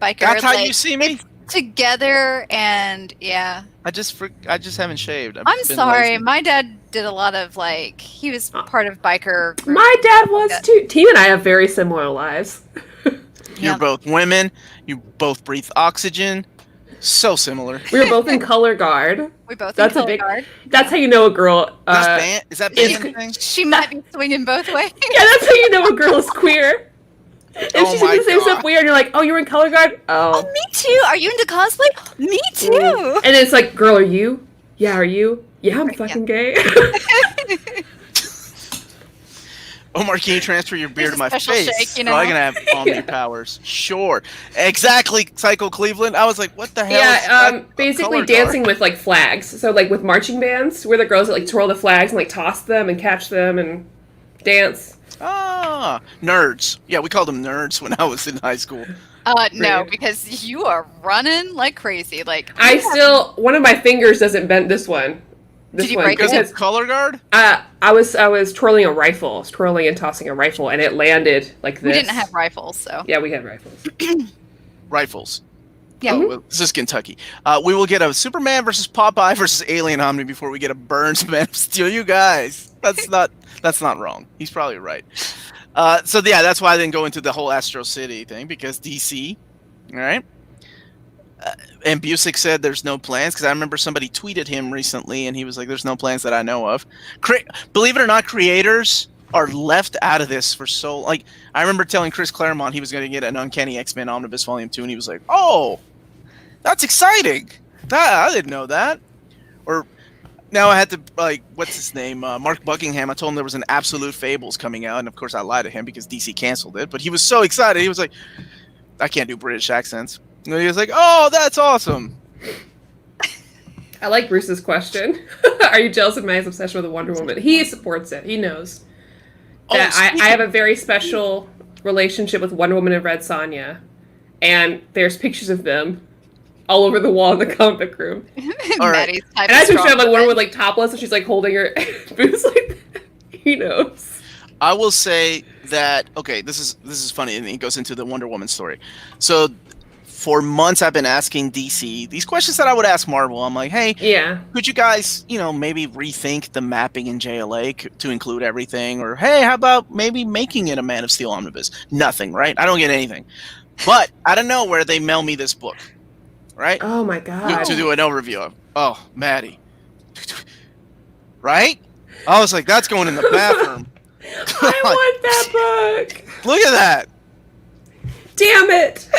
Biker.
That's how
like,
you see me.
together, and yeah.
I just haven't shaved. I've
I'm
been
sorry.
lazy.
My dad did a lot of he was part of biker. Group.
My dad was
Yeah.
too. Tina and I have very similar lives.
You're
Yeah.
both women. You both breathe oxygen. So similar.
We were both in color guard.
We both.
That's
in
a big.
color guard.
That's how you know a girl.
Is that
it's-
band thing?
She might be swinging both ways.
Yeah, that's how you know a girl is queer. If
Oh
she's
my
doing the same
God.
stuff weird, you're like, oh, you were in color guard?
Oh,
Oh.
me too. Are you into cosplay? Me too.
And it's like, girl, are you? Yeah, are you? Yeah, I'm
Right,
fucking gay.
Omar, can you transfer your beard
There's
to
a
my
special
face?
shake, you
So I
know?
can have Omni
Yeah.
powers. Sure. Exactly, Psycho Cleveland. I was like, what the hell? is
Yeah,
that?
basically
Color
dancing
guard?
with like flags. So like with marching bands, where the girls that like twirl the flags and like toss them and catch them and dance.
Ah, nerds. Yeah, we called them nerds when I was in high school.
No,
Rude.
because you are running like crazy. Like
One of my fingers doesn't bend this one. This
Did you
one,
break it?
Because
because
of color guard?
I was twirling a rifle. I was twirling and tossing a rifle, and it landed like this.
we didn't have rifles, so
Yeah, we had rifles.
Rifles.
yeah.
Oh, well, this is Kentucky. We will get a Superman versus Popeye versus Alien Omni before we get a Burns Man of Steel. You guys, that's not wrong. He's probably right. So yeah, that's why I didn't go into the whole Astro City thing because DC, all right. And Busick said there's no plans because I remember somebody tweeted him recently and he was like, "There's no plans that I know of." Believe it or not, creators are left out of this for so like. I remember telling Chris Claremont he was going to get an Uncanny X-Men Omnibus Volume 2, and he was like, "Oh, that's exciting! I didn't know that." Or now I had to like, what's his name? Mark Buckingham. I told him there was an Absolute Fables coming out, and of course I lied to him because DC canceled it. But he was so excited. He was like, "I can't do British accents." And he was like, "Oh, that's awesome."
I like Bruce's question. Are you jealous of Maggie's obsession with Wonder Woman? He supports it. He knows that I have a very special relationship with Wonder Woman and Red Sonja, and there's pictures of them all over the wall in the comic book room.
All right.
Maddie's type
And I
of
just have
strong
like Wonder
woman.
Woman like topless, and she's like holding her boobs like that. He knows.
I will say that okay, this is funny, and it goes into the Wonder Woman story. So for months I've been asking DC these questions that I would ask Marvel. I'm like, hey,
Yeah.
could you guys, maybe rethink the mapping in JLA to include everything? Or hey, how about maybe making it a Man of Steel omnibus? Nothing, right? I don't get anything. But out of nowhere, they mail me this book, right?
Oh my god.
To do an overview of. Oh, Maddie. Right? I was like, that's going in the bathroom.
I want that book.
Look at that.
Damn it!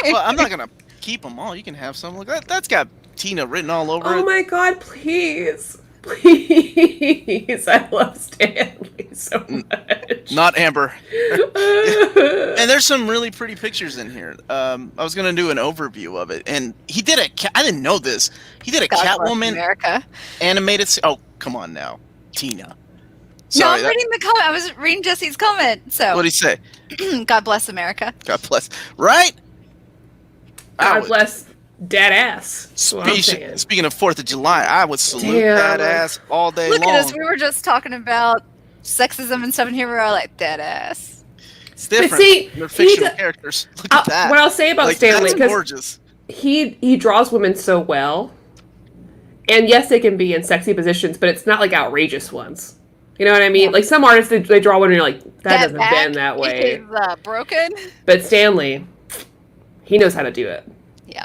Well, I'm not gonna keep them all. You can have some. Look, that's got Tina written all over
Oh
it.
my god, please. Please. I love Stanley so much.
Not Amber. And there's some really pretty pictures in here. I was gonna do an overview of it, and he did I didn't know this. He did a
God bless
Catwoman
America.
animated. Oh, come on now, Tina.
No,
Sorry,
I'm reading the comment. I was reading Jesse's comment. So,
what'd he say?
God bless America.
God bless. Right?
God bless dead ass. That's what I'm saying.
Speaking of 4th of July, I would salute
Damn.
that ass all day
Look
long.
at us. We were just talking about sexism and stuff, and here we are like dead ass.
It's different.
But see,
They're fictional characters. Look at that.
What I'll say about
Like,
Stanley,
that's
because
gorgeous.
he draws women so well. And yes, they can be in sexy positions, but it's not like outrageous ones. You know what I mean?
Yeah.
Like some artists, they draw one and you're like, that doesn't
back
bend that way.
is broken.
But Stanley, he knows how to do it.
Yeah.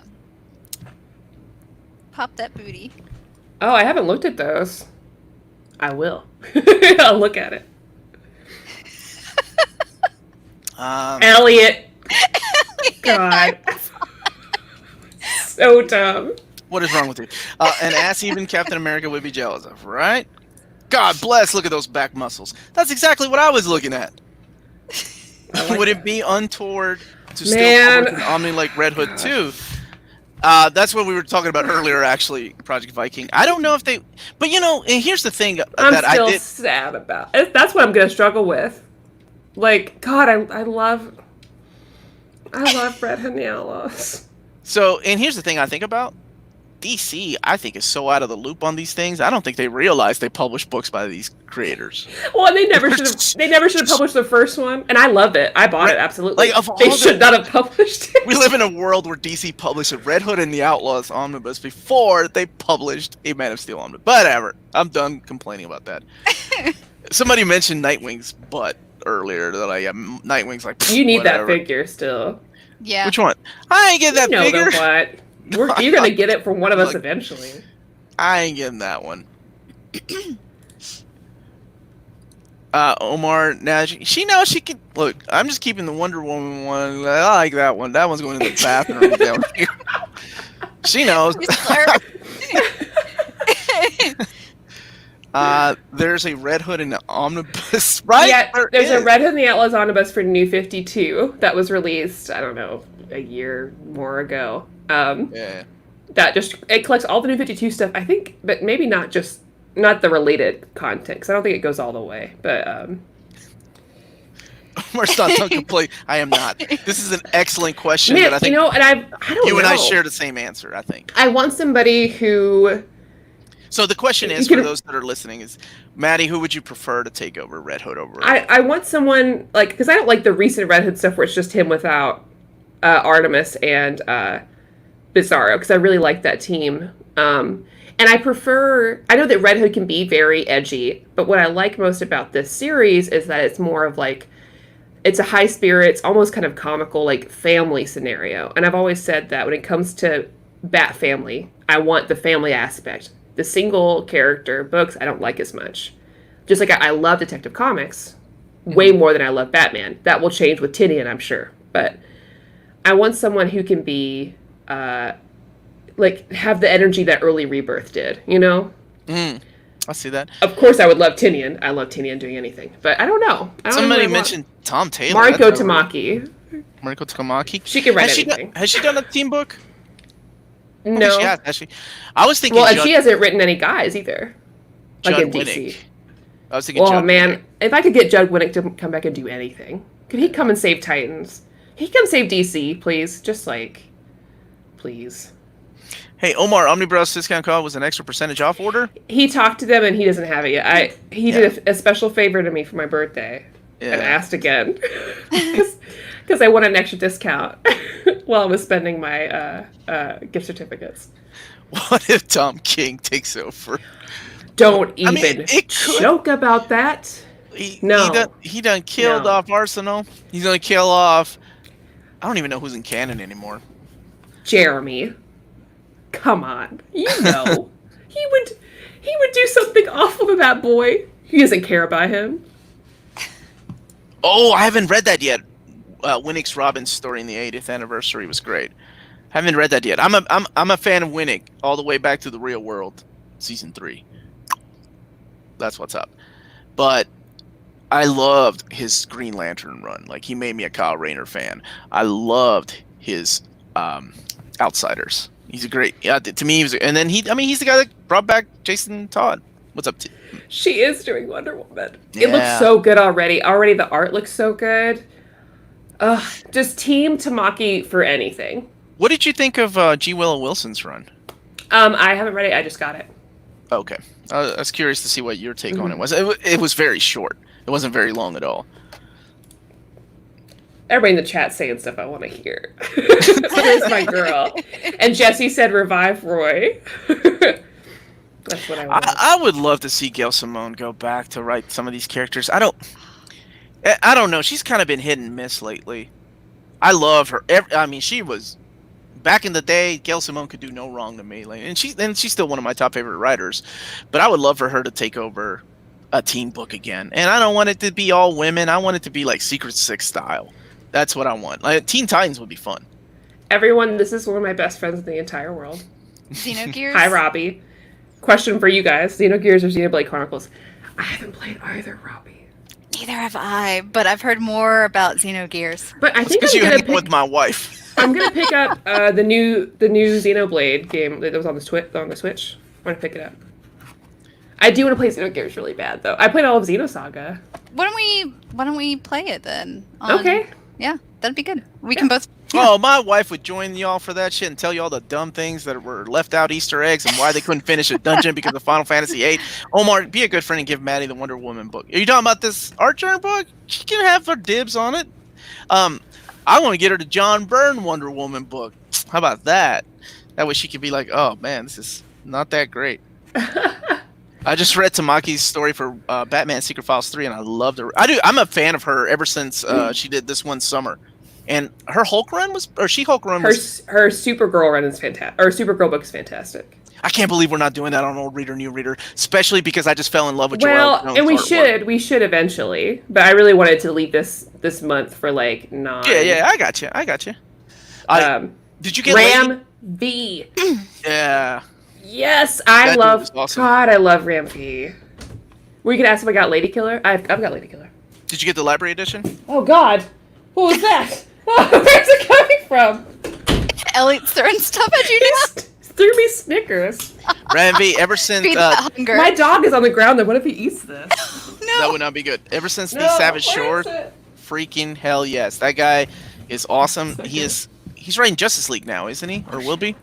Pop that booty.
Oh, I haven't looked at those. I will. I'll look at it. Elliot. God. So dumb.
What is wrong with you? An ass even Captain America would be jealous of, right? God bless, look at those back muscles. That's exactly what I was looking at. Would it be untoward to still publish an Omni like Red Hood 2? That's what we were talking about earlier, actually, Project Viking. I don't know if they... But, you know, and here's the thing
I'm
that
still
I did...
sad about. That's what I'm going to struggle with. Like, God, I love Red Hood and the Outlaws.
So, and here's the thing I think about. DC, I think, is so out of the loop on these things. I don't think they realize they publish books by these creators.
Well, and they never should have published the first one, and I loved it. I bought it, absolutely.
Like, of all
they should not have published it.
We live in a world where DC published a Red Hood and the Outlaws omnibus before they published a Man of Steel omnibus. Whatever. I'm done complaining about that. Somebody mentioned Nightwing's butt earlier. That Nightwing's like,
you need
whatever.
that figure still.
Yeah.
Which one? I ain't getting that figure.
The what? You're going to get it from one of us eventually.
I ain't getting that one. Omar, now she knows she can... Look, I'm just keeping the Wonder Woman one. I like that one. That one's going in the bathroom down here. She knows. There's a Red Hood in the omnibus, right?
Yeah, there's a Red Hood and the Outlaws omnibus for New 52 that was released, I don't know, a year more ago.
Yeah.
That it collects all the New 52 stuff, I think, but maybe not the related content, because I don't think it goes all the way, but...
Omar's not done complete. I am not. This is an excellent question.
Man,
that I think
and I don't know.
You and I share the same answer, I think.
I want somebody who...
So the question is, for those that are listening, is, Maddie, who would you prefer to take over Red Hood over?
I want someone, like, because I don't like the recent Red Hood stuff where it's just him without Artemis and Bizarro, because I really like that team. And I know that Red Hood can be very edgy, but what I like most about this series is that it's more of like, it's a high spirits, almost kind of comical, like, family scenario. And I've always said that when it comes to Bat Family, I want the family aspect. The single character books I don't like as much. Just like I love Detective Comics way more than I love Batman. That will change with Tinian, I'm sure. But I want someone who can be, like, have the energy that early Rebirth did, you know?
I see that.
Of course I would love Tinian. I love Tinian doing anything. But I don't know.
Somebody mentioned Tom Taylor.
Mariko Tamaki.
Mariko Tamaki?
She can write anything.
Has she done a team book?
No.
She has, actually. I was thinking.
Well, and she hasn't written any guys either. Like
Judd
in DC.
Winnick. I was thinking.
Well, man, if I could get Judd Winnick to come back and do anything, could he come and save Titans? He come save DC, please. Just like, please.
Hey, Omar, Omnibus discount code was an extra percentage off order.
He talked to them and he doesn't have it yet. He did a special favor to me for my birthday and asked again because I won an extra discount while I was spending my gift certificates.
What if Tom King takes over?
Don't even joke about that.
He done killed off Arsenal. He's gonna kill off. I don't even know who's in canon anymore.
Jeremy. Come on. You know. he would do something awful to that boy. He doesn't care about him.
Oh, I haven't read that yet. Winnick's Robin's story in the 80th anniversary was great. Haven't read that yet. I'm a fan of Winnick all the way back to the Real World, season 3. That's what's up. But I loved his Green Lantern run. Like, he made me a Kyle Rayner fan. I loved his Outsiders. He's a great. Yeah, to me, he was. And then he's the guy that brought back Jason Todd. What's up?
She is doing Wonder Woman.
Yeah.
It looks so good already. Already the art looks so good. Just team Tamaki for anything.
What did you think of G. Willow Wilson's run?
I haven't read it. I just got it.
Okay. I was curious to see what your take on it was. It was very short. It wasn't very long at all.
Everybody in the chat saying stuff I want to hear. There's my girl. And Jesse said revive Roy. That's what I want.
I would love to see Gail Simone go back to write some of these characters. I don't know. She's kind of been hit and miss lately. I love her. She was back in the day. Gail Simone could do no wrong to me. And she's still one of my top favorite writers. But I would love for her to take over a teen book again. And I don't want it to be all women. I want it to be like Secret Six style. That's what I want. Like, Teen Titans would be fun.
Everyone, this is one of my best friends in the entire world.
Xenogears.
Hi, Robbie. Question for you guys: Xenogears or Xenoblade Chronicles? I haven't played either, Robbie.
Neither have I, but I've heard more about Xenogears.
But I think
because you hang with my wife.
I'm gonna pick up the new Xenoblade game that was on the Switch. I'm gonna pick it up. I do want to play Xenogears really bad, though. I played all of Xenosaga.
Why don't we play it then?
Okay.
Yeah, that'd be good. We can both.
Oh, my wife would join y'all for that shit and tell you all the dumb things that were left out Easter eggs and why they couldn't finish a dungeon because of Final Fantasy VIII. Omar, be a good friend and give Maddie the Wonder Woman book. Are you talking about this Archer book? She can have her dibs on it. I want to get her the John Byrne Wonder Woman book. How about that? That way she could be like, oh, man, this is not that great. I just read Tamaki's story for Batman Secret Files 3, and I loved her. I'm a fan of her ever since she did this one summer. And her Hulk run She-Hulk run was...
Her Supergirl run is fantastic. Or Supergirl book is fantastic.
I can't believe we're not doing that on Old Reader, New Reader, especially because I just fell in love with Joelle Jones'
and we
artwork.
We should eventually. But I really wanted to leave this month for like 9.
Yeah, I got you. Did you get
Ram V?
Yeah.
Yes, I love.
Awesome.
God, I love Ram V. Were you gonna ask if I got Lady Killer? I've got Lady Killer.
Did you get the library edition?
Oh God, what was that? Where's it coming from?
Elliot's throwing stuff at you now.
Threw me Snickers.
Ram V, ever since
Feed the hunger.
My dog is on the ground. Then what if he eats this?
No.
that would not be good. Ever since the Savage Shore, freaking hell yes, that guy is awesome. He's writing Justice League now, isn't he? Or will be?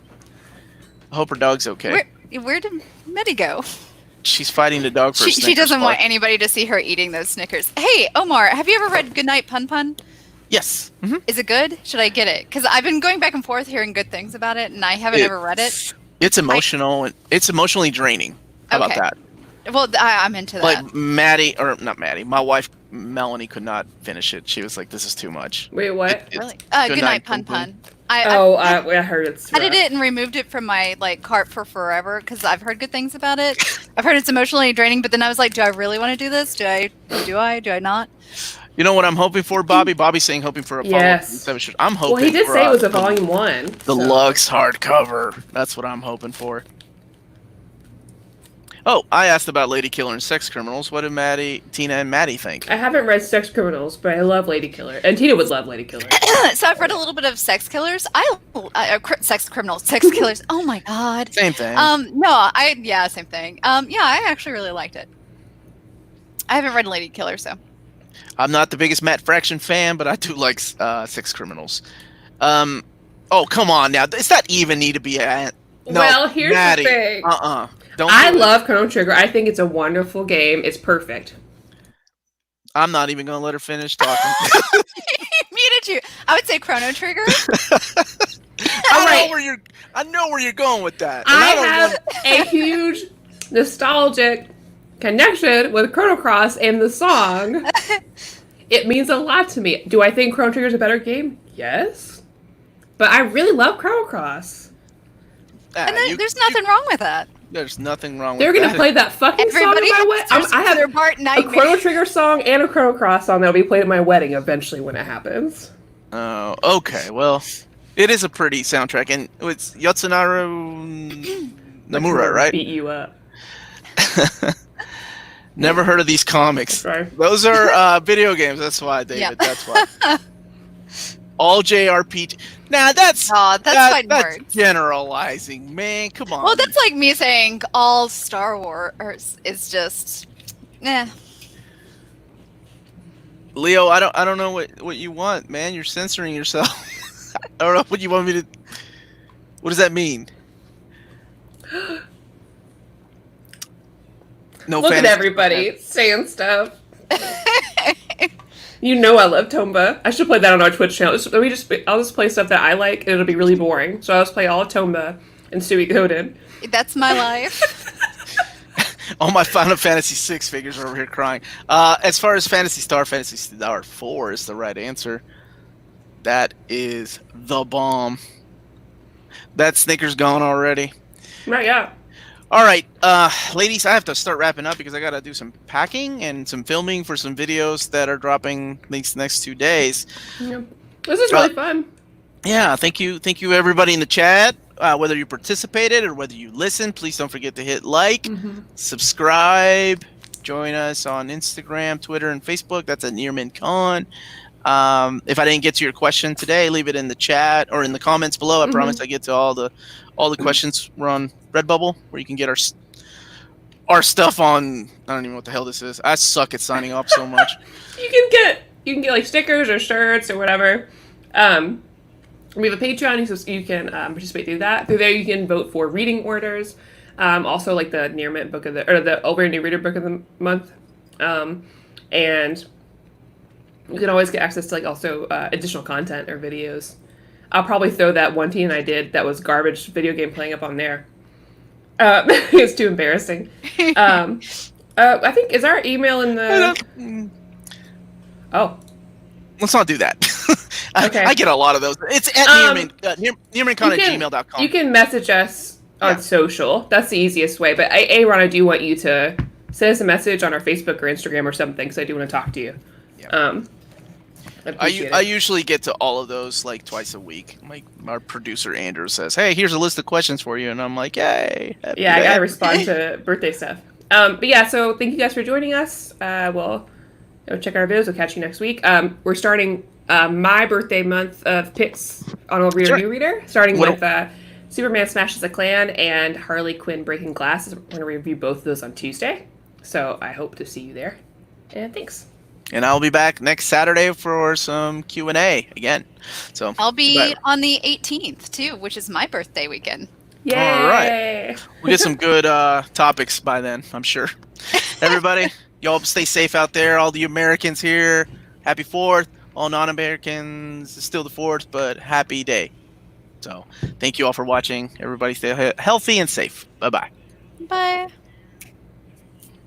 I hope her dog's okay.
Where did Maddie go?
She's fighting the dog for a
She doesn't
bar.
want anybody to see her eating those Snickers. Hey, Omar, have you ever read Goodnight Pun Pun?
Yes. Mm-hmm.
Is it good? Should I get it? Because I've been going back and forth hearing good things about it, and I haven't ever read it.
It's emotional. and it's emotionally draining. How about that?
Well, I'm into that.
Like not Maddie, my wife Melanie could not finish it. She was like, "This is too much."
Wait, what?
Really? Goodnight Pun Pun. I
heard it's.
I did it and removed it from my cart for forever because I've heard good things about it. I've heard it's emotionally draining, but then I was like, do I really want to do this? Do I not?
You know what I'm hoping for, Bobby? Bobby's saying hoping for a follow-up.
Yes.
I'm hoping.
Well, he did say it was a volume 1.
The Lux hardcover. That's what I'm hoping for. Oh, I asked about Lady Killer and Sex Criminals. What did Tina and Maddie think?
I haven't read Sex Criminals, but I love Lady Killer, and Tina would love Lady Killer.
So I've read a little bit of Sex Killers. Sex Criminals, Sex Killers. Oh my God.
Same thing.
Same thing. I actually really liked it. I haven't read Lady Killer, so.
I'm not the biggest Matt Fraction fan, but I do like Sex Criminals. Oh, come on now. Does that even need to be a... No,
well, here's
Maddie.
the thing.
I
love Chrono Trigger. I think it's a wonderful game. It's perfect.
I'm not even going to let her finish talking.
Muted you. I would say Chrono Trigger.
I know where you're going with that.
I have a huge nostalgic connection with Chrono Cross and the song. It means a lot to me. Do I think Chrono Trigger is a better game? Yes. But I really love Chrono Cross.
And there's nothing wrong with that.
There's nothing wrong with that.
They're going to play that fucking song at my wedding. I have
their Bart
a Chrono Trigger song and a Chrono Cross song that will be played at my wedding eventually when it happens.
Oh, okay. Well, it is a pretty soundtrack, and it's Yatsunaro Nomura, right?
Beat you up.
Never heard of these comics.
Sorry.
Those are video games. That's why, David.
Yep.
That's why. All JRPG. Nah, that's
fighting
that's
words.
generalizing, man. Come on.
Well, that's like me saying all Star Wars is just,
Leo, I don't know what you want, man. You're censoring yourself. I don't know what you want me to. What does that mean? No.
Look at
fantasy.
everybody saying stuff. You know I love Tomba. I should play that on our Twitch channel. I'll just play stuff that I like, and it'll be really boring. So I'll just play all of Tomba and Suikoden.
That's my life.
All my Final Fantasy VI figures are over here crying. As far as Phantasy Star 4 is the right answer. That is the bomb. That Snicker's gone already.
Right, yeah.
All right, ladies, I have to start wrapping up because I got to do some packing and some filming for some videos that are dropping these next 2 days.
Yeah. This is really fun.
Yeah, thank you everybody in the chat. Whether you participated or whether you listened, please don't forget to hit like, subscribe, join us on Instagram, Twitter, and Facebook. That's at NearmanCon. If I didn't get to your question today, leave it in the chat or in the comments below. I promise I get to all the questions. We're on Redbubble, where you can get our stuff on. I don't even know what the hell this is. I suck at signing off so much.
You can get like stickers or shirts or whatever. We have a Patreon, so you can participate through that. Through there, you can vote for reading orders. Also, like the Nearman book of the Over New Reader book of the month, and you can always get access to like also additional content or videos. I'll probably throw that one teen I did that was garbage video game playing up on there. It's too embarrassing. I think is our email in the. Oh.
Let's not do that.
Okay.
I get a lot of those. It's at nearmancon@gmail.com.
You can message us on social. That's the easiest way. But Aaron, I do want you to send us a message on our Facebook or Instagram or something, because I do want to talk to you.
Yeah. I usually get to all of those like twice a week. Like our producer Andrew says, "Hey, here's a list of questions for you," and I'm like, "Yay!"
Yeah, I gotta respond to birthday stuff. But yeah, so thank you guys for joining us. We'll check our videos. We'll catch you next week. We're starting my birthday month of picks on Old Reader, New Reader, starting with Superman Smashes a Clan and Harley Quinn Breaking Glass. We're going to review both of those on Tuesday. So I hope to see you there. And thanks.
And I'll be back next Saturday for some Q&A again. So
I'll be on the 18th, too, which is my birthday weekend.
Yay!
All right. We'll get some good topics by then, I'm sure. Everybody, y'all stay safe out there. All the Americans here, happy 4th. All non-Americans, it's still the 4th, but happy day. So thank you all for watching. Everybody stay healthy and safe. Bye-bye.
Bye.